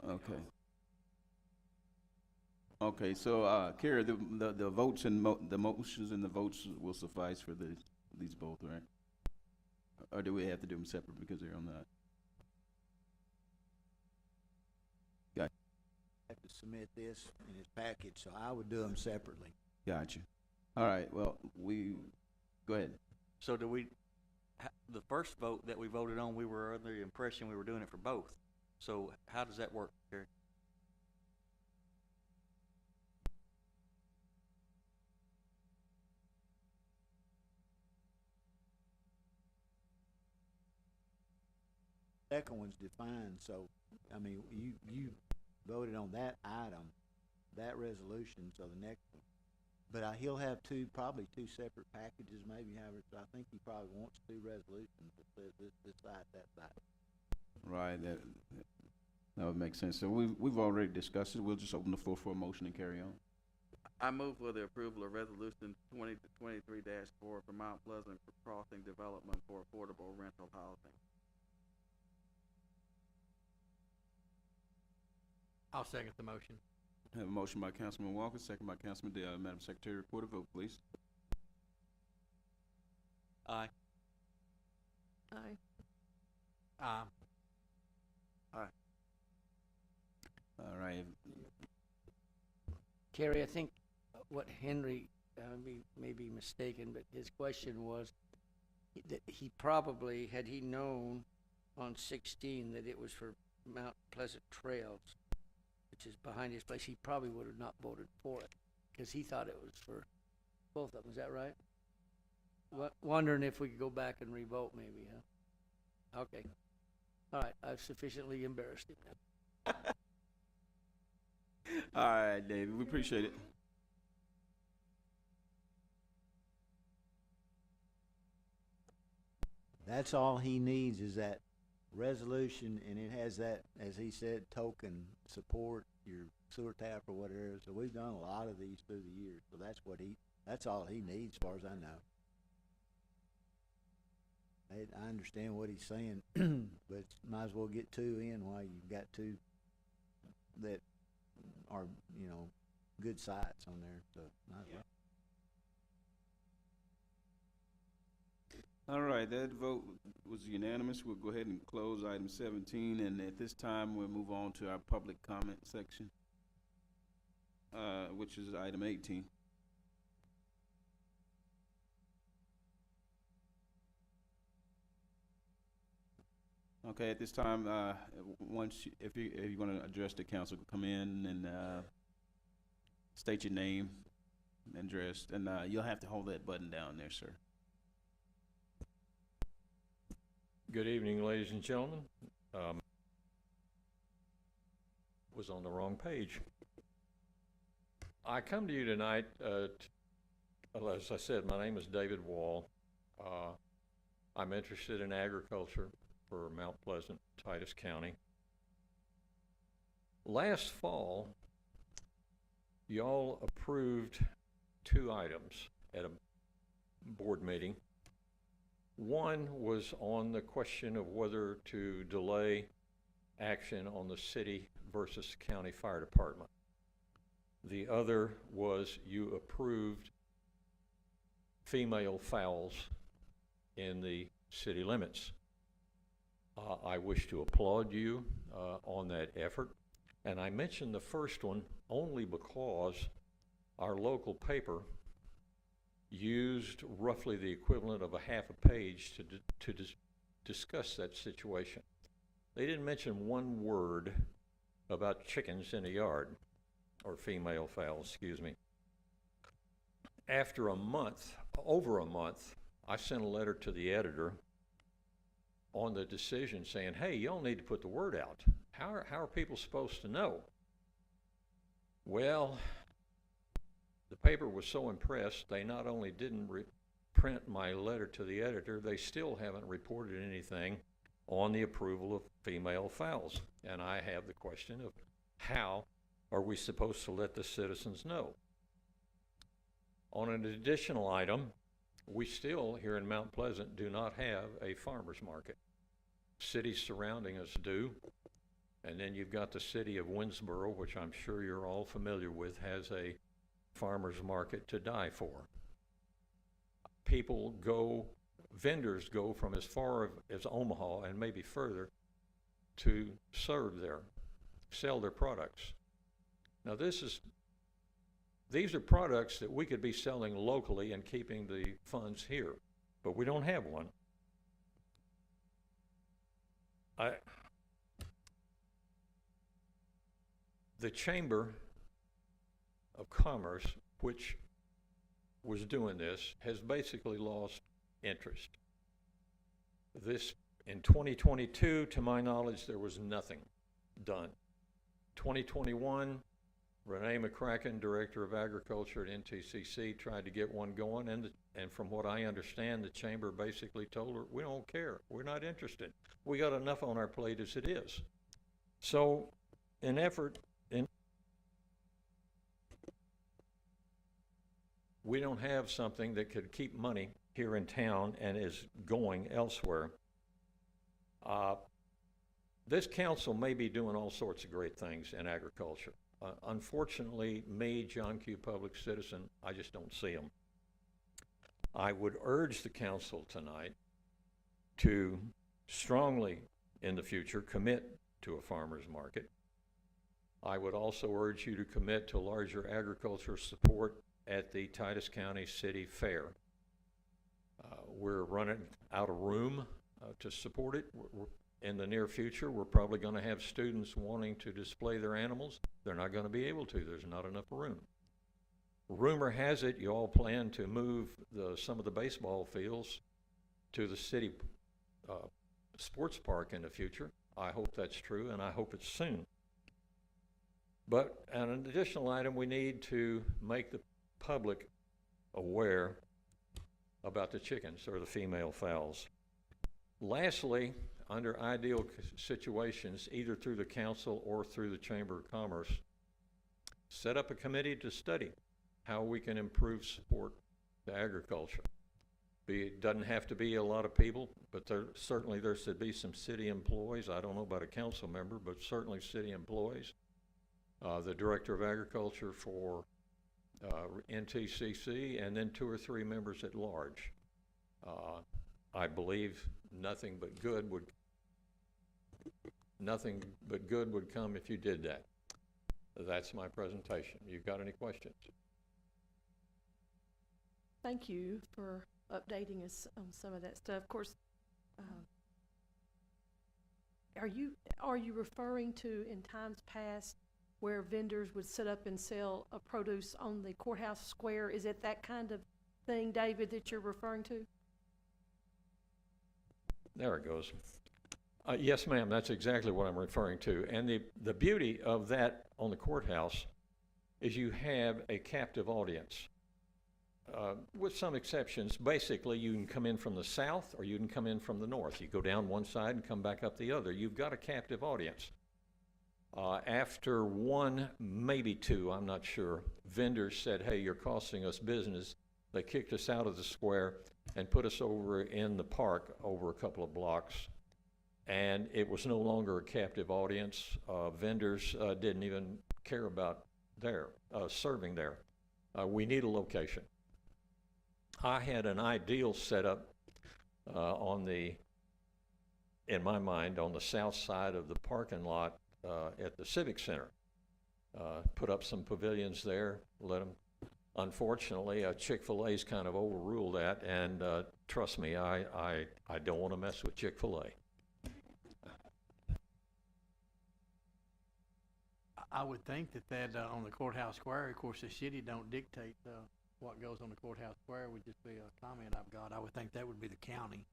Okay. Okay, so, Kara, the votes and the motions and the votes will suffice for these both, right? Or do we have to do them separate because they're on that? Got, Have to submit this in his package, so I would do them separately. got you. All right, well, go ahead. So the first vote that we voted on, we were under the impression we were doing it for both. So how does that work, Gary? Second one's defined, so, I mean, you voted on that item, that resolution, so the next one. But he'll have probably two separate packages, maybe, however, so I think he probably wants two resolutions that says this side, that side. Right, that would make sense. So we've already discussed it. We'll just open the floor for a motion and carry on. I move for the approval of resolution 2023-4 for Mount Pleasant Crossing Development for affordable rental housing. I'll second the motion. Have a motion by Councilman Walker, second by Councilman Dale. Madam Secretary, record a vote, please. Aye. Aye. Aye. All right. Kerry, I think what Henry, may be mistaken, but his question was that he probably, had he known on 16 that it was for Mount Pleasant Trails, which is behind his place, he probably would have not voted for it because he thought it was for both of them. Is that right? Wondering if we could go back and revote maybe, huh? Okay. All right, I've sufficiently embarrassed him now. All right, David, we appreciate it. That's all he needs is that resolution, and it has that, as he said, token support, your sewer tap or whatever. So we've done a lot of these through the years, so that's all he needs, as far as I know. I understand what he's saying, but might as well get two in while you've got two that are, good sites on there, so might as well. All right, that vote was unanimous. We'll go ahead and close item 17, and at this time, we'll move on to our public comment section, which is item 18. Okay, at this time, if you're going to address the council, come in and state your name and address, and you'll have to hold that button down there, sir. Good evening, ladies and gentlemen. Was on the wrong page. I come to you tonight, as I said, my name is David Wall. I'm interested in agriculture. for Mount Pleasant, Titus County. Last fall, y'all approved 2 items at a board meeting. One was on the question of whether to delay action on the city versus county fire department. The other was you approved female fouls in the city limits. I wish to applaud you on that effort. And I mentioned the first one only because our local paper used roughly the equivalent of a half a page to discuss that situation. They didn't mention one word about chickens in the yard, or female fowls, excuse me. After a month, over a month, I sent a letter to the editor on the decision saying, hey, y'all need to put the word out. How are people supposed to know? Well, the paper was so impressed, they not only didn't print my letter to the editor, they still haven't reported anything on the approval of female fowls. And I have the question of how are we supposed to let the citizens know? On an additional item, we still, here in Mount Pleasant, do not have a farmer's market. Cities surrounding us do. And then you've got the city of Winsboro, which I'm sure you're all familiar with, has a farmer's market to die for. People go, vendors go from as far as Omaha and maybe further to serve there, sell their products. Now these are products that we could be selling locally and keeping the funds here, but we don't have one. The Chamber of Commerce, which was doing this, has basically lost interest. This, in 2022, to my knowledge, there was nothing done. 2021, Renee McCracken, Director of Agriculture at NTCC, tried to get one going, and from what I understand, the Chamber basically told her, we don't care, we're not interested. We got enough on our plate as it is. So, we don't have something that could keep money here in town and is going elsewhere. This council may be doing all sorts of great things in agriculture. Unfortunately, me, John Q. Public Citizen, I just don't see them. I would urge the council tonight to strongly, in the future, commit to a farmer's market. I would also urge you to commit to larger agriculture support at the Titus County City Fair. We're running out of room to support it. In the near future, we're probably going to have students wanting to display their animals. They're not going to be able to. There's not enough room. Rumor has it you all plan to move some of the baseball fields to the city sports park in the future. I hope that's true, and I hope it's soon. But an additional item, we need to make the public aware about the chickens, or the female fowls. Lastly, under ideal situations, either through the council or through the Chamber of Commerce, set up a committee to study how we can improve support to agriculture. It doesn't have to be a lot of people, but certainly there should be some city employees. I don't know about a council member, but certainly city employees. The Director of Agriculture for NTCC, and then 2 or 3 members at large. I believe nothing but good would come if you did that. That's my presentation. You got any questions? Thank you for updating us on some of that stuff. Of course, are you referring to in times past where vendors would sit up and sell produce on the courthouse square? Is it that kind of thing, David, that you're referring to? There it goes. Yes, ma'am, that's exactly what I'm referring to. And the beauty of that on the courthouse is you have a captive audience. with some exceptions, basically you can come in from the south or you can come in from the north. You go down one side and come back up the other. You've got a captive audience. After one, maybe two, I'm not sure, vendors said, hey, you're costing us business. They kicked us out of the square and put us over in the park over a couple of blocks. And it was no longer a captive audience. Vendors didn't even care about serving there. We need a location. I had an ideal setup in my mind, on the south side of the parking lot at the Civic Center. Put up some pavilions there, let them. Unfortunately, Chick-fil-A's kind of overruled that, and trust me, I don't want to mess with Chick-fil-A. I would think that on the courthouse square, of course, the city don't dictate what goes on the courthouse square. Would just be a comment I've got. I would think that would be the county.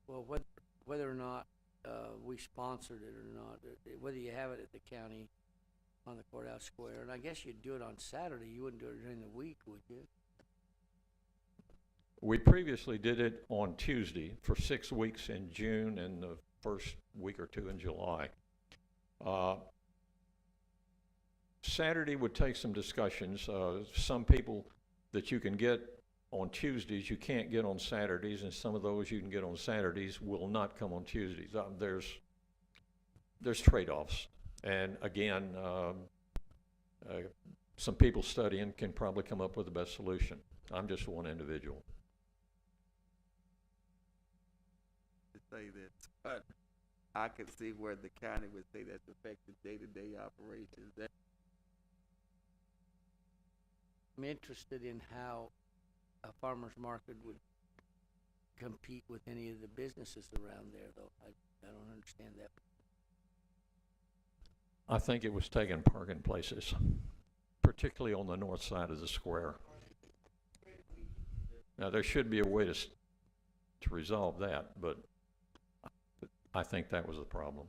Well, whether or not we sponsored it or not, whether you have it at the county on the courthouse square, and I guess you'd do it on Saturday. You wouldn't do it during the week, would you? We previously did it on Tuesday for 6 weeks in June and the first week or two in July. Saturday would take some discussions. Some people that you can get on Tuesdays you can't get on Saturdays, and some of those you can get on Saturdays will not come on Tuesdays. There's trade-offs, and again, some people studying can probably come up with the best solution. I'm just one individual. To say that, but I could see where the county would say that's affected day-to-day operations. I'm interested in how a farmer's market would compete with any of the businesses around there, though. I don't understand that. I think it was taking parking places, particularly on the north side of the square. Now, there should be a way to resolve that, but I think that was the problem.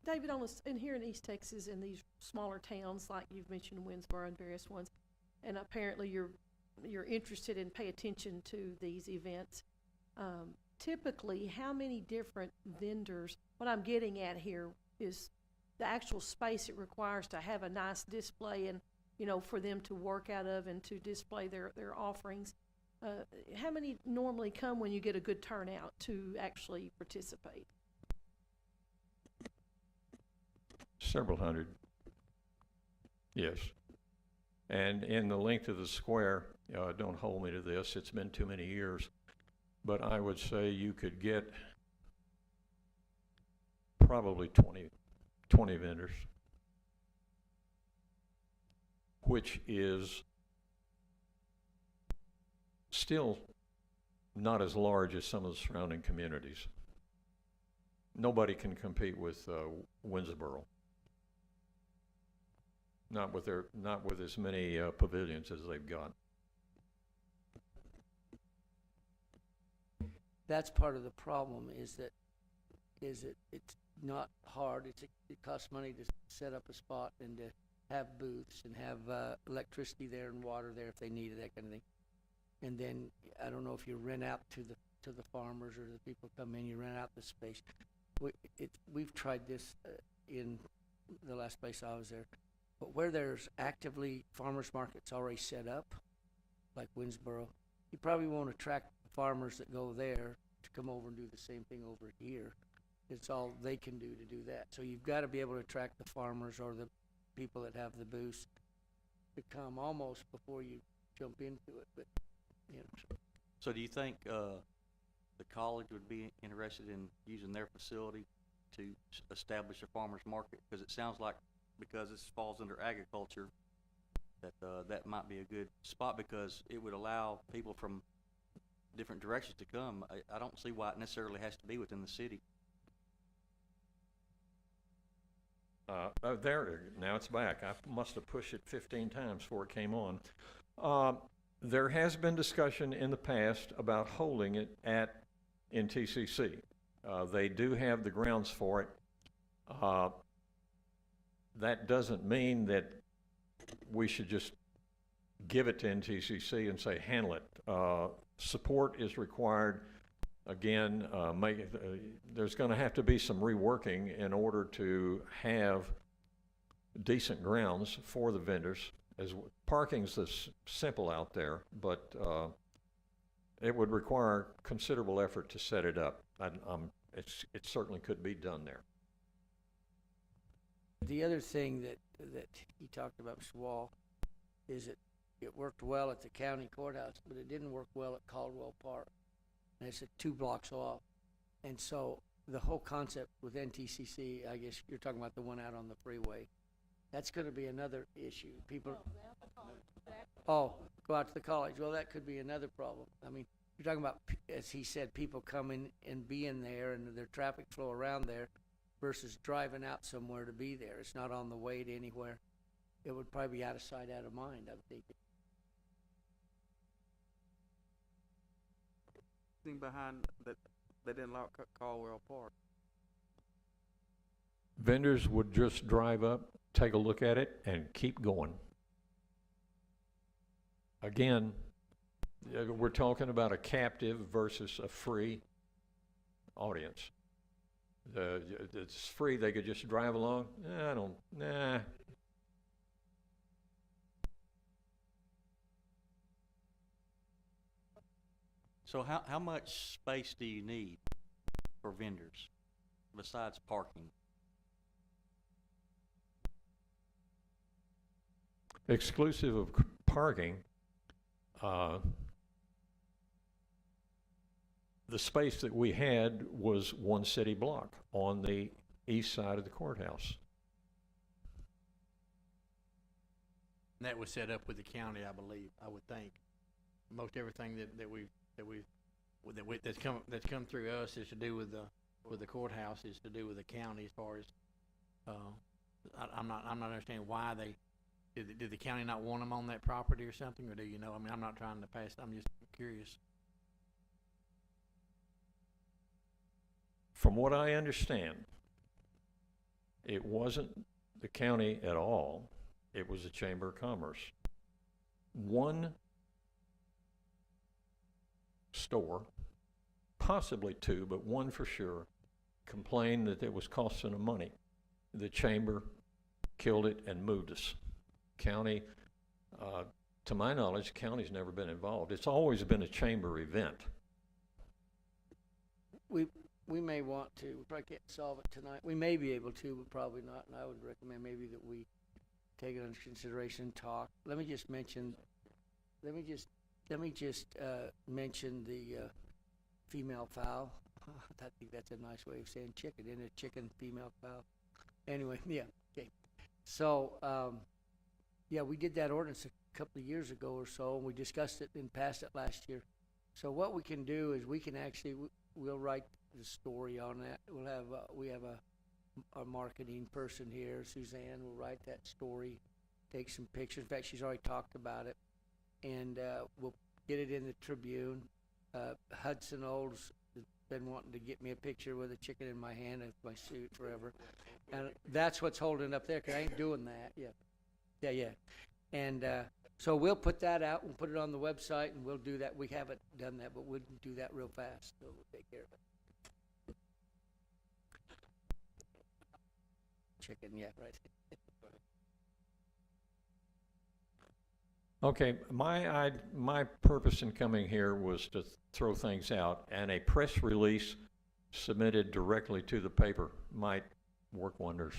David, and here in East Texas, in these smaller towns, like you've mentioned Winsboro and various ones, and apparently you're interested in pay attention to these events. Typically, how many different vendors, what I'm getting at here is the actual space it requires to have a nice display and, you know, for them to work out of and to display their offerings. How many normally come when you get a good turnout to actually participate? Several hundred, yes. And in the length of the square, don't hold me to this, it's been too many years, but I would say you could get probably 20 vendors, which is still not as large as some of the surrounding communities. Nobody can compete with Winsboro. Not with as many pavilions as they've got. That's part of the problem. It's not hard. It costs money to set up a spot and to have booths and have electricity there and water there if they need it, that kind of thing. And then I don't know if you rent out to the farmers or the people come in. You rent out the space. We've tried this in the last place I was there. But where there's actively farmers markets already set up, like Winsboro, you probably won't attract farmers that go there to come over and do the same thing over here. It's all they can do to do that. So you've got to be able to attract the farmers or the people that have the booths to come almost before you jump into it. But you know. So do you think the college would be interested in using their facility to establish a farmers market? Because it sounds like, because this falls under agriculture, that that might be a good spot, because it would allow people from different directions to come. I don't see why it necessarily has to be within the city. There, now it's back. I must have pushed it 15 times before it came on. There has been discussion in the past about holding it at NTCC. They do have the grounds for it. That doesn't mean that we should just give it to NTCC and say, handle it. Support is required. Again, there's going to have to be some reworking in order to have decent grounds for the vendors. Parking's this simple out there, but it would require considerable effort to set it up. It certainly could be done there. The other thing that he talked about, Mr. Wall, is that it worked well at the county courthouse, but it didn't work well at Caldwell Park. And it's 2 blocks off. And so the whole concept with NTCC, I guess you're talking about the one out on the freeway, that's going to be another issue. People, go out to the college. Well, that could be another problem. I mean, you're talking about, as he said, people coming and being there and their traffic flow around there versus driving out somewhere to be there. It's not on the way to anywhere. It would probably be out of sight, out of mind, I'm thinking. Thing behind that they didn't lock Caldwell Park. Vendors would just drive up, take a look at it, and keep going. Again, we're talking about a captive versus a free audience. It's free, they could just drive along. Nah. So how much space do you need for vendors besides parking? Exclusive of parking, the space that we had was 1 city block on the east side of the courthouse. And that was set up with the county, I believe, I would think. Most everything that's come through us is to do with the courthouse, is to do with the county as far as, I'm not understanding why did the county not want them on that property or something, or do you know? I mean, I'm not trying to pass, I'm just curious. From what I understand, it wasn't the county at all. It was the Chamber of Commerce. One store, possibly 2, but 1 for sure, complained that it was costing them money. The Chamber killed it and moved us. County, to my knowledge, county's never been involved. It's always been a Chamber event. We may want to, we probably can't solve it tonight. We may be able to, but probably not, and I would recommend maybe that we take it under consideration and talk. Let me just mention the female fowl. I think that's a nice way of saying chicken, isn't it? Chicken, female fowl. Anyway, yeah, okay. So, we did that ordinance a couple of years ago or so, and we discussed it and passed it last year. So what we can do is we can actually, we'll write the story on that. We have a marketing person here, Suzanne, will write that story, take some pictures. In fact, she's already talked about it, and we'll get it in the Tribune. Hudson Olds has been wanting to get me a picture with a chicken in my hand of my suit forever, and that's what's holding up there, because I ain't doing that. Yeah. And so we'll put that out. We'll put it on the website, and we'll do that. We haven't done that, but we'll do that real fast. So we'll take care of it. Chicken, yeah, right. Okay, my purpose in coming here was to throw things out, and a press release submitted directly to the paper might work wonders.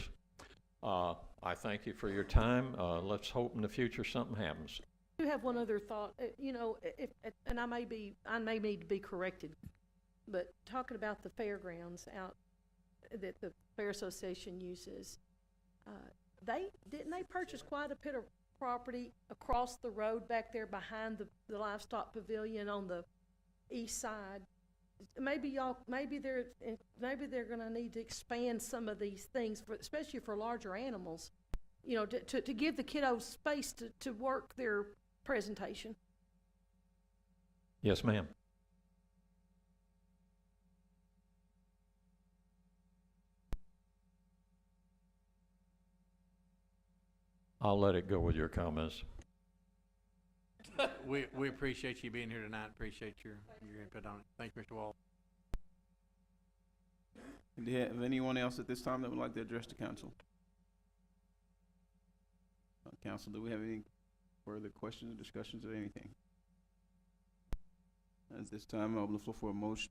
I thank you for your time. Let's hope in the future something happens. I do have one other thought. And I may need to be corrected, but talking about the fairgrounds out that the Fair Association uses, didn't they purchase quite a bit of property across the road back there behind the livestock pavilion on the east side? Maybe they're going to need to expand some of these things, especially for larger animals, to give the kiddos space to work their presentation. Yes, ma'am. I'll let it go with your comments. We appreciate you being here tonight, appreciate your input on it. Thank you, Mr. Wall. Do you have anyone else at this time that would like to address the council? Council, do we have any further questions or discussions or anything? At this time, I open the floor for a motion.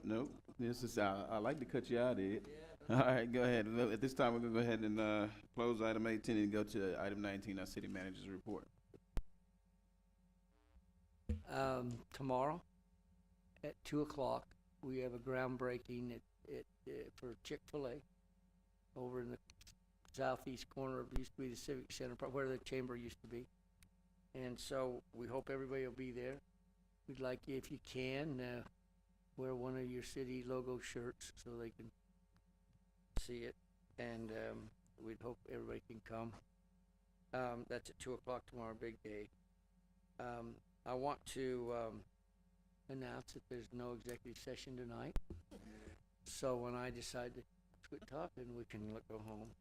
No, this is, I like to cut you out, Ed. All right, go ahead. At this time, we're gonna go ahead and, close item 18 and go to item 19, our city manager's report. Tomorrow at 2:00, we have a groundbreaking for Chick-fil-A over in the southeast corner of, used to be the Civic Center, where the chamber used to be. And so we hope everybody will be there. We'd like you, if you can, wear one of your city logo shirts so they can see it. And we'd hope everybody can come. That's at 2:00 tomorrow, big day. I want to announce that there's no executive session tonight. So when I decide to quit talking, we can go home.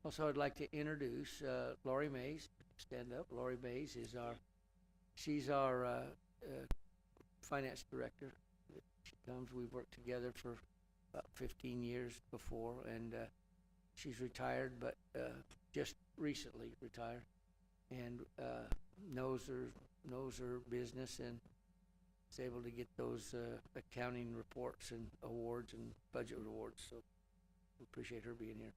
Also, I'd like to introduce Lori Mays. Stand up. Lori Mays is she's our finance director. She comes, we've worked together for about 15 years before, and she's retired, but just recently retired, and knows her business, and is able to get those accounting reports and awards and budget awards. So we appreciate her being here.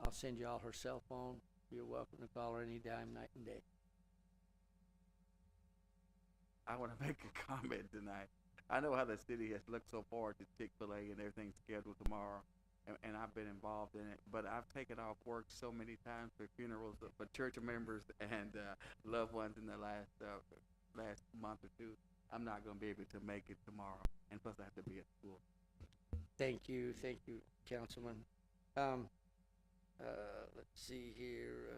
I'll send you all her cell phone. You're welcome to call her anytime, night and day. I want to make a comment tonight. I know how the city has looked so forward to Chick-fil-A and everything scheduled tomorrow, and I've been involved in it. But I've taken off work so many times for funerals for church members and loved ones in the last month or two. I'm not going to be able to make it tomorrow, and plus I have to be at school. Thank you, Councilman. Let's see here.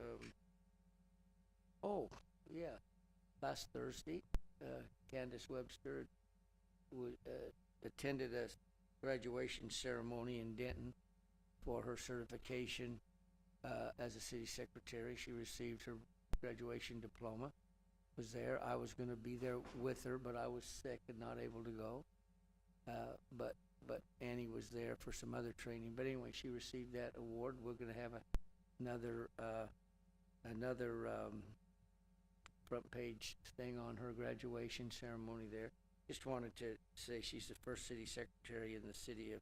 Last Thursday, Candace Webster attended a graduation ceremony in Denton for her certification as a city secretary. She received her graduation diploma. Was there. I was going to be there with her, but I was sick and not able to go. But Annie was there for some other training. But anyway, she received that award. We're going to have another front page thing on her graduation ceremony there. Just wanted to say she's the first city secretary in the city of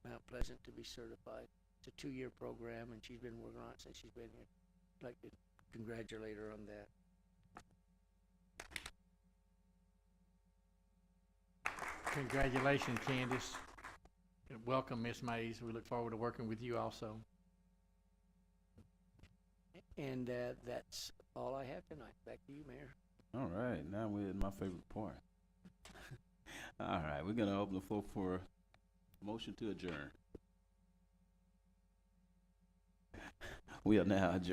Mount Pleasant to be certified. It's a 2-year program, and she's been working on it since she's been here. I'd like to congratulate her on that. Congratulations, Candace. Welcome, Miss Mays. We look forward to working with you also. And that's all I have tonight. Back to you, Mayor. All right, now we're at my favorite part. All right, we're gonna open the floor for a motion to adjourn. We are now adjourned.